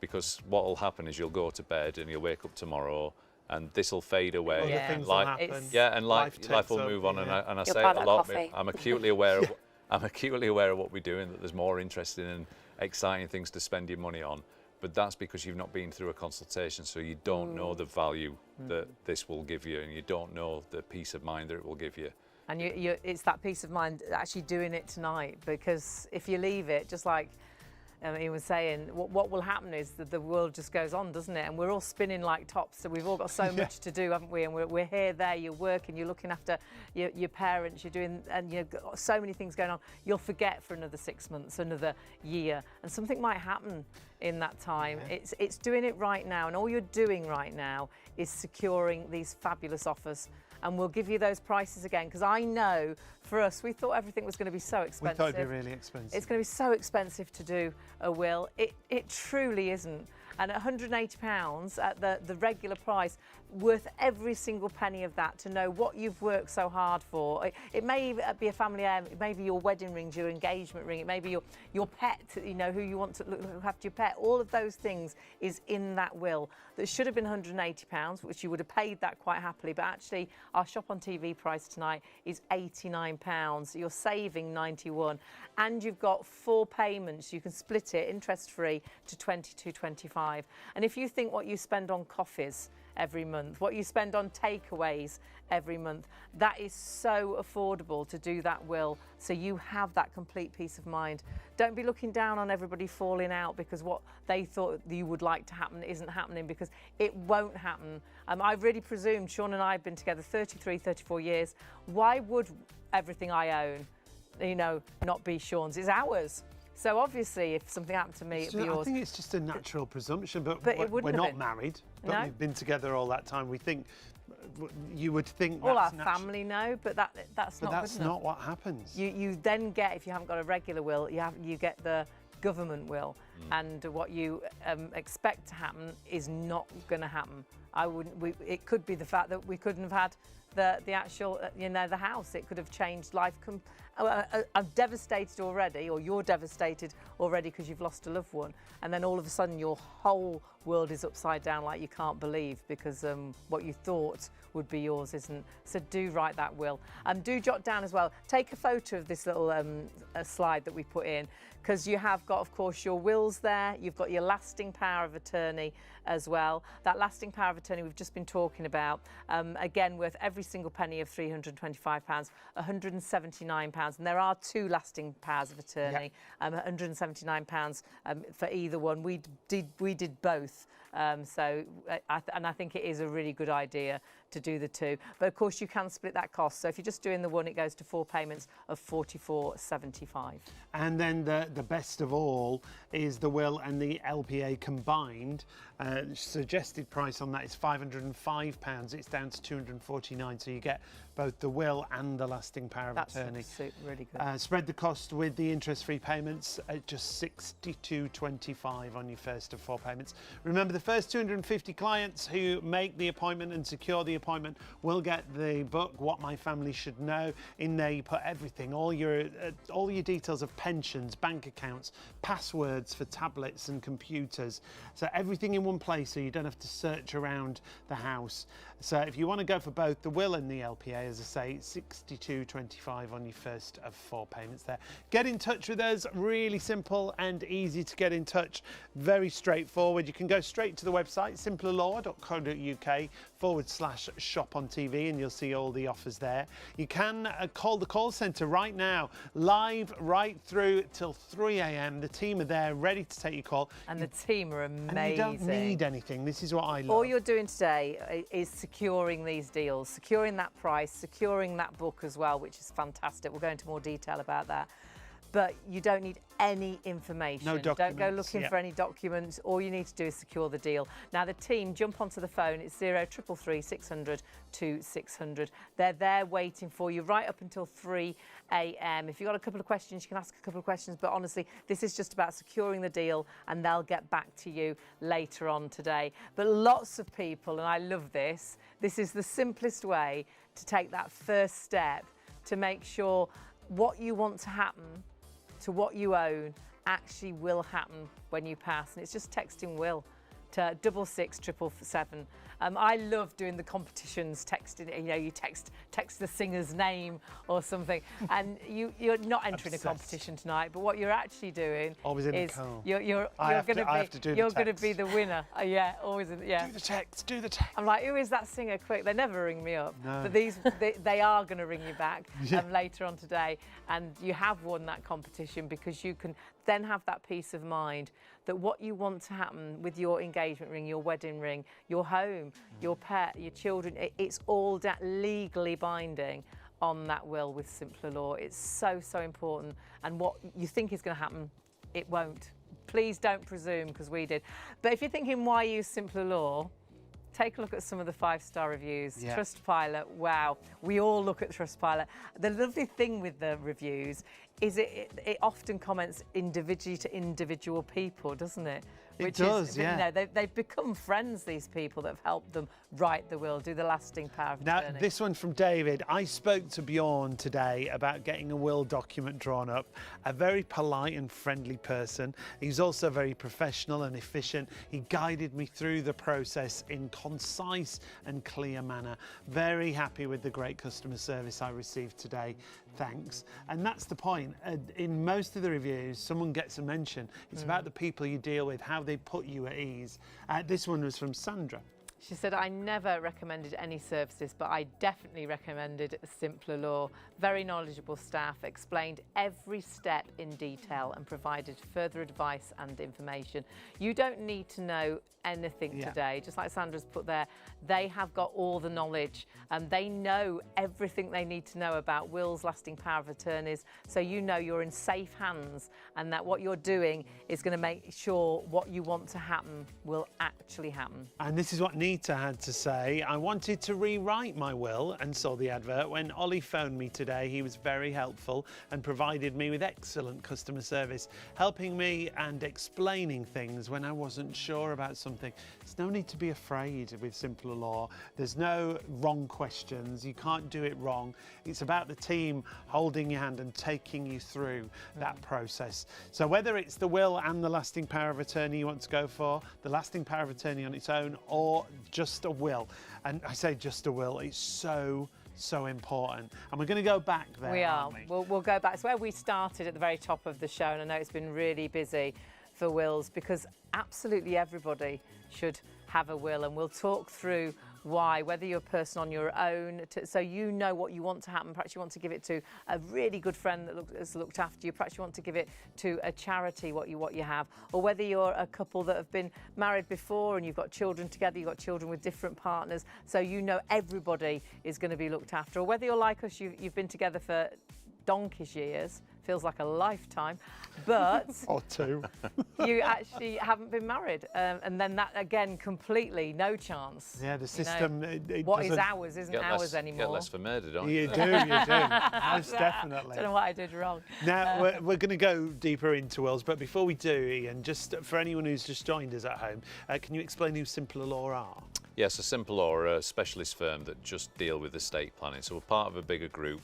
Because what will happen is you'll go to bed and you'll wake up tomorrow and this will fade away. Yeah. Things Life- will happen. Yeah, and life takes will over, move on, yeah. and I You'll say buy it a that lot. coffee. I'm acutely aware of I'm acutely aware of what we're doing. That there's more interesting and exciting things to spend your money on, but that's because you've not been through a consultation, so you don't know the value that this will give you, and you don't know the peace of mind that it will give you. And it's that peace of mind actually doing it tonight, because if you leave it, just like he was saying, what will happen is that the world just goes on, doesn't it? And we're all spinning like tops, so we've all got so much to do, haven't we? And we're here, there, you're working, you're looking after your parents, you're doing, and you've got so many things going on. You'll forget for another 6 months, another year, and something might happen in that time. Yeah. It's doing it right now, and all you're doing right now is securing these fabulous offers. And we'll give you those prices again, because I know for us, we thought everything was going to be so expensive. We thought it'd be really expensive. It's going to be so expensive to do a will. It truly isn't. And at £180 at the regular price, worth every single penny of that to know what you've worked so hard for. It may be a family heirloom, it may be your wedding ring, your engagement ring, it may be your pet, you know, who you want to look after your pet. All of those things is in that will. That should have been £180, which you would have paid that quite happily, but actually our Shop on TV price tonight is £89. You're saving £91, and you've got 4 payments. You can split it interest-free to £22.25. And if you think what you spend on coffees every month, what you spend on takeaways every month, that is so affordable to do that will, so you have that complete peace of mind. Don't be looking down on everybody falling out because what they thought you would like to happen isn't happening, because it won't happen. I've really presumed, Sean and I have been together 33, 34 years. Why would everything I own, you know, not be Sean's? It's ours. So obviously, if something happened to me, it'd be yours. I think it's just a natural presumption, but it we're wouldn't not have been. married. But No. we've been together all that time. We think, you would think All our that's natural. family know, but that's But not good that's enough. not what happens. You then get, if you haven't got a regular will, you get the government will, and what you expect to happen is not going to happen. It could be the fact that we couldn't have had the actual, you know, the house. It could have changed life. I'm devastated already, or you're devastated already because you've lost a loved one, and then all of a sudden your whole world is upside down like you can't believe, because what you thought would be yours isn't. So do write that will. Do jot down as well. Take a photo of this little slide that we put in, because you have got, of course, your wills there. You've got your lasting power of attorney as well. That lasting power of attorney we've just been talking about, again, worth every single penny of £325, £179, and there are 2 lasting powers of attorney, £179 for either one. We did both. And I think it is a really good idea to do the 2. But of course you can split that cost. So if you're just doing the one, it goes to 4 payments of £44.75. And then the best of all is the will and the LPA combined. Suggested price on that is £505. It's down to £249. So you get both the will and the lasting power of attorney. That's really good. Spread the cost with the interest-free payments at just £62.25 on your first of 4 payments. Remember, the first 250 clients who make the appointment and secure the appointment will get the book, What My Family Should Know. In there you put everything, all your details of pensions, bank accounts, passwords for tablets and computers. So everything in one place, so you don't have to search around the house. So if you want to go for both the will and the LPA, as I say, £62.25 on your first of 4 payments there. Get in touch with us, really simple and easy to get in touch, very straightforward. You can go straight to the website, simplerlaw.co.uk/ShopOnTV, and you'll see all the offers there. You can call the call centre right now, live right through till 3 a.m. The team are there ready to take your call. And the team are amazing. And you don't need anything. This is what I love. All you're doing today is securing these deals, securing that price, securing that book as well, which is fantastic. We'll go into more detail about that. But you don't need any information. No documents. Don't go looking for any documents. All you need to do is secure the deal. Now, the team, jump onto the phone. It's 0333 600 2600. They're there waiting for you right up until 3 a.m. If you've got a couple of questions, you can ask a couple of questions. But honestly, this is just about securing the deal, and they'll get back to you later on today. But lots of people, and I love this, this is the simplest way to take that first step to make sure what you want to happen to what you own actually will happen when you pass. And it's just texting will. to 66777. I love doing the competitions, texting, you know, you text the singer's name or something, and you're not entering a competition tonight, but what you're actually doing always in is the car. you're going to be the winner. Yeah, always in, yeah. Do the text. I'm like, who is that singer? Quick, they never ring me up. No. But they are going to ring you back later on today, and you have won that competition because you can then have that peace of mind that what you want to happen with your engagement ring, your wedding ring, your home, your pet, your children, it's all legally binding on that will with simpler law. It's so, so important. And what you think is going to happen, it won't. Please don't presume, because we did. But if you're thinking, why use simpler law? Take a look at some of the 5-star reviews. Yeah. Trustpilot, wow. We all look at Trustpilot. The lovely thing with the reviews is it often comments individually to individual people, doesn't it? It does, yeah. You know, they've become friends, these people that have helped them write the will, do the lasting power of attorney. Now, this one from David. I spoke to Bjorn today about getting a will document drawn up. A very polite and friendly person. He's also very professional and efficient. He guided me through the process in concise and clear manner. Very happy with the great customer service I received today. Thanks. And that's the point. In most of the reviews, someone gets a mention. It's about the people you deal with, how they put you at ease. This one was from Sandra. She said, I never recommended any services, but I definitely recommended Simpler Law. Very knowledgeable staff, explained every step in detail and provided further advice and information. You don't need to know anything today, just like Sandra's put there. They have got all the knowledge and they know everything they need to know about wills, lasting power of attorneys. So you know you're in safe hands and that what you're doing is going to make sure what you want to happen will actually happen. And this is what Nita had to say. I wanted to rewrite my will and saw the advert. When Ollie phoned me today, he was very helpful and provided me with excellent customer service, helping me and explaining things when I wasn't sure about something. There's no need to be afraid with Simpler Law. There's no wrong questions. You can't do it wrong. It's about the team holding your hand and taking you through that process. So whether it's the will and the lasting power of attorney you want to go for, the lasting power of attorney on its own, or just a will, and I say just a will, it's so important. And we're going to go back there. We are. Aren't we? We'll go back. It's where we started at the very top of the show, and I know it's been really busy for wills because absolutely everybody should have a will, and we'll talk through why, whether you're a person on your own, so you know what you want to happen. Perhaps you want to give it to a really good friend that has looked after you. Perhaps you want to give it to a charity, what you have. Or whether you're a couple that have been married before and you've got children together, you've got children with different partners, so you know everybody is going to be looked after. Or whether you're like us, you've been together for donkey's years, feels like a lifetime, but or two. You actually haven't been married, and then that again completely no chance. Yeah, the system. What is ours isn't ours anymore. Get less for murder, don't you? You do, most definitely. I don't know what I did wrong. Now we're going to go deeper into wills, but before we do, Ian, just for anyone who's just joined us at home, can you explain who Simpler Law are? Yes, Simpler Law are a specialist firm that just deal with estate planning. So we're part of a bigger group.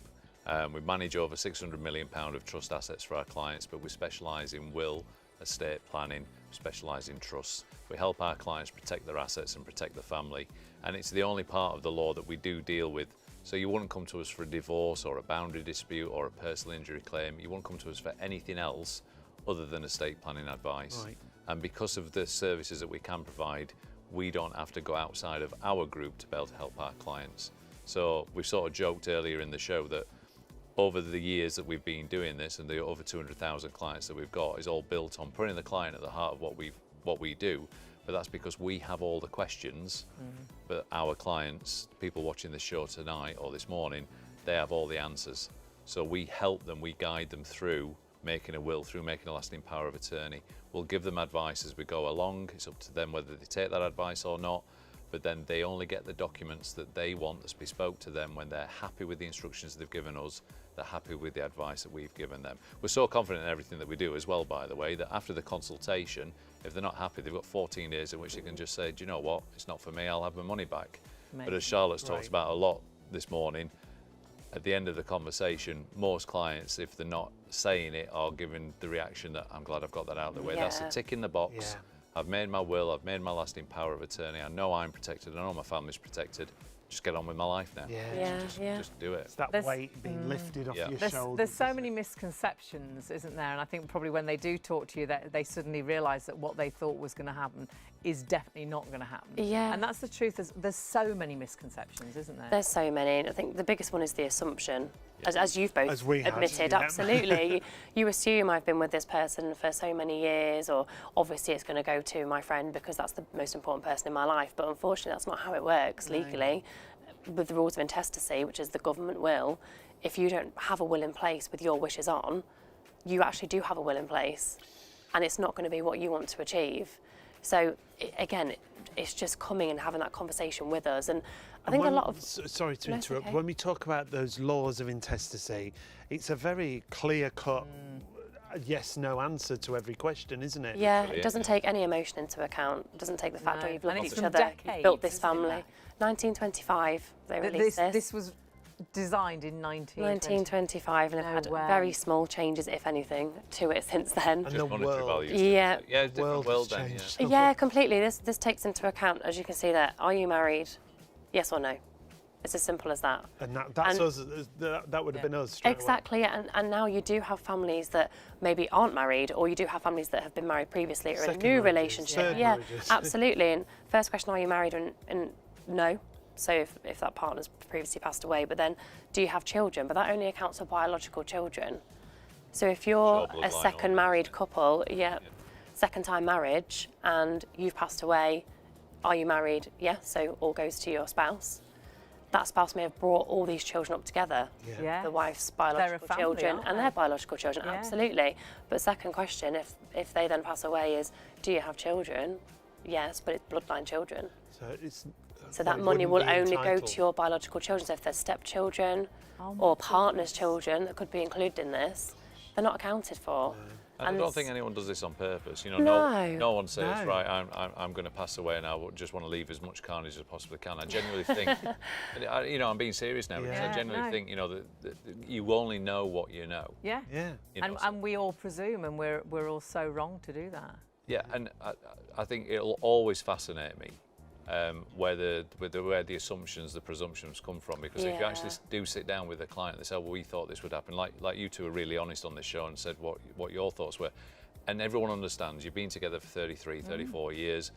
We manage over £600 million of trust assets for our clients, but we specialise in will, estate planning, we specialise in trusts. We help our clients protect their assets and protect the family, and it's the only part of the law that we do deal with. So you wouldn't come to us for a divorce or a boundary dispute or a personal injury claim. You wouldn't come to us for anything else other than estate planning advice. Right. And because of the services that we can provide, we don't have to go outside of our group to be able to help our clients. So we sort of joked earlier in the show that over the years that we've been doing this, and the over 200,000 clients that we've got, is all built on putting the client at the heart of what we do. But that's because we have all the questions, but our clients, people watching this show tonight or this morning, they have all the answers. So we help them, we guide them through making a will, through making a lasting power of attorney. We'll give them advice as we go along. It's up to them whether they take that advice or not. But then they only get the documents that they want that's bespoke to them when they're happy with the instructions they've given us, they're happy with the advice that we've given them. We're so confident in everything that we do as well, by the way, that after the consultation, if they're not happy, they've got 14 days in which they can just say, do you know what, it's not for me, I'll have my money back. Amazing. But as Charlotte's talked about a lot this morning, at the end of the conversation, most clients, if they're not saying it, are giving the reaction that I'm glad I've got that out of the way. That's a tick in the box. I've made my will, I've made my lasting power of attorney, I know I'm protected, I know my family's protected. Just get on with my life now. Just do it. It's that weight being lifted off your shoulders. There's so many misconceptions, isn't there? And I think probably when they do talk to you, they suddenly realise that what they thought was going to happen is definitely not going to happen. Yeah. And that's the truth. There's so many misconceptions, isn't there? There's so many. I think the biggest one is the assumption. As you've both admitted, yeah. absolutely. You assume I've been with this person for so many years, or obviously it's going to go to my friend because that's the most important person in my life. But unfortunately, that's not how it works legally. With the rules of intestacy, which is the government will, if you don't have a will in place with your wishes on, you actually do have a will in place, and it's not going to be what you want to achieve. So again, it's just coming and having that conversation with us. And I think a lot of... Sorry to interrupt. Okay. When we talk about those laws of intestacy, it's a very clear-cut yes-no answer to every question, isn't it? Yeah, it doesn't take any emotion into account. It doesn't take the fact that you've loved And it's each from other, decades, you've built this isn't it, family. that? 1925, they released this. This was designed in 1925, and No have had way. very small changes, if anything, to it since then. And Just the monetary world. values. Yeah. Yeah, different World world has then. changed. Yeah. Yeah, completely. This takes into account, as you can see there, are you married? Yes or no? It's as simple as that. And that's And- us. That would have been us straight away. Exactly, and now you do have families that maybe aren't married, or you do have families that have been married previously or in a Second new marriages, relationship. third Yeah, marriages. absolutely. And first question, are you married? And no. So if that partner's previously passed away, but then do you have children? But that only accounts for biological children. So if you're Sure, a bloodline second only. married couple, second time marriage, and you've passed away, are you married? Yeah, so all goes to your spouse. That spouse may have brought all these children up together. Yeah. The wife's They're a biological family, children aren't and they? their biological children, Yeah. absolutely. But second question, if they then pass away, is do you have children? Yes, but it's bloodline children. So that they money will wouldn't be only go entitled. to your biological children. So if there's stepchildren Oh my or partners' children that could be included in this, they're not accounted for. And I don't it's- think anyone does this on purpose. You know, No. no one says, No. right, I'm going to pass away and I just want to leave as much carnage as I possibly can. I genuinely think, I'm being serious now, because I Yeah. genuinely No. think, that you only know what you know. Yeah. Yeah. You know, And, so- and we all presume, and we're all so wrong to do that. Yeah, and I think it'll always fascinate me where the assumptions, the presumptions come from. Because if you actually do sit down with a client, they say, well, we thought this would happen. Like you two were really honest on this show and said what your thoughts were. And everyone understands you've been together for 33, 34 years.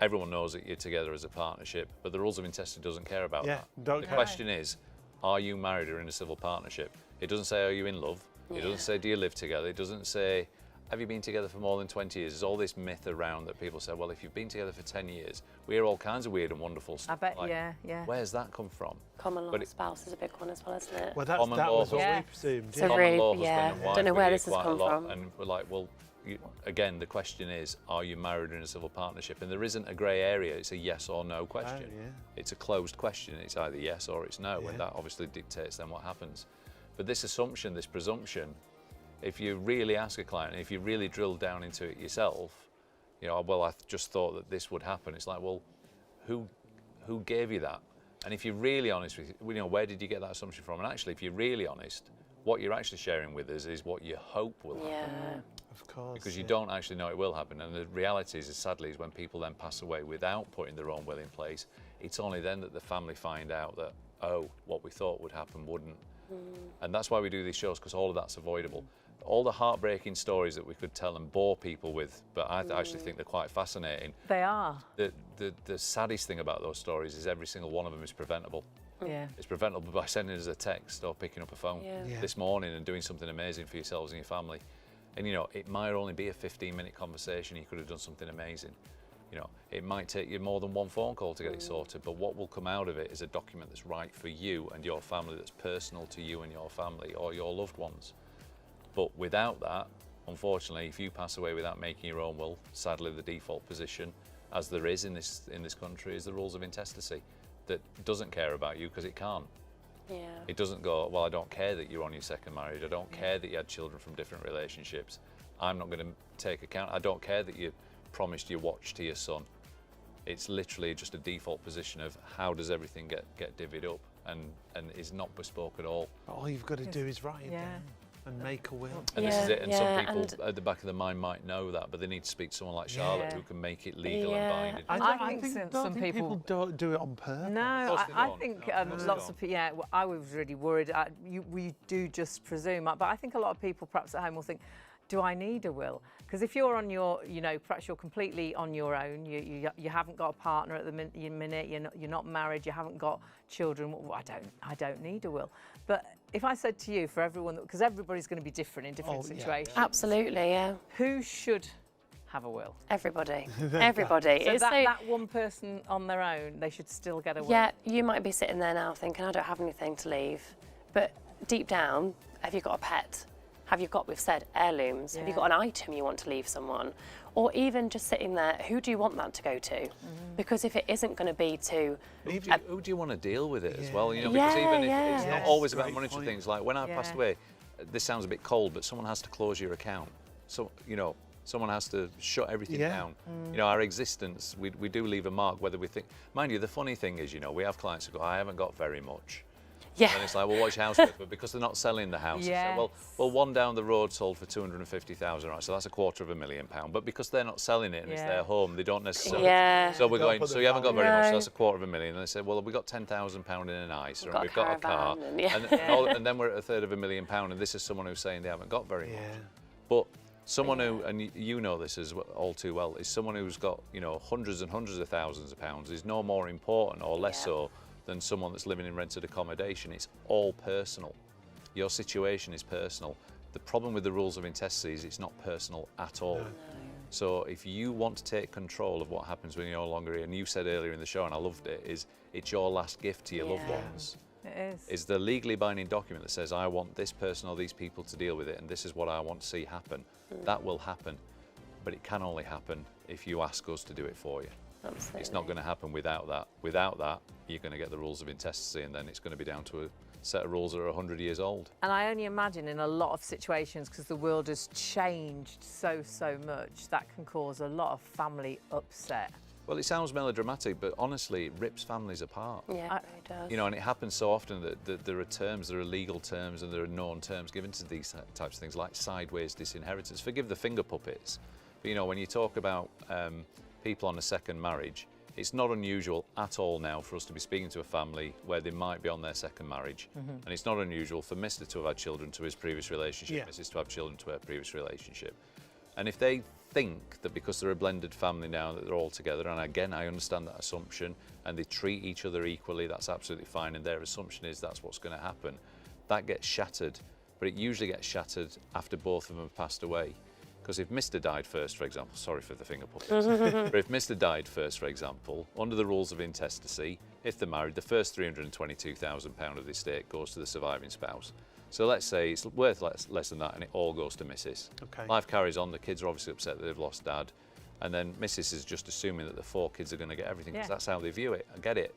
Everyone knows that you're together as a partnership, but the rules of intestacy doesn't care about Yeah, that. don't The care. question is, are you married or in a civil partnership? It doesn't say, are you in love? It doesn't say, do you live together? It doesn't say, have you been together for more than 20 years? There's all this myth around that people say, well, if you've been together for 10 years, we hear all kinds of weird and wonderful stuff. I bet, like, yeah. Where's that come from? Common law But it- spouse is a big one as well, isn't it? Well, Common that law was what Yeah. we presumed. So Yeah. really- Common law husband yeah, and wife, don't know we where hear this has quite a come lot, from. And we're like, well, again, the question is, are you married or in a civil partnership? And there isn't a grey area. It's a yes or no question. yeah. It's a closed question. It's either yes or it's no, Yeah. and that obviously dictates then what happens. But this assumption, this presumption, if you really ask a client, and if you really drill down into it yourself, well, I just thought that this would happen. It's like, well, who gave you that? And if you're really honest with where did you get that assumption from? And actually, if you're really honest, what you're actually sharing with us is what you hope will happen. Yeah. Of course. Because you don't actually know it will happen. And the reality is, sadly, is when people then pass away without putting their own will in place, it's only then that the family find out that, oh, what we thought would happen wouldn't. And that's why we do these shows, because all of that's avoidable. All the heartbreaking stories that we could tell and bore people with, but I actually think they're quite fascinating. They are. The saddest thing about those stories is every single one of them is preventable. Yeah. It's preventable by sending us a text or picking up a phone Yeah. this morning and doing something amazing for yourselves and your family. And it might only be a 15-minute conversation. You could have done something amazing. It might take you more than one phone call to get it sorted, but what will come out of it is a document that's right for you and your family, that's personal to you and your family or your loved ones. But without that, unfortunately, if you pass away without making your own will, sadly the default position, as there is in this country, is the rules of intestacy, that doesn't care about you because it can't. Yeah. It doesn't go, well, I don't care that you're on your second marriage. I don't care that you had children from different relationships. I'm not going to take account. I don't care that you promised your watch to your son. It's literally just a default position of how does everything get divvied up, and is not bespoke at all. All you've got to do is write it Yeah. down. and make a will. And this is it. And some people at the back of their mind might know that, but they need to speak to someone like Charlotte who can make it legal and binding. I think some people don't do it on purpose. No, I think lots of people. Yeah, well, I was really worried. We do just presume, but I think a lot of people perhaps at home will think, do I need a will? Because if you're on your, perhaps you're completely on your own, you haven't got a partner at the minute, you're not married, you haven't got children. Well, I don't need a will. But if I said to you, for everyone, because everybody's going to be different in different situations. Absolutely, yeah. Who should have a will? Everybody. Everybody. So that one person on their own, they should still get a will. Yeah, you might be sitting there now thinking, I don't have anything to leave. But deep down, have you got a pet? Have you got, we've said, heirlooms? Have you got an item you want to leave someone? Or even just sitting there, who do you want that to go to? Because if it isn't going to be to... Who do you want to deal with it as well? Because even if it's not always about monetary things, like when I passed away, this sounds a bit cold, but someone has to close your account. So, someone has to shut everything down. Our existence, we do leave a mark, whether we think... Mind you, the funny thing is, we have clients who go, I haven't got very much. Yeah. And it's like, well, what's your house worth? But because they're not selling the house, they say, well, one down the road sold for 250,000, right? So that's £250,000. But because they're not selling it and it's their home, they don't necessarily. Yeah. So we're going. So you haven't got very much. So that's £250,000. And they say, well, we've got £10,000 in an ISA, and we've got a car, and then we're at £250,000. And this is someone who's saying they haven't got very much. But someone who, and you know this as all too well, is someone who's got hundreds and hundreds of thousands of pounds is no more important or less so than someone that's living in rented accommodation. It's all personal. Your situation is personal. The problem with the rules of intestacy is it's not personal at all. No. So if you want to take control of what happens when you're no longer here, and you said earlier in the show, and I loved it, is it's your last gift to your loved ones. It is. Is the legally binding document that says, I want this person or these people to deal with it, and this is what I want to see happen. That will happen, but it can only happen if you ask us to do it for you. Absolutely. It's not going to happen without that. Without that, you're going to get the rules of intestacy, and then it's going to be down to a set of rules that are 100 years old. And I only imagine in a lot of situations, because the world has changed so much, that can cause a lot of family upset. Well, it sounds melodramatic, but honestly, it rips families apart. Yeah, it does. And it happens so often that there are legal terms, and there are known terms given to these types of things, like sideways disinheritance. Forgive the finger puppets, but when you talk about people on a second marriage, it's not unusual at all now for us to be speaking to a family where they might be on their second marriage. And it's not unusual for Mr. to have had children to his previous relationship, Mrs. to have children to her previous relationship. And if they think that because they're a blended family now that they're all together, and again, I understand that assumption, and they treat each other equally, that's absolutely fine, and their assumption is that's what's going to happen, that gets shattered. But it usually gets shattered after both of them have passed away. Because if Mr. died first, for example, sorry for the finger puppets, but if Mr. died first, for example, under the rules of intestacy, if they're married, the first £322,000 of the estate goes to the surviving spouse. So let's say it's worth less than that, and it all goes to Mrs. Okay. Life carries on, the kids are obviously upset that they've lost dad, and then Mrs. is just assuming that the 4 kids are going to get everything, because that's how they view it. I get it.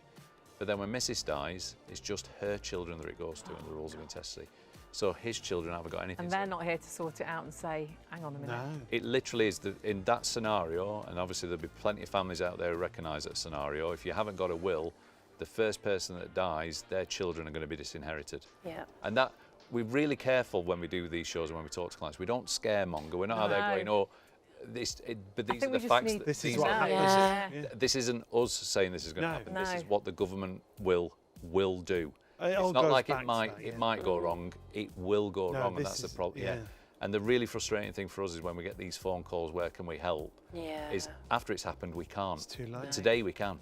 But then when Mrs. dies, it's just her children that it goes to under the rules of intestacy. So his children haven't got anything. And they're not here to sort it out and say, hang on a minute. No. It literally is, in that scenario, and obviously there'll be plenty of families out there who recognise that scenario, if you haven't got a will, the first person that dies, their children are going to be disinherited. Yeah. And that, we're really careful when we do these shows and when we talk to clients. We don't scaremonger. We're not out there going, oh, but these are the facts. This is what happens. This isn't us saying this is going to happen. No. This is what the government will do. It's not like it might go wrong. It will go wrong, and that's the problem. Yeah. And the really frustrating thing for us is when we get these phone calls, where can we help? Yeah. Is after it's happened, we can't. It's too late. Today we can.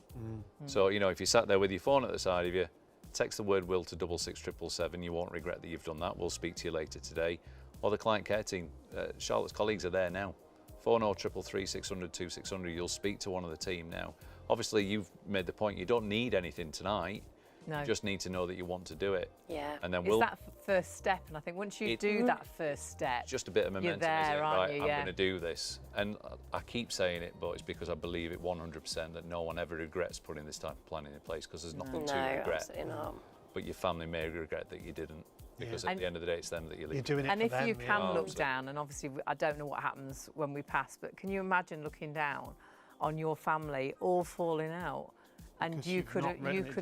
So if you sat there with your phone at the side of you, text the word will to 66777. You won't regret that you've done that. We'll speak to you later today. Or the client care team. Charlotte's colleagues are there now. 40333 600 2600. You'll speak to one of the team now. Obviously, you've made the point. You don't need anything tonight. No. You just need to know that you want to do it. Yeah. And then it's that first step, and I think once you do that first step, just a bit of momentum, you're there, isn't it? aren't you? I'm going to do this. And I keep saying it, but it's because I believe it 100% that no one ever regrets putting this type of planning in place, because there's nothing to regret. No, absolutely not. But your family may regret that you didn't, because at the end of the day, it's them that you live. You're doing it and for if them, you can look down, and obviously I don't know what happens when we pass, but can you imagine looking down on your family all falling out? And you could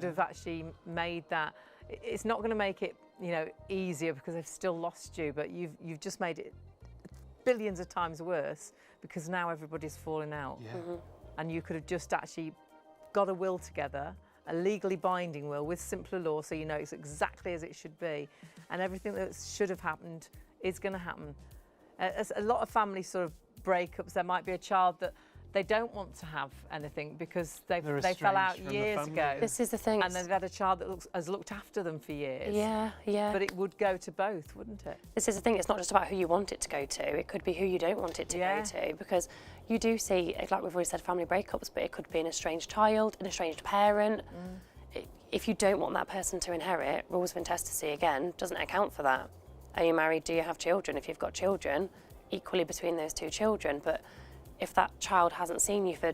have actually made that. It's not going to make it you know, easier because they've still lost you, but you've just made it billions of times worse because now everybody's falling out. Yeah. And you could have just actually got a will together, a legally binding will with simpler law, so you know it's exactly as it should be, and everything that should have happened is going to happen. As a lot of family sort of breakups, there might be a child that they don't want to have anything because they fell out years ago. This is the thing. And they've had a child that has looked after them for years. Yeah, yeah. But it would go to both, wouldn't it? This is the thing, it's not just about who you want it to go to, it could be who you don't want it to go to, because you do see, like we've already said, family breakups, but it could be an estranged child, an estranged parent. If you don't want that person to inherit, rules of intestacy, again, doesn't account for that. Are you married? Do you have children? If you've got children, equally between those two children. But if that child hasn't seen you for,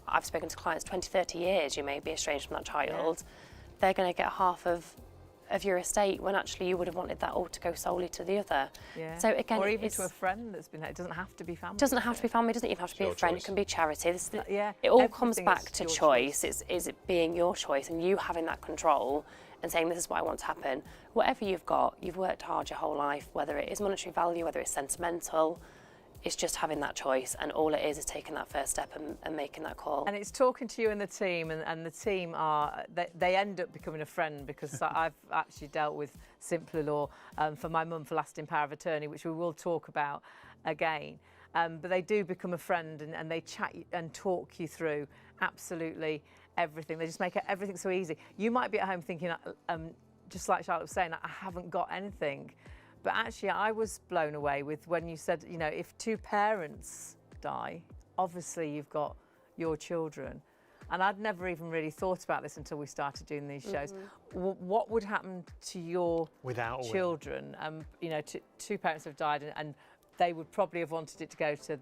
I've spoken to clients, 20, 30 years, you may be estranged from that child, they're going to get half of your estate when actually you would have wanted that all to go solely to the other. Yeah. So again, or even to a friend that's been, it doesn't have to be family. Doesn't have to be family, doesn't even have to be a friend, choice. It can be charity. Yeah, it all comes everything back is to your choice. Is it being your choice and you having that control and saying this is what I want to happen. Whatever you've got, you've worked hard your whole life, whether it is monetary value, whether it's sentimental, it's just having that choice, and all it is taking that first step and making that call. And it's talking to you and the team, and the team are, they end up becoming a friend, because I've actually dealt with simpler law for my mum for lasting power of attorney, which we will talk about again. But they do become a friend, and they chat and talk you through absolutely everything. They just make everything so easy. You might be at home thinking, just like Charlotte was saying, I haven't got anything. But actually, I was blown away with when you said, you know, if two parents die, obviously you've got your children. And I'd never even really thought about this until we started doing these shows. What would happen to your children? You know, two parents have died, and they would probably have wanted it to go to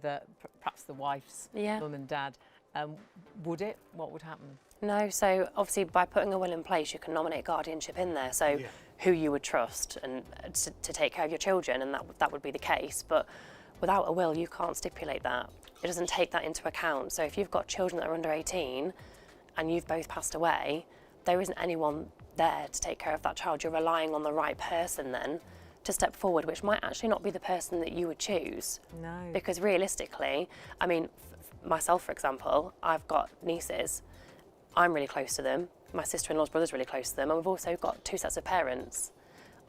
perhaps the wife's mum and dad. Would it? What would happen? No, so obviously by putting a will in place, you can nominate guardianship in there. So who you would trust and to take care of your children, and that would be the case. But without a will, you can't stipulate that. It doesn't take that into account. So if you've got children that are under 18 and you've both passed away, there isn't anyone there to take care of that child. You're relying on the right person then to step forward, which might actually not be the person that you would choose. No. Because realistically, I mean, myself, for example, I've got nieces. I'm really close to them. My sister-in-law's brother's really close to them. And we've also got two sets of parents.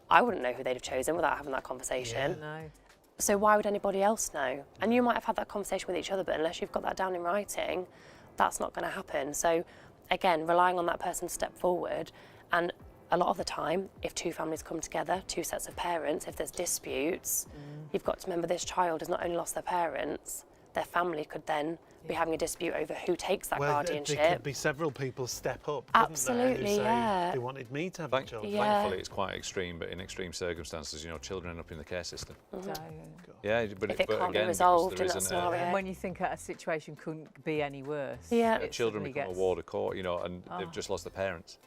I wouldn't know who they'd have chosen without having that conversation. No. So why would anybody else know? And you might have had that conversation with each other, but unless you've got that down in writing, that's not going to happen. So again, relying on that person to step forward. And a lot of the time, if two families come together, two sets of parents, if there's disputes, you've got to remember this child has not only lost their parents, their family could then be having a dispute over who takes that guardianship. There could be several people step up, absolutely, who say, they wanted me to have a child. Thankfully, it's quite extreme, but in extreme circumstances, you know, children end up in the care system. Yeah, but if it can't be again, resolved in that scenario. And when you think a situation couldn't be any worse. Children become a ward of court, you know, and they've just lost their parents.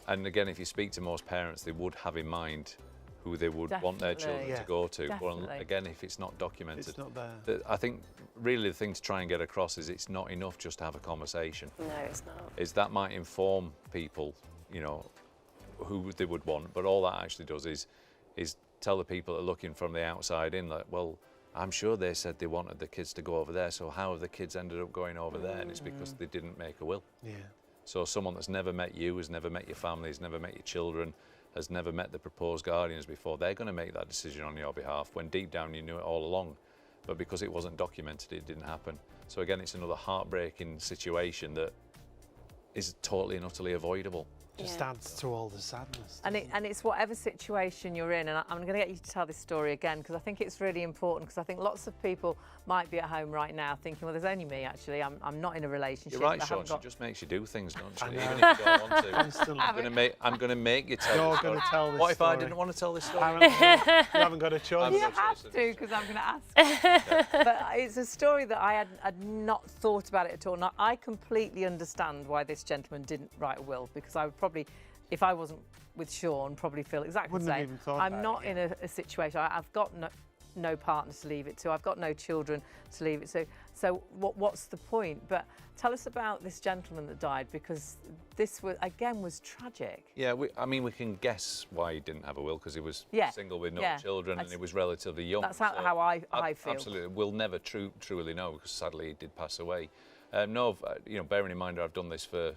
And again, if you speak to most parents, they would have in mind who they would want their children to go to. But again, if it's not documented, it's not there. I think really the thing to try and get across is it's not enough just to have a conversation. No, it's not. Is that might inform people, you know, who they would want, but all that actually does is tell the people that are looking from the outside in that, well, I'm sure they said they wanted the kids to go over there, so how have the kids ended up going over there? And it's because they didn't make a will. So someone that's never met you, has never met your family, has never met your children, has never met the proposed guardians before, they're going to make that decision on your behalf when deep down you knew it all along. But because it wasn't documented, it didn't happen. So again, it's another heartbreaking situation that is totally and utterly avoidable. Just adds to all the sadness. And it's whatever situation you're in, and I'm going to get you to tell this story again, because I think it's really important, because I think lots of people might be at home right now thinking, well, there's only me, actually. I'm not in a relationship. You're right, Sean. She just makes you do things, don't she? Even if you don't want to. Constantly. I'm going to make you tell You're going to tell this What if story? I didn't want to tell this story? You haven't got a choice. You have to, because I'm going to ask. But it's a story that I had not thought about it at all. Now, I completely understand why this gentleman didn't write a will, because I would probably, if I wasn't with Sean, probably feel exactly the same. Even thought I'm about not it, in a situation. I've got no partner to leave it to. I've got no children to leave it to. So what's the point? But tell us about this gentleman that died, because this was tragic. Yeah, I mean, we can guess why he didn't have a will, because he was single with no children, and he was relatively young. That's how I feel. Absolutely, we'll never truly know, because sadly he did pass away. No, you know, bearing in mind I've done this for a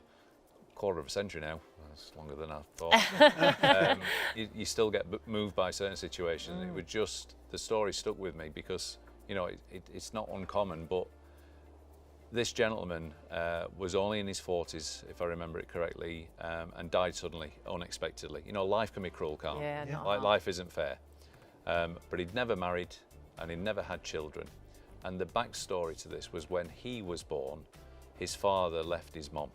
quarter of a century now. That's longer than I thought. You still get moved by certain situations. It was just, the story stuck with me because, you know, it's not uncommon, but this gentleman was only in his 40s, if I remember it correctly, and died suddenly, unexpectedly. You know, life can be cruel, can't it? Yeah. Life isn't fair. But he'd never married and he'd never had children. And the backstory to this was when he was born, his father left his mum.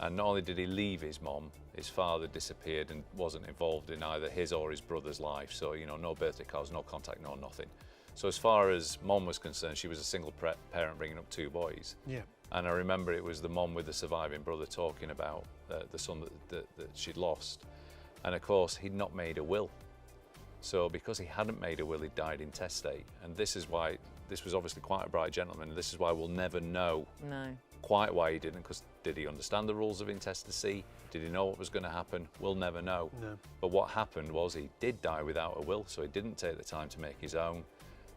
And not only did he leave his mum, his father disappeared and wasn't involved in either his or his brother's life. So, you know, no birthday cards, no contact, no nothing. So as far as mum was concerned, she was a single parent bringing up 2 boys. Yeah. And I remember it was the mum with the surviving brother talking about the son that she'd lost. And of course, he'd not made a will. So because he hadn't made a will, he died intestate. And this is why, this was obviously quite a bright gentleman. This is why we'll never know quite why he didn't, because did he understand the rules of intestacy? Did he know what was going to happen? We'll never know. No. But what happened was he did die without a will, so he didn't take the time to make his own.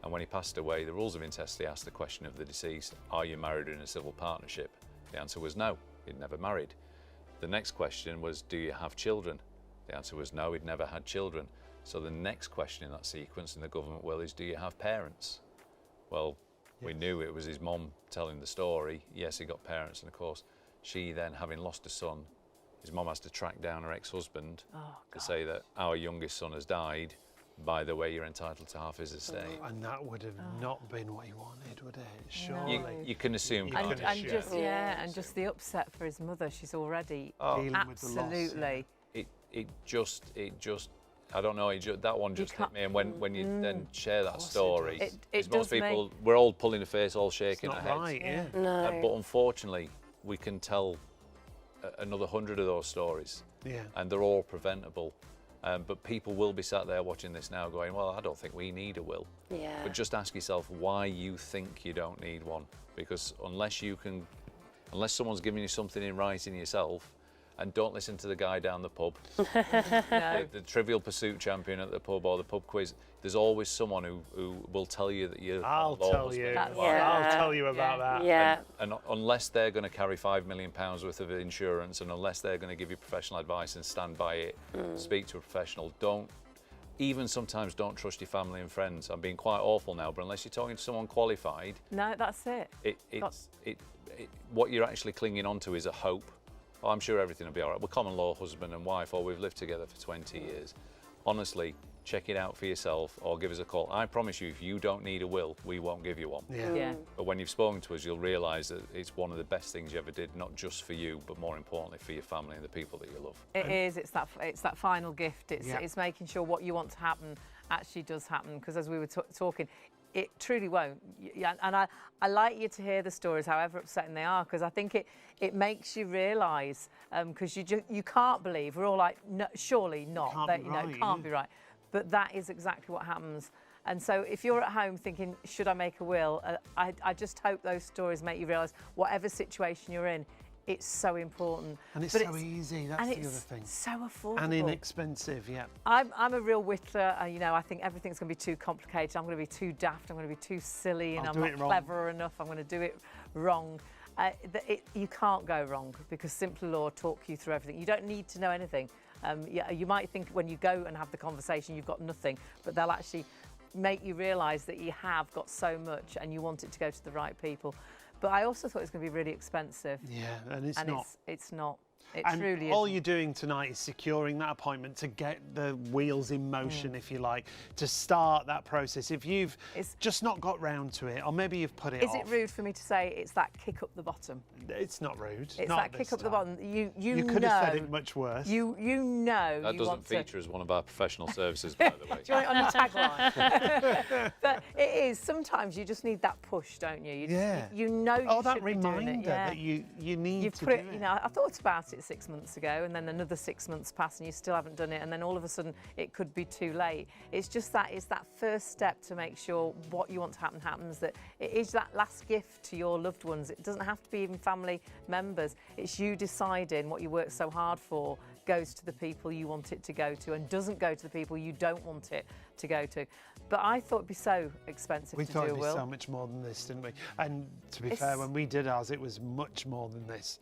And when he passed away, the rules of intestacy asked the question of the deceased, are you married in a civil partnership? The answer was no, he'd never married. The next question was, do you have children? The answer was no, he'd never had children. So the next question in that sequence in the government will is, do you have parents? Well, we knew it was his mum telling the story. Yes, he got parents, and of course, she then, having lost a son, his mum has to track down her ex-husband to say that our youngest son has died. By the way, you're entitled to half his estate. And that would have not been what he wanted, would it? Surely. You can assume. And just the upset for his mother. She's already dealing with the loss. Absolutely. It just. I don't know. That one just hit me. And when you then share that story, most people, we're all pulling a face, all shaking our heads. Right, yeah. No. But unfortunately, we can tell another 100 of those stories. Yeah. And they're all preventable. But people will be sat there watching this now going, well, I don't think we need a will. Yeah. But just ask yourself why you think you don't need one. Because unless someone's giving you something in writing yourself, and don't listen to the guy down the pub, the Trivial Pursuit champion at the pub or the pub quiz, there's always someone who will tell you that you're I'll tell you about that. Yeah. And unless they're going to carry £5 million worth of insurance, and unless they're going to give you professional advice and stand by it, speak to a professional, sometimes don't trust your family and friends. I'm being quite awful now, but unless you're talking to someone qualified, no, that's it. What you're actually clinging on to is a hope. Oh, I'm sure everything will be all right. We're common law husband and wife, or we've lived together for 20 years. Honestly, check it out for yourself or give us a call. I promise you, if you don't need a will, we won't give you one. Yeah. But when you've spoken to us, you'll realise that it's one of the best things you ever did, not just for you, but more importantly for your family and the people that you love. It is. It's that final gift. It's making sure what you want to happen actually does happen. Because as we were talking, it truly won't. And I like you to hear the stories, however upsetting they are, because I think it makes you realise, because you can't believe, we're all like, no, surely not, it can't be right. But that is exactly what happens. And so if you're at home thinking, should I make a will? I just hope those stories make you realise, whatever situation you're in, it's so important. And it's so easy, that's the other thing. So affordable. And inexpensive, yeah. I'm a real whittler. You know, I think everything's going to be too complicated. I'm going to be too daft. I'm going to be too silly, and I'm not clever enough. I'm going to do it wrong. You can't go wrong, because Simple Law talk you through everything. You don't need to know anything. You might think when you go and have the conversation you've got nothing, but they'll actually make you realise that you have got so much and you want it to go to the right people. But I also thought it was going to be really expensive. Yeah, and it's not. It's not. It and truly all isn't. you're doing tonight is securing that appointment to get the wheels in motion, if you like, to start that process. If you've just not got round to it, or maybe you've put it off. Is it rude for me to say it's that kick up the bottom? It's not rude. It's not that kick up the bottom. You could have said it much worse. You know. That doesn't feature as one of our professional services, by the way. Do you want it on your tagline? But it is. Sometimes you just need that push, don't you? You know. That reminder that you need to do it. You know, I thought about passed it 6 months ago, and then another 6 months pass and you still haven't done it, and then all of a sudden it could be too late. It's just that, it's that first step to make sure what you want to happen happens, that it is that last gift to your loved ones. It doesn't have to be even family members. It's you deciding what you work so hard for goes to the people you want it to go to and doesn't go to the people you don't want it to go to. But I thought it'd be so expensive to do a will. We thought it'd be so much more than this, didn't we? And to be fair, when we did ours, it was much more than this.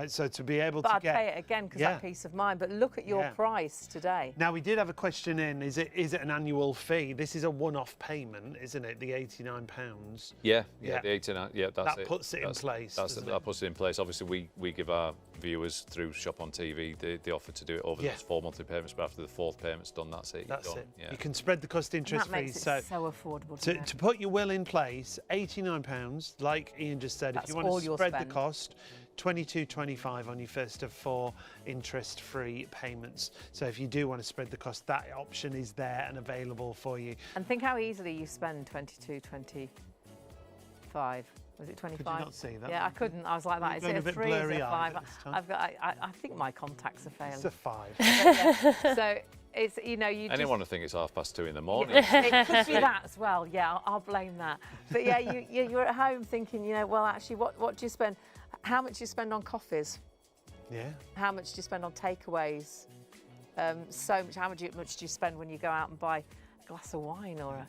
So to be able to I'd pay it again because that peace of mind. But look at your price today. Now, we did have a question in, is it an annual fee? This is a one-off payment, isn't it? The £89. Yeah, the 89, that's it. That puts it in place, That puts it in place. Obviously, we give our viewers through ShopOnTV the offer to do it over those 4 monthly payments, but after the 4th payment's done, that's it. That's it. Yeah. You can spread the cost interest fees. So affordable. To put your will in place, £89, like Ian just said. That's if you want to spread the cost, £22.25 on your first of 4 interest-free payments. So if you do want to spread the cost, that option is there and available for you. And think how easily you spend £22.25. Was it 25? Could you not see that? Yeah, I couldn't. I was like that. Is it a 3? Is it a 5? I think my contacts are failing. It's a 5. So it's, you know, you anyone would think it's 2:30 in the morning. It could be that as well. Yeah, I'll blame that. But yeah, you're at home thinking, you know, well, actually, what do you spend? How much do you spend on coffees? Yeah. How much do you spend on takeaways? So much. How much do you spend when you go out and buy a glass of wine or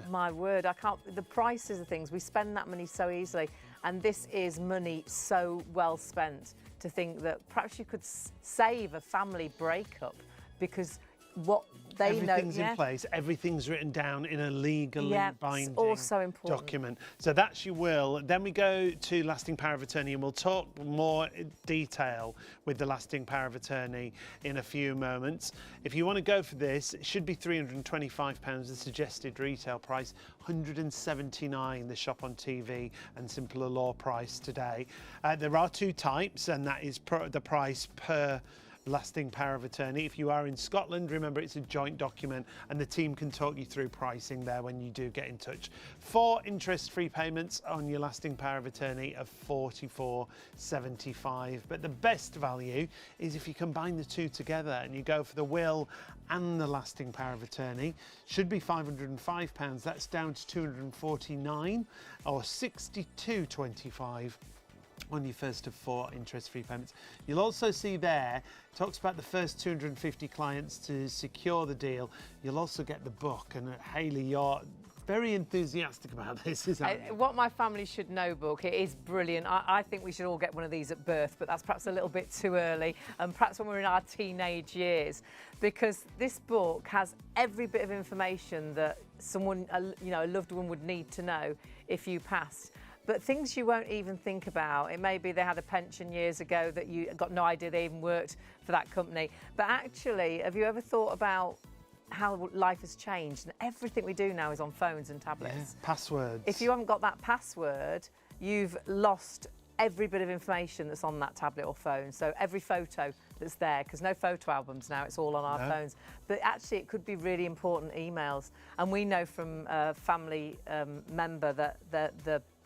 my word, I can't. The prices of things, we spend that money so easily, and this is money so well spent. To think that perhaps you could save a family breakup because what they know. Everything's in place. Everything's written down in a legally binding document. So that's your will. Then we go to lasting power of attorney, and we'll talk more in detail with the lasting power of attorney in a few moments. If you want to go for this, it should be £325, the suggested retail price, £179 the ShopOnTV and Simpler Law price today. There are 2 types, and that is the price per lasting power of attorney. If you are in Scotland, remember it's a joint document and the team can talk you through pricing there when you do get in touch. 4 interest-free payments on your lasting power of attorney of £44.75. But the best value is if you combine the 2 together and you go for the will and the lasting power of attorney. Should be £505. That's down to £249 or £62.25 on your first of 4 interest-free payments. You'll also see there, talks about the first 250 clients to secure the deal. You'll also get the book, and Hayley, you're very enthusiastic about this, isn't it? What My Family Should Know book, it is brilliant. I think we should all get one of these at birth, but that's perhaps a little bit too early, and perhaps when we're in our teenage years, because this book has every bit of information that someone, you know, a loved one would need to know if you passed. But things you won't even think about. It may be they had a pension years ago that you got no idea they even worked for that company. But actually, have you ever thought about how life has changed? And everything we do now is on phones and tablets. Yeah, passwords. If you haven't got that password, you've lost every bit of information that's on that tablet or phone. So every photo that's there, because no photo albums now, it's all on our phones. But actually, it could be really important emails. And we know from a family member that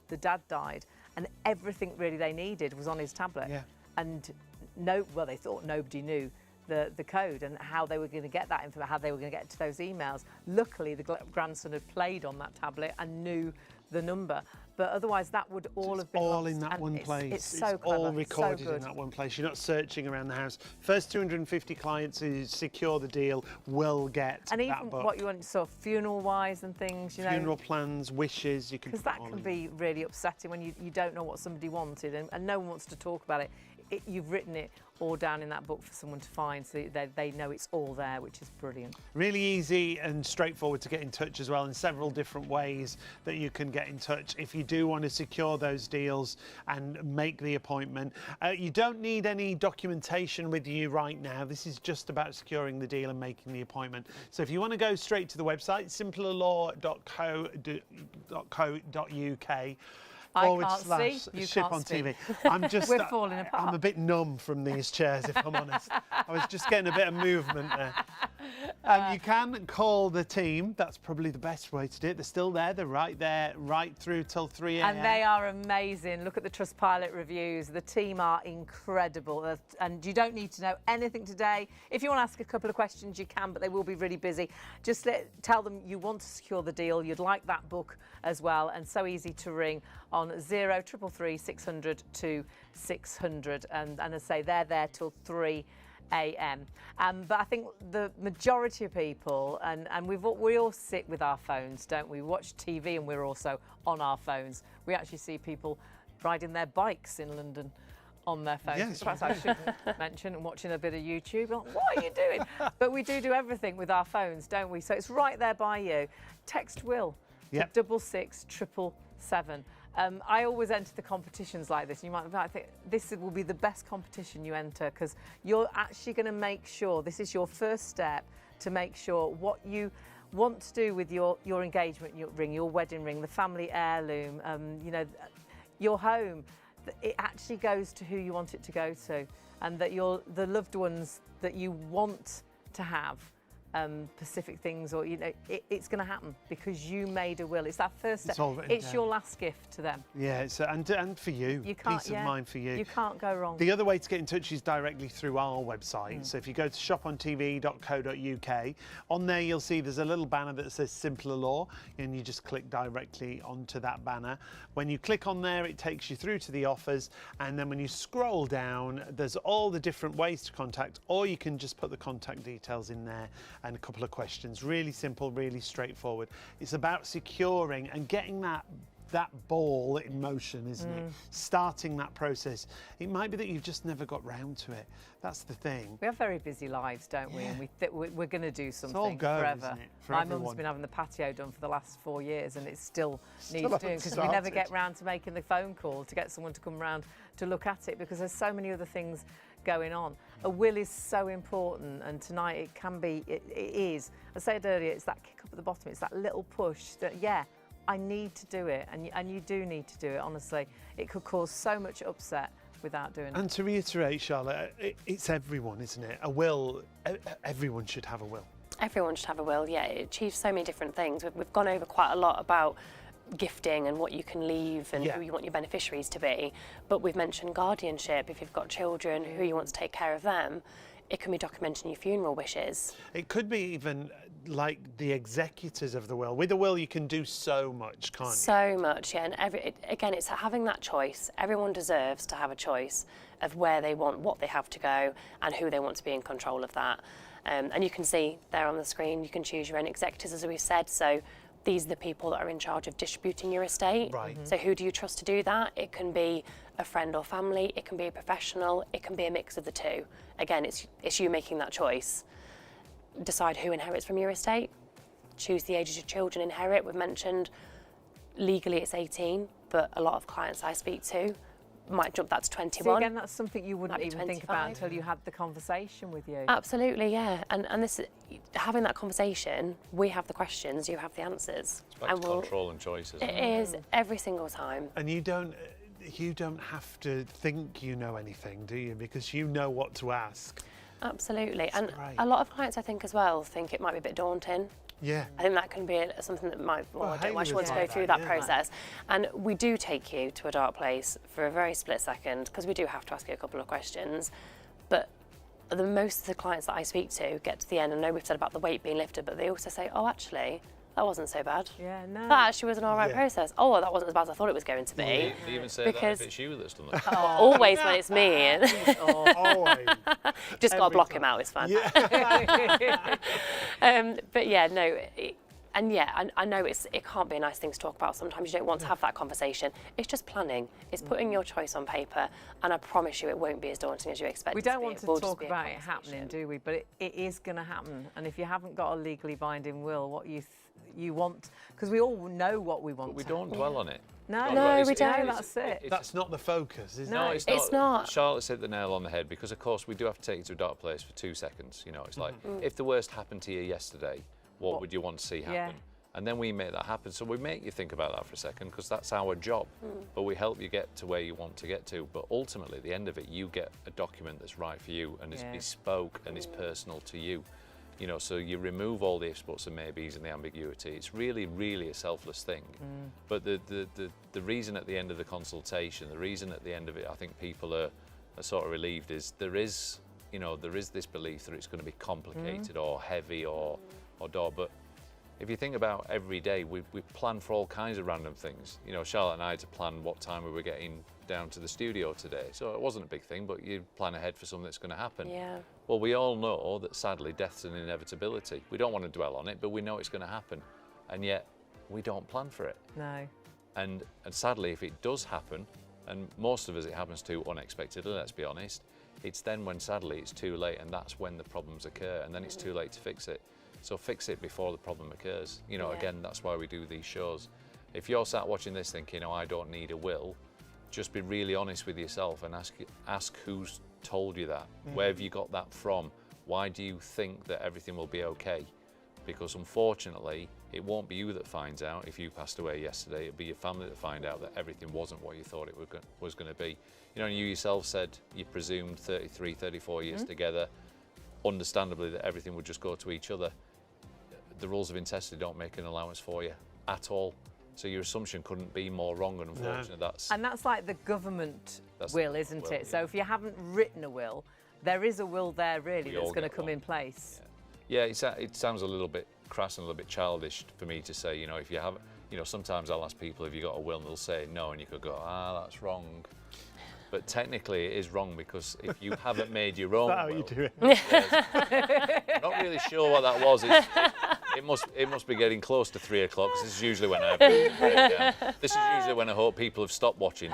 the dad died, and everything really they needed was on his tablet. Yeah. And they thought nobody knew the code and how they were going to get that information, how they were going to get to those emails. Luckily, the grandson had played on that tablet and knew the number. But otherwise, that would all have been all in that one place. It's so clever. All recorded in that one place. You're not searching around the house. First 250 clients who secure the deal will get that book. And even what you want, sort of funeral-wise and things, you know. Funeral plans, wishes, you can. Because that can be really upsetting when you don't know what somebody wanted and no one wants to talk about it. You've written it all down in that book for someone to find, so they know it's all there, which is brilliant. Really easy and straightforward to get in touch as well, in several different ways that you can get in touch if you do want to secure those deals and make the appointment. You don't need any documentation with you right now. This is just about securing the deal and making the appointment. So if you want to go straight to the website, simplerlaw.co.uk. /ShopOnTV. I'm just, we're falling apart. I'm a bit numb from these chairs, if I'm honest. I was just getting a bit of movement there. You can call the team. That's probably the best way to do it. They're still there. They're right there, right through till 3 a.m. And they are amazing. Look at the Trustpilot reviews. The team are incredible. And you don't need to know anything today. If you want to ask a couple of questions, you can, but they will be really busy. Just tell them you want to secure the deal. You'd like that book as well. And so easy to ring on 0333 600 2600. And as I say, they're there till 3 a.m. But I think the majority of people, and we all sit with our phones, don't we? We watch TV and we're also on our phones. We actually see people riding their bikes in London on their phones. Yes. Perhaps I shouldn't mention, and watching a bit of YouTube. Like, what are you doing? But we do everything with our phones, don't we? So it's right there by you. Text Will to 66777. I always enter the competitions like this. You might think this will be the best competition you enter, because you're actually going to make sure this is your first step to make sure what you want to do with your engagement ring, your wedding ring, the family heirloom, you know, your home. It actually goes to who you want it to go to, and that the loved ones that you want to have specific things, or you know, it's going to happen because you made a will. It's that first step. It's your last gift to them. Yeah, it's, and for you, peace of mind for you. You can't go wrong. The other way to get in touch is directly through our website. So if you go to shopontv.co.uk, on there you'll see there's a little banner that says Simpler Law, and you just click directly onto that banner. When you click on there, it takes you through to the offers, and then when you scroll down, there's all the different ways to contact, or you can just put the contact details in there and a couple of questions. Really simple, really straightforward. It's about securing and getting that ball in motion, isn't it? Starting that process. It might be that you've just never got round to it. That's the thing. We have very busy lives, don't we? And we're going to do something all go, forever. isn't it? For My everyone. mum's been having the patio done for the last 4 years, and it still needs doing, because we never get round to making the phone call to get someone to come round to look at it, because there's so many other things going on. A will is so important, and tonight it can be, it is. I said earlier, it's that kick up at the bottom, it's that little push that, yeah, I need to do it, and you do need to do it, honestly. It could cause so much upset without doing it. And to reiterate, Charlotte, it's everyone, isn't it? A will, everyone should have a will. Everyone should have a will, yeah. It achieves so many different things. We've gone over quite a lot about gifting and what you can leave and who you want your beneficiaries to be. But we've mentioned guardianship. If you've got children, who you want to take care of them. It can be documenting your funeral wishes. It could be even like the executors of the will. With a will, you can do so much, can't you? So much, yeah. And again, it's having that choice. Everyone deserves to have a choice of where they want, what they have to go, and who they want to be in control of that. And you can see there on the screen, you can choose your own executors, as we've said. So these are the people that are in charge of distributing your estate. Right. So who do you trust to do that? It can be a friend or family, it can be a professional, it can be a mix of the two. Again, it's you making that choice. Decide who inherits from your estate. Choose the ages your children inherit. We've mentioned legally it's 18, but a lot of clients I speak to might jump that to 21. So again, that's something you wouldn't Might be even think about 25. until you had the conversation with you. Absolutely, yeah. And this, having that conversation, we have the questions, you have the answers. It's back to control and choices. It is every single time. And you don't have to think you know anything, do you? Because you know what to ask. Absolutely. And great. a lot of clients, I think, as well, think it might be a bit daunting. Yeah. I think that can be something that might, I don't actually want to go through that process. And we do take you to a dark place for a very split second, because we do have to ask you a couple of questions. But most of the clients that I speak to get to the end, and I know we've said about the weight being lifted, but they also say, oh, actually, that wasn't so bad. Yeah, no. That actually was an all right process. Oh, that wasn't as bad as I thought it was going to be. They even say that if it's you that's done that. Always when it's me, Ian. Always. Just got to block him out, it's fine. Yeah. But yeah, no, I know it can't be a nice thing to talk about. Sometimes you don't want to have that conversation. It's just planning. It's putting your choice on paper, and I promise you it won't be as daunting as you expect. We don't want to It will just talk be a about it conversation. happening, do we? But it is going to happen. And if you haven't got a legally binding will, what you want, because we all know what we want. But we to don't dwell on it. No, we don't. That's it. That's not the focus, is No, it? It's not. Charlotte's hit the nail on the head, because of course we do have to take you to a dark place for 2 seconds. You know, it's like, if the worst happened to you yesterday, what would you want to see happen? Yeah. And then we make that happen. So we make you think about that for a second, because that's our job. But we help you get to where you want to get to. But ultimately, at the end of it, you get a document that's right for you and is bespoke and is personal to you. You know, so you remove all the ifs, buts and maybes and the ambiguity. It's really, really a selfless thing. But the reason at the end of the consultation, the reason at the end of it, I think people are sort of relieved, is there is this belief that it's going to be complicated or heavy or dull. But if you think about every day, we plan for all kinds of random things. You know, Charlotte and I had to plan what time we were getting down to the studio today. So it wasn't a big thing, but you plan ahead for something that's going to happen. Yeah. Well, we all know that sadly death's an inevitability. We don't want to dwell on it, but we know it's going to happen. And yet we don't plan for it. No. And sadly, if it does happen, and most of us it happens to unexpectedly, let's be honest, it's then when sadly it's too late, and that's when the problems occur, and then it's too late to fix it. So fix it before the problem occurs. You know, again, that's why we do these shows. If you're sat watching this thinking, oh, I don't need a will, just be really honest with yourself and ask who's told you that. Where have you got that from? Why do you think that everything will be okay? Because unfortunately, it won't be you that finds out if you passed away yesterday. It'll be your family that find out that everything wasn't what you thought it was going to be. You know, you yourself said you presumed 33, 34 years together, understandably that everything would just go to each other. The rules of intestacy don't make an allowance for you at all. So your assumption couldn't be more wrong, and unfortunately that's like the government will, isn't it? Yeah. So if you haven't written a will, there is a will there really that's going to come in place. Yeah, it sounds a little bit crass and a little bit childish for me to say, you know, if you have, you know, sometimes I'll ask people, have you got a will, and they'll say no, and you could go, that's wrong. But technically it is wrong, because if you haven't made your own will... How are you doing? I'm not really sure what that was. It must be getting close to 3 o'clock, because this is usually when I have a breakdown. This is usually when I hope people have stopped watching.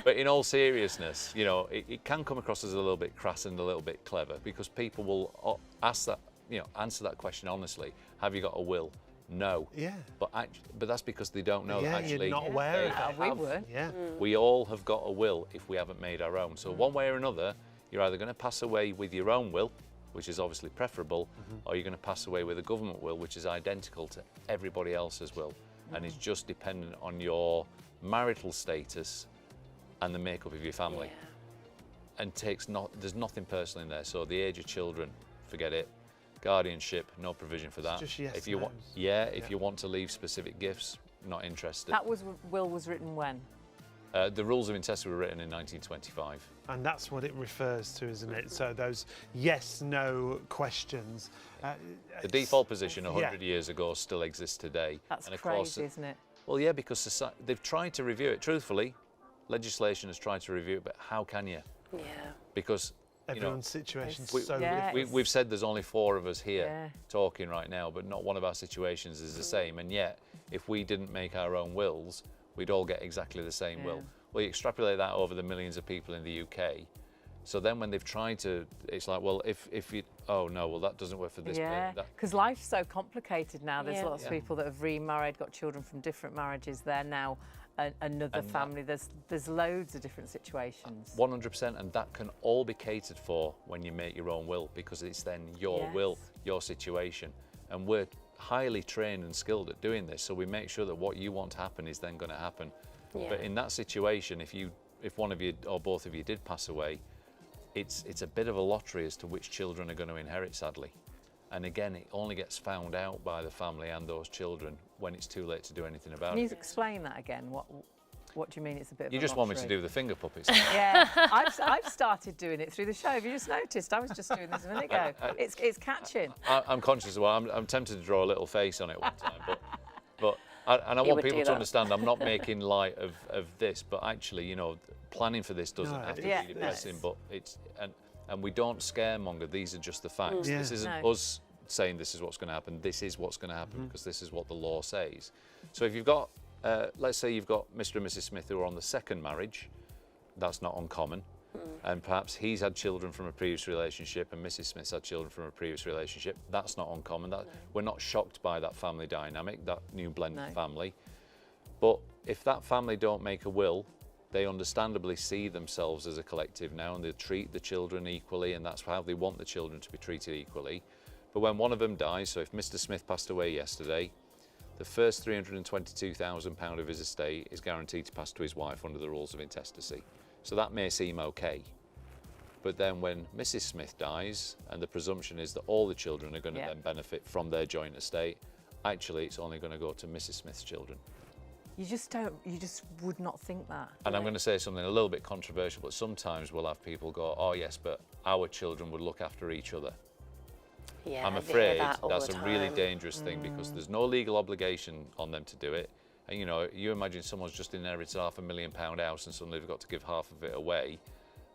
But in all seriousness, you know, it can come across as a little bit crass and a little bit clever, because people will answer that question honestly. Have you got a will? No. Yeah. But that's because they don't know that actually. You're not aware of that. We were. Yeah. We all have got a will if we haven't made our own. So one way or another, you're either going to pass away with your own will, which is obviously preferable, or you're going to pass away with a government will, which is identical to everybody else's will, and is just dependent on your marital status and the makeup of your family. And there's nothing personal in there. So the age of children, forget it. Guardianship, no provision for that. Just yes, if you want, if you want to leave specific gifts, not interested. That will was written when? The rules of intestacy were written in 1925. And that's what it refers to, isn't it? So those yes/no questions. The default position 100 years ago still exists today. That's and of crazy, course, isn't it? Well, yeah, because they've tried to review it. Truthfully, legislation has tried to review it, but how can you? Yeah. Because everyone's situation's we- so yeah, different. we've said there's only 4 of us here talking right now, but not one of our situations is the same. And yet, if we didn't make our own wills, we'd all get exactly the same will. Well, you extrapolate that over the millions of people in the UK. So then when they've tried to, it's like, well, if you, oh no, well that doesn't work for this. Yeah, because life's so complicated now. There's lots of people that have remarried, got children from different marriages. They're now another family. There's loads of different situations. 100%, and that can all be catered for when you make your own will, because it's then your will, your situation. And we're highly trained and skilled at doing this, so we make sure that what you want to happen is then going to happen. But in that situation, if one of you or both of you did pass away, it's a bit of a lottery as to which children are going to inherit, sadly. And again, it only gets found out by the family and those children when it's too late to do anything about Can you it. explain that again? What do you mean it's a bit of a You just want me to lottery? do the finger puppets. Yeah, I've started doing it through the show. Have you just noticed? I was just doing this a minute ago. It's catching. I'm conscious of I'm tempted to draw a little face on it one time, but I want people to understand I'm not making light of this, but actually, you know, planning for this doesn't have to be depressing, but and we don't scaremonger. These are just the facts. This isn't us saying this is what's going to happen. This is what's going to happen because this is what the law says. So if you've got, let's say you've got Mr. and Mrs. Smith who are on the second marriage, that's not uncommon. And perhaps he's had children from a previous relationship and Mrs. Smith's had children from a previous relationship. That's not uncommon. We're not shocked by that family dynamic, that new blended family. But if that family don't make a will, they understandably see themselves as a collective now, and they treat the children equally, and that's how they want the children to be treated equally. But when one of them dies, so if Mr. Smith passed away yesterday, the first £322,000 of his estate is guaranteed to pass to his wife under the rules of intestacy. So that may seem okay. But then when Mrs. Smith dies, and the presumption is that all the children are going to then benefit from their joint estate, actually it's only going to go to Mrs. Smith's children. You just would not think that. And I'm going to say something a little bit controversial, but sometimes we'll have people go, oh yes, but our children would look after each other. Yeah, I'm afraid that's a really dangerous thing, because there's no legal obligation on them to do it. And you know, you imagine someone's just inherited £500,000 house and suddenly they've got to give half of it away.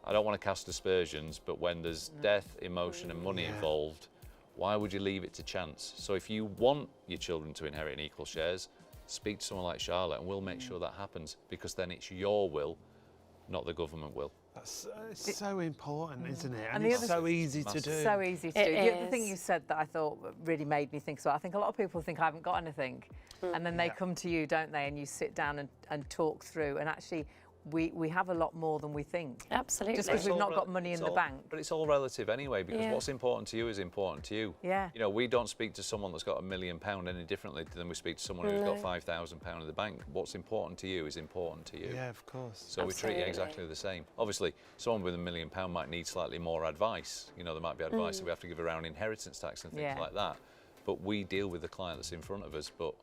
I don't want to cast aspersions, but when there's death, emotion and money involved, why would you leave it to chance? So if you want your children to inherit in equal shares, speak to someone like Charlotte and we'll make sure that happens, because then it's your will, not the government will. That's so important, isn't it? And it's so easy to do. So easy to do. The other thing you said that I thought really made me think, so I think a lot of people think I haven't got anything, and then they come to you, don't they, and you sit down and talk through, and actually we have a lot more than we think. Absolutely. Just because we've not got money in the bank. But it's all relative anyway, because what's important to you is important to you. Yeah. You know, we don't speak to someone that's got £1 million any differently than we speak to someone who's got £5,000 in the bank. What's important to you is important to you. Yeah, of course. So we treat you exactly the same. Obviously, someone with £1 million might need slightly more advice. You know, there might be advice that we have to give around inheritance tax and things like that. But we deal with the client that's in front of us. But,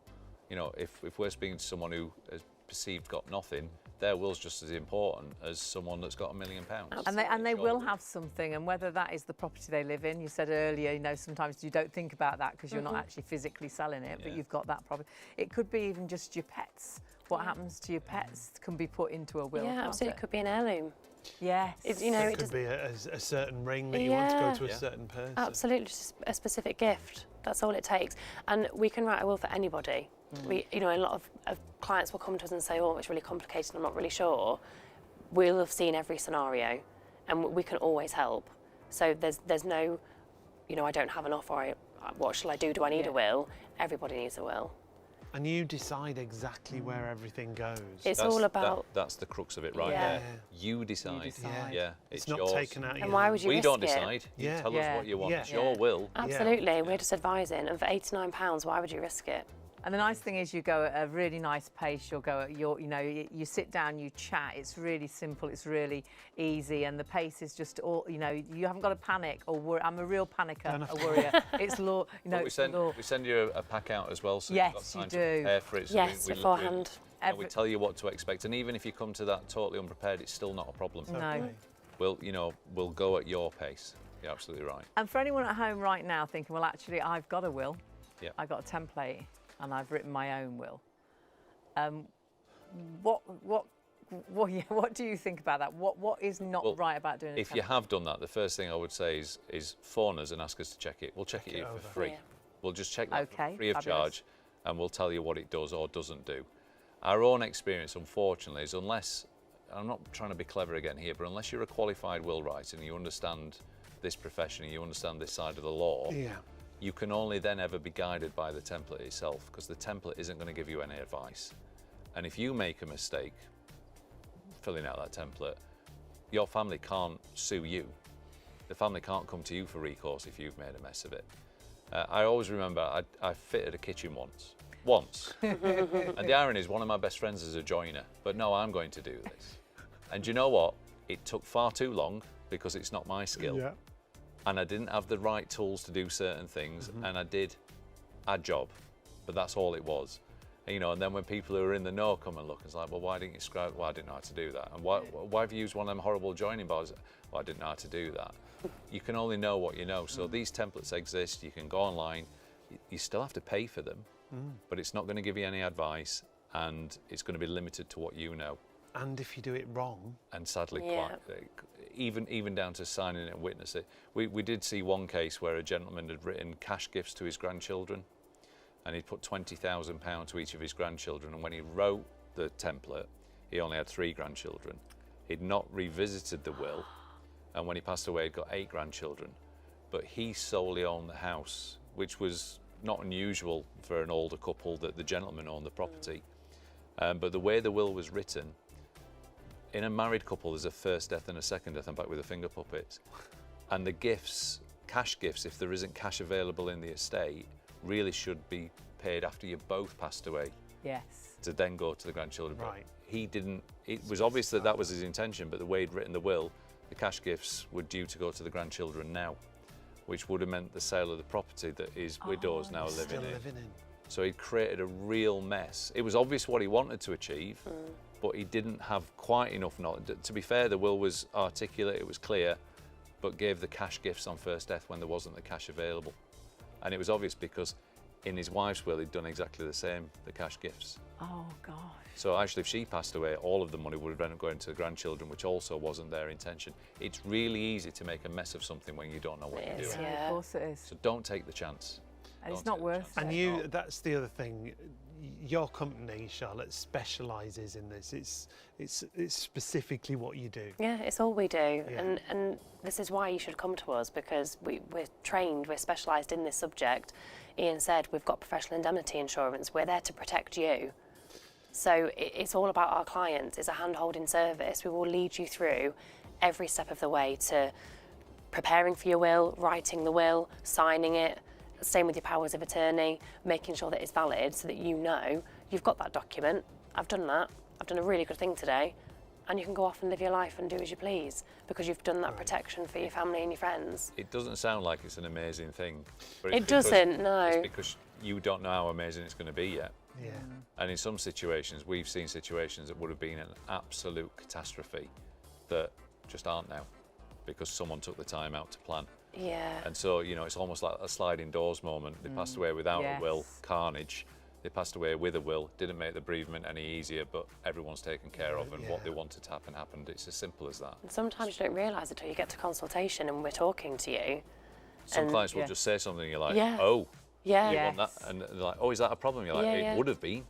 you know, if we're speaking to someone who is perceived got nothing, their will's just as important as someone that's got £1 million. And they will have something, and whether that is the property they live in. You said earlier, you know, sometimes you don't think about that because you're not actually physically selling it, but you've got that property. It could be even just your pets. What happens to your pets can be put into a will. Yeah, absolutely. It could be an heirloom. Yes. You know, it could be a certain ring that you want to go to a certain person. Absolutely, just a specific gift. That's all it takes. And we can write a will for anybody. We, you know, a lot of clients will come to us and say, oh, it's really complicated, I'm not really sure. We'll have seen every scenario and we can always help. So there's no, you know, I don't have enough, or what shall I do? Do I need a will? Everybody needs a will. And you decide exactly where everything goes. It's all about... That's the crux of it right there. You decide. Yeah. It's not yours. taken out of your And why would you We risk don't it? decide. You tell us what you want. It's your will. Absolutely. We're just advising. And for £89, why would you risk it? And the nice thing is you go at a really nice pace. You'll go at you know, you sit down, you chat. It's really simple. It's really easy, and the pace is just all. You know, you haven't got to panic or worry. I'm a real panicker, a worrier. It's law. You know, we send you a pack out as well, so yes, you've got time you to prepare for it. So yes, beforehand. We tell you what to expect, and even if you come to that totally unprepared, it's still not a problem. No. We'll go at your pace. You're absolutely right. And for anyone at home right now thinking, well, actually, I've got a will. Yeah. I've got a template. And I've written my own will. What do you think about that? What is not right about doing it? If you have done that, the first thing I would say is phone us and ask us to check it. We'll check it for free. We'll just check that for free of charge, and we'll tell you what it does or doesn't do. Our own experience, unfortunately, is unless, I'm not trying to be clever again here, but unless you're a qualified will writer and you understand this profession and you understand this side of the law, you can only then ever be guided by the template itself, because the template isn't going to give you any advice. And if you make a mistake filling out that template, your family can't sue you. The family can't come to you for recourse if you've made a mess of it. I always remember I fitted a kitchen once. And the irony is one of my best friends is a joiner, but no, I'm going to do this. And you know what? It took far too long because it's not my skill. Yeah. And I didn't have the right tools to do certain things, and I did a job, but that's all it was. And, you know, and then when people who are in the know come and look, it's like, well, why didn't you scribe? Well, I didn't know how to do that. And why have you used one of them horrible joining bars? Well, I didn't know how to do that. You can only know what you know. So these templates exist. You can go online. You still have to pay for them, but it's not going to give you any advice, and it's going to be limited to what you know. And if you do it wrong, and sadly, even down to signing it and witness it. We did see one case where a gentleman had written cash gifts to his grandchildren, and he'd put £20,000 to each of his grandchildren. And when he wrote the template, he only had 3 grandchildren. He'd not revisited the will, and when he passed away, he'd got 8 grandchildren. But he solely owned the house, which was not unusual for an older couple, that the gentleman owned the property. But the way the will was written, in a married couple, there's a first death and a second death. I'm back with the finger puppets. And the gifts, cash gifts, if there isn't cash available in the estate, really should be paid after you both passed away. Yes. To then go to the grandchildren. Right. He didn't, it was obvious that that was his intention, but the way he'd written the will, the cash gifts were due to go to the grandchildren now, which would have meant the sale of the property that his widow's now living in. So he created a real mess. It was obvious what he wanted to achieve, but he didn't have quite enough knowledge. To be fair, the will was articulate, it was clear, but gave the cash gifts on first death when there wasn't the cash available. And it was obvious because in his wife's will, he'd done exactly the same, the cash gifts. Oh, gosh. So actually, if she passed away, all of the money would have ended up going to the grandchildren, which also wasn't their intention. It's really easy to make a mess of something when you don't know what you're doing. Yeah, of course it is. So don't take the chance. And it's not worth it. And that's the other thing. Your company, Charlotte, specialises in this. It's specifically what you do. Yeah, it's all we do. Yeah. And this is why you should come to us, because we're trained, we're specialised in this subject. Ian said we've got professional indemnity insurance. We're there to protect you. So it's all about our clients. It's a hand-holding service. We will lead you through every step of the way to preparing for your will, writing the will, signing it, staying with your powers of attorney, making sure that it's valid so that you know you've got that document. I've done that. I've done a really good thing today. And you can go off and live your life and do as you please because you've done that protection for your family and your friends. It doesn't sound like it's an amazing thing. But It doesn't, no. It's because you don't know how amazing it's going to be yet. Yeah. And in some situations, we've seen situations that would have been an absolute catastrophe that just aren't now because someone took the time out to plan. Yeah. And so, you know, it's almost like a sliding doors moment. They passed away without a will, carnage. They passed away with a will, didn't make the bereavement any easier, but everyone's taken care of, and what they wanted to happen happened. It's as simple as that. And sometimes you don't realise it till you get to consultation and we're talking to you. Some clients will just say something, and you're like, Yeah. you want that? And they're like, oh, is that a problem? You're like, it would have been.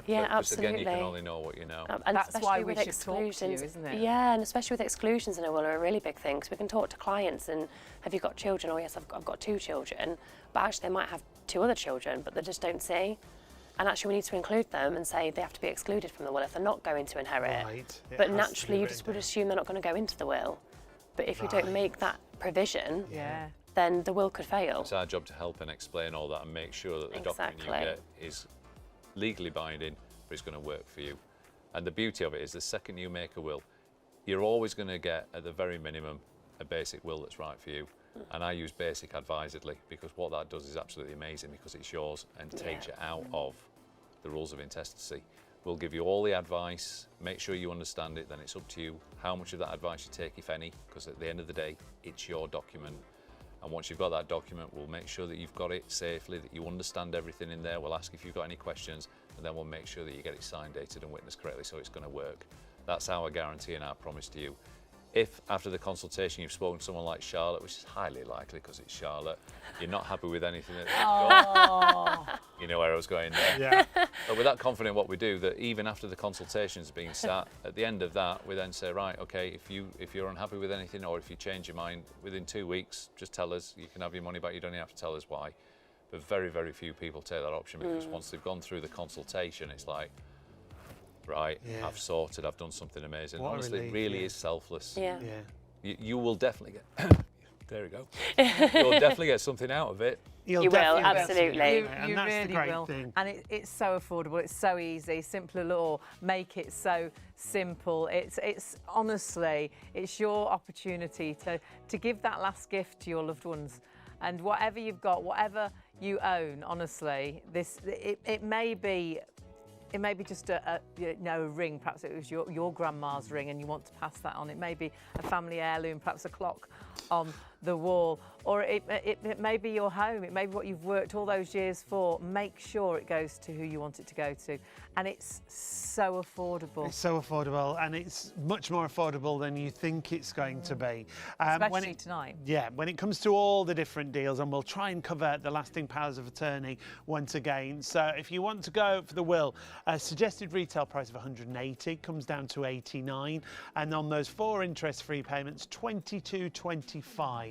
Yeah, but absolutely. Again, you can only know what you know. And that's why especially we with should talk to you, exclusions, isn't it? Yeah, and especially with exclusions in a will are a really big thing, because we can talk to clients and, have you got children? Oh yes, I've got 2 children, but actually they might have 2 other children, but they just don't see. And actually we need to include them and say they have to be excluded from the will if they're not going to inherit. Right. But naturally you just would assume they're not going to go into the will. But if you don't make that provision, then the will could fail. It's our job to help and explain all that and make sure that the document you get is legally binding, but it's going to work for you. And the beauty of it is the second you make a will, you're always going to get, at the very minimum, a basic will that's right for you. And I use basic advisedly because what that does is absolutely amazing because it's yours and takes you out of the rules of intestacy. We'll give you all the advice, make sure you understand it, then it's up to you how much of that advice you take, if any, because at the end of the day, it's your document. And once you've got that document, we'll make sure that you've got it safely, that you understand everything in there. We'll ask if you've got any questions, and then we'll make sure that you get it signed, dated and witnessed correctly so it's going to work. That's our guarantee and our promise to you. If after the consultation you've spoken to someone like Charlotte, which is highly likely because it's Charlotte, you're not happy with anything that they've got, you know where I was going there. Yeah. But we're that confident what we do that even after the consultation's been sat, at the end of that, we then say, right, okay, if you're unhappy with anything or if you change your mind, within 2 weeks, just tell us. You can have your money back. You don't even have to tell us why. But very, very few people take that option because once they've gone through the consultation, it's like, right, I've sorted, I've done something amazing. What Honestly, relief, it really is selfless. Yeah. You will definitely get, there we go. You'll definitely get something out of it. You will, absolutely. You that's really the great will. thing. And it's so affordable, it's so easy, simpler law, make it so simple. It's honestly, it's your opportunity to give that last gift to your loved ones. And whatever you've got, whatever you own, honestly, it may be just a ring, perhaps it was your grandma's ring and you want to pass that on. It may be a family heirloom, perhaps a clock on the wall, or it may be your home, it may be what you've worked all those years for. Make sure it goes to who you want it to go to. And it's so affordable. It's so affordable, and it's much more affordable than you think it's going to be. Especially tonight. Yeah, when it comes to all the different deals, and we'll try and cover the lasting powers of attorney once again. So if you want to go for the will, a suggested retail price of 180 comes down to 89, and on those 4 interest-free payments, 22.25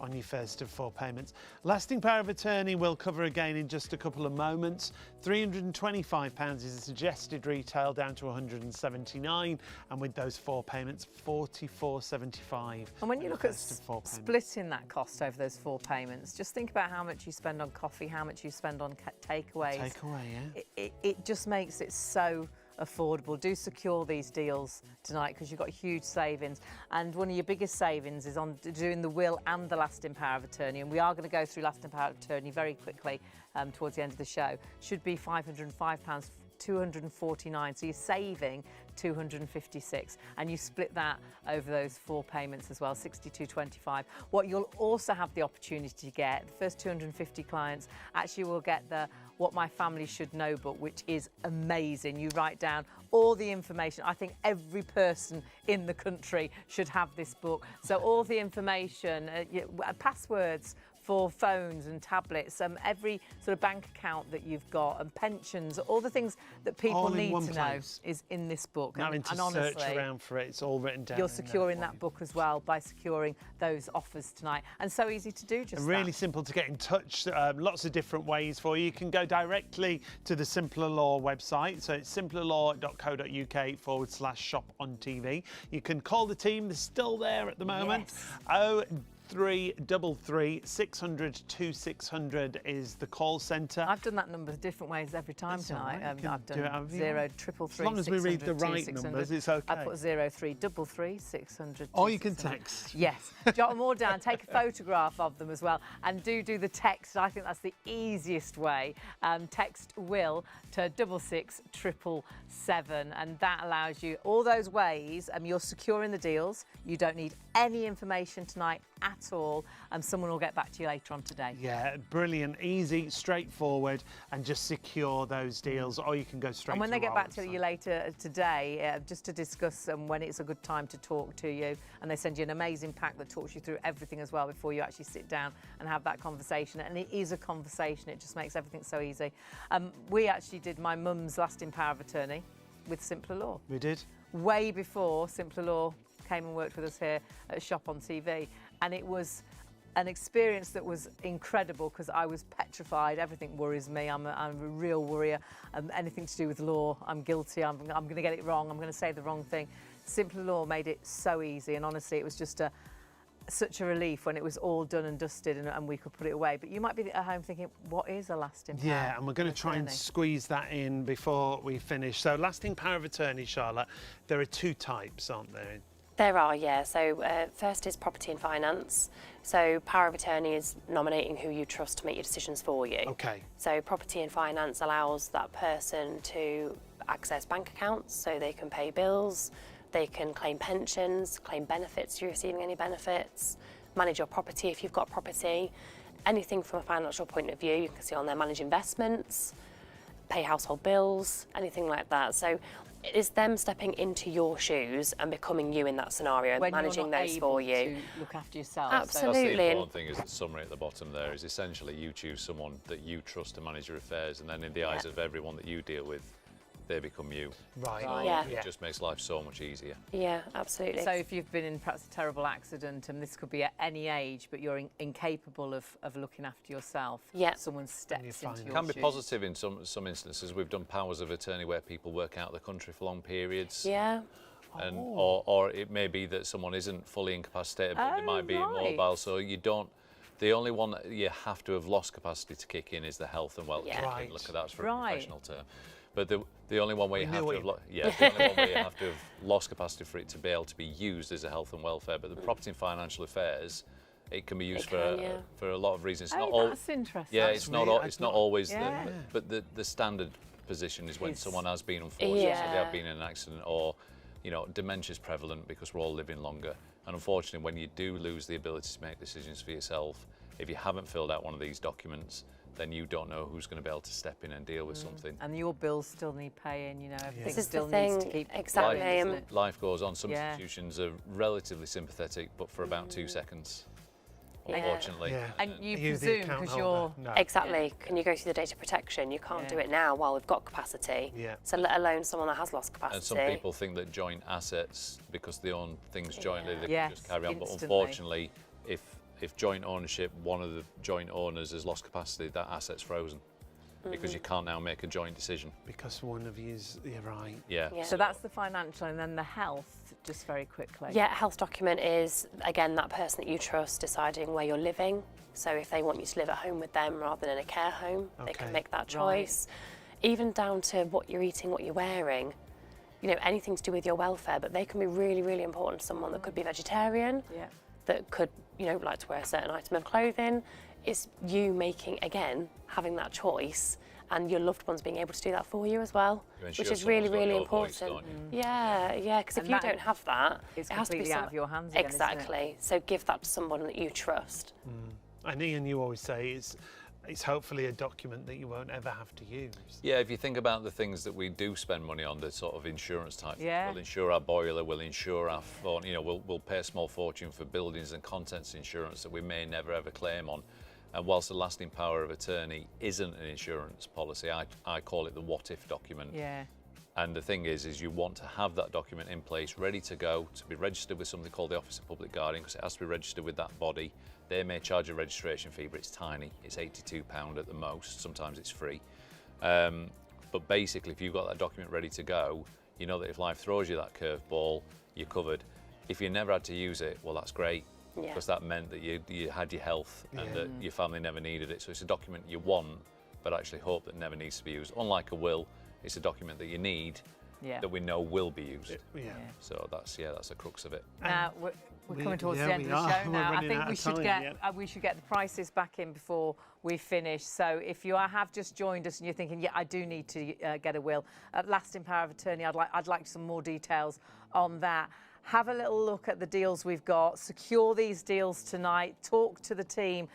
on your first of 4 payments. Lasting power of attorney we'll cover again in just a couple of moments. £325 is the suggested retail, down to 179, and with those 4 payments, 44.75. And when you look at splitting that cost over those 4 payments, just think about how much you spend on coffee, how much you spend on takeaways. Takeaway, yeah. It just makes it so affordable. Do secure these deals tonight because you've got huge savings. And one of your biggest savings is on doing the will and the lasting power of attorney. And we are going to go through lasting power of attorney very quickly towards the end of the show. Should be £505, 249, so you're saving 256, and you split that over those 4 payments as well, 62.25. What you'll also have the opportunity to get, the first 250 clients actually will get the What My Family Should Know book, which is amazing. You write down all the information. I think every person in the country should have this book. So all the information, passwords for phones and tablets, every sort of bank account that you've got, and pensions, all the things that people need to know is in this book. Not having to search around for it, it's all written down. You're securing that book as well by securing those offers tonight. And so easy to do just really simple to get in touch, lots of different ways for you. You can go directly to the Simpler Law website, so it's simplerlaw.co.uk/ShopOnTV. You can call the team, they're still there at the moment. Yes. 0333 600 2600 is the call centre. I've done that number different ways every time tonight. I've done 0333 as long as we read the right numbers, it's okay. I put 0333 600. Or you can text. Yes, jot them all down. Take a photograph of them as well, and do the text. I think that's the easiest way. Text Will to 66777, and that allows you all those ways. You're securing the deals. You don't need any information tonight at all, and someone will get back to you later on today. Yeah, brilliant, easy, straightforward, and just secure those deals, or you can go straight to And when they get back to website. you later today, just to discuss when it's a good time to talk to you, and they send you an amazing pack that talks you through everything as well before you actually sit down and have that conversation. And it is a conversation, it just makes everything so easy. We actually did my mum's lasting power of attorney with Simpler Law. We did? Way before Simpler Law came and worked with us here at ShopOnTV, and it was an experience that was incredible because I was petrified. Everything worries me. I'm a real worrier. Anything to do with law, I'm guilty. I'm going to get it wrong. I'm going to say the wrong thing. Simpler Law made it so easy, and honestly, it was just such a relief when it was all done and dusted and we could put it away. But you might be at home thinking, what is a lasting power? Yeah, and we're going to try and squeeze that in before we finish. So lasting power of attorney, Charlotte, there are 2 types, aren't there? There are, yeah. So first is property and finance. So power of attorney is nominating who you trust to make your decisions for you. Okay. So property and finance allows that person to access bank accounts so they can pay bills, they can claim pensions, claim benefits if you're receiving any benefits, manage your property if you've got property, anything from a financial point of view. You can see on there, manage investments, pay household bills, anything like that. So it is them stepping into your shoes and becoming you in that scenario, when managing you're not those able for you. to look after yourself. Absolutely. That's the important thing, is the summary at the bottom there is essentially you choose someone that you trust to manage your affairs, and then in the eyes of everyone that you deal with, they become you. Right. So Yeah. it just makes life so much easier. Yeah, absolutely. So if you've been in perhaps a terrible accident, and this could be at any age, but you're incapable of looking after yourself, someone steps into your It can be shoes. positive in some instances. We've done powers of attorney where people work out of the country for long periods. Yeah. And or it may be that someone isn't fully incapacitated, but they might be immobile. So you don't. The only one that you have to have lost capacity to kick in is the health and wealth. Yeah. Right. Look at that for a professional term. But the only one where you We have knew to what have the only one where you have to have lost capacity for it to be able to be used is a health and welfare. But the property and financial affairs, it can be used for a lot of reasons. It's not all. That's interesting. Yeah, That's it's not. It's not always. But the standard position is when someone has been unfortunate, so they have been in an accident, or dementia is prevalent because we're all living longer. And unfortunately, when you do lose the ability to make decisions for yourself, if you haven't filled out one of these documents, then you don't know who's going to be able to step in and deal with something. And your bills still need paying, everything This is still the thing, needs to keep exactly. going, isn't it? Life goes on. Some institutions are relatively sympathetic, but for about 2 seconds, unfortunately. Yeah. And you Are you the presume, account because holder? you're... No. Exactly. Can you go through the data protection? You can't do it now while we've got capacity. Yeah. So let alone someone that has lost capacity. And some people think that joint assets, because they own things jointly, they Yes, can just carry on. But instantly. unfortunately, if joint ownership, one of the joint owners has lost capacity, that asset's frozen. Because you can't now make a joint decision. Because one of you's, you're right. Yeah. So that's the financial, and then the health, just very quickly. Yeah, health document is, again, that person that you trust deciding where you're living. So if they want you to live at home with them rather than in a care home, they can make that choice. even down to what you're eating, what you're wearing, you know, anything to do with your welfare, but they can be really, really important to someone that could be vegetarian, that could, you know, like to wear a certain item of clothing. It's you making, again, having that choice and your loved ones being able to do that for you as well, which is really, really important. Yeah, because if you don't have that, it's it has to be completely out of your hands again, exactly. isn't it? So give that to someone that you trust. And Ian, you always say it's hopefully a document that you won't ever have to use. Yeah, if you think about the things that we do spend money on, the sort of insurance type, we'll insure our boiler, we'll insure our phone, you know, we'll pay a small fortune for buildings and contents insurance that we may never ever claim on. And whilst the lasting power of attorney isn't an insurance policy, I call it the what if document. And the thing is you want to have that document in place, ready to go, to be registered with something called the Office of Public Guardian, because it has to be registered with that body. They may charge a registration fee, but it's tiny. It's £82 at the most. Sometimes it's free. But basically, if you've got that document ready to go, you know that if life throws you that curveball, you're covered. If you never had to use it, well, that's great. Because that meant that you had your health and that your family never needed it. So it's a document you want, but actually hope that never needs to be used. Unlike a will, it's a document that you need that we know will be used. So that's the crux of it. Now we're coming towards the end of the show now. I think we should get the prices back in before we finish. So if you have just joined us and you're thinking, yeah, I do need to get a will, lasting power of attorney, I'd like some more details on that. Have a little look at the deals we've got. Secure these deals tonight. Talk to the team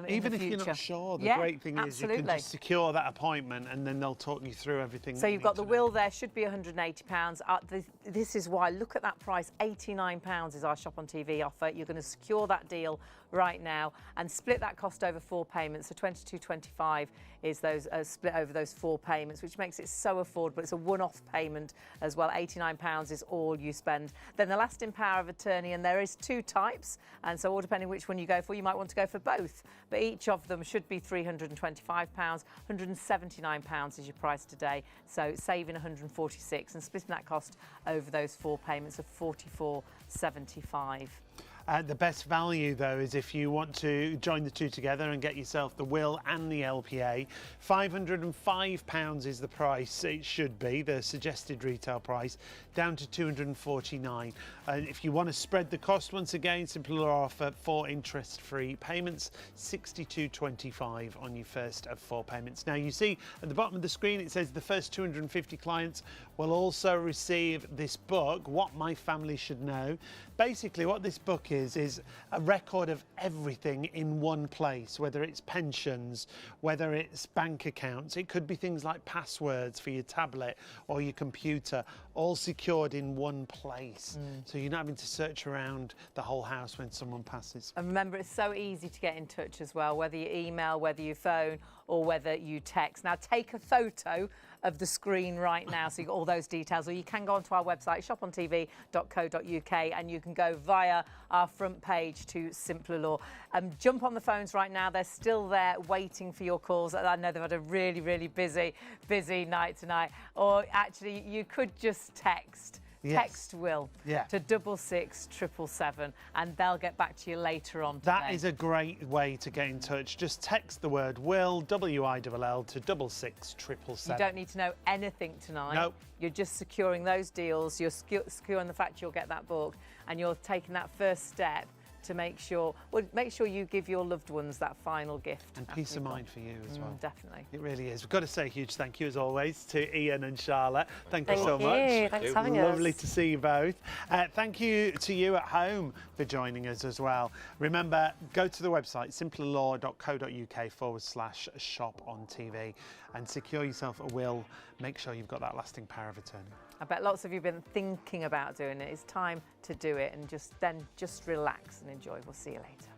Even if you're not sure, the great thing is you can just secure that appointment and then they'll talk you through everything. So you've got the will there, should be £180. This is why, look at that price, £89 is our Shop on TV offer. You're going to secure that deal right now and split that cost over 4 payments. So £22.25 is those split over those 4 payments, which makes it so affordable. It's a one-off payment as well. £89 is all you spend. Then the lasting power of attorney, and there is 2 types, and so all depending which one you go for, you might want to go for both, but each of them should be £325. £179 is your price today, so saving £146 and splitting that cost over those 4 payments of £44.75. The best value, though, is if you want to join the 2 together and get yourself the will and the LPA. £505 is the price it should be, the suggested retail price, down to £249. And if you want to spread the cost, once again, Simple Law offer 4 interest-free payments, £62.25 on your first of 4 payments. Now, you see at the bottom of the screen, it says the first 250 clients will also receive this book, What My Family Should Know. Basically, what this book is a record of everything in one place, whether it's pensions, whether it's bank accounts. It could be things like passwords for your tablet or your computer, all secured in one place. So you're not having to search around the whole house when someone passes. And remember, it's so easy to get in touch as well, whether you email, whether you phone, or whether you text. Now, take a photo of the screen right now so you got all those details, or you can go onto our website, ShopOnTV.co.uk, and you can go via our front page to Simpler Law. Jump on the phones right now. They're still there waiting for your calls. I know they've had a really, really busy night tonight. Or actually, you could just text. Text Will to 66777 and they'll get back to you later on today. That is a great way to get in touch. Just text the word Will, WILL, to 66777. You don't need to know anything tonight. Nope. You're just securing those deals. You're securing the fact you'll get that book, and you're taking that first step to make sure you give your loved ones that final gift. And peace of mind for you as well. Definitely. It really is. We've got to say a huge thank you, as always, to Ian and Charlotte. Thank you so much. Thanks for having us. Lovely to see you both. Thank you to you at home for joining us as well. Remember, go to the website, simplerlaw.co.uk/ShopOnTV, and secure yourself a will. Make sure you've got that lasting power of attorney. I bet lots of you have been thinking about doing it. It's time to do it, and just relax and enjoy. We'll see you later.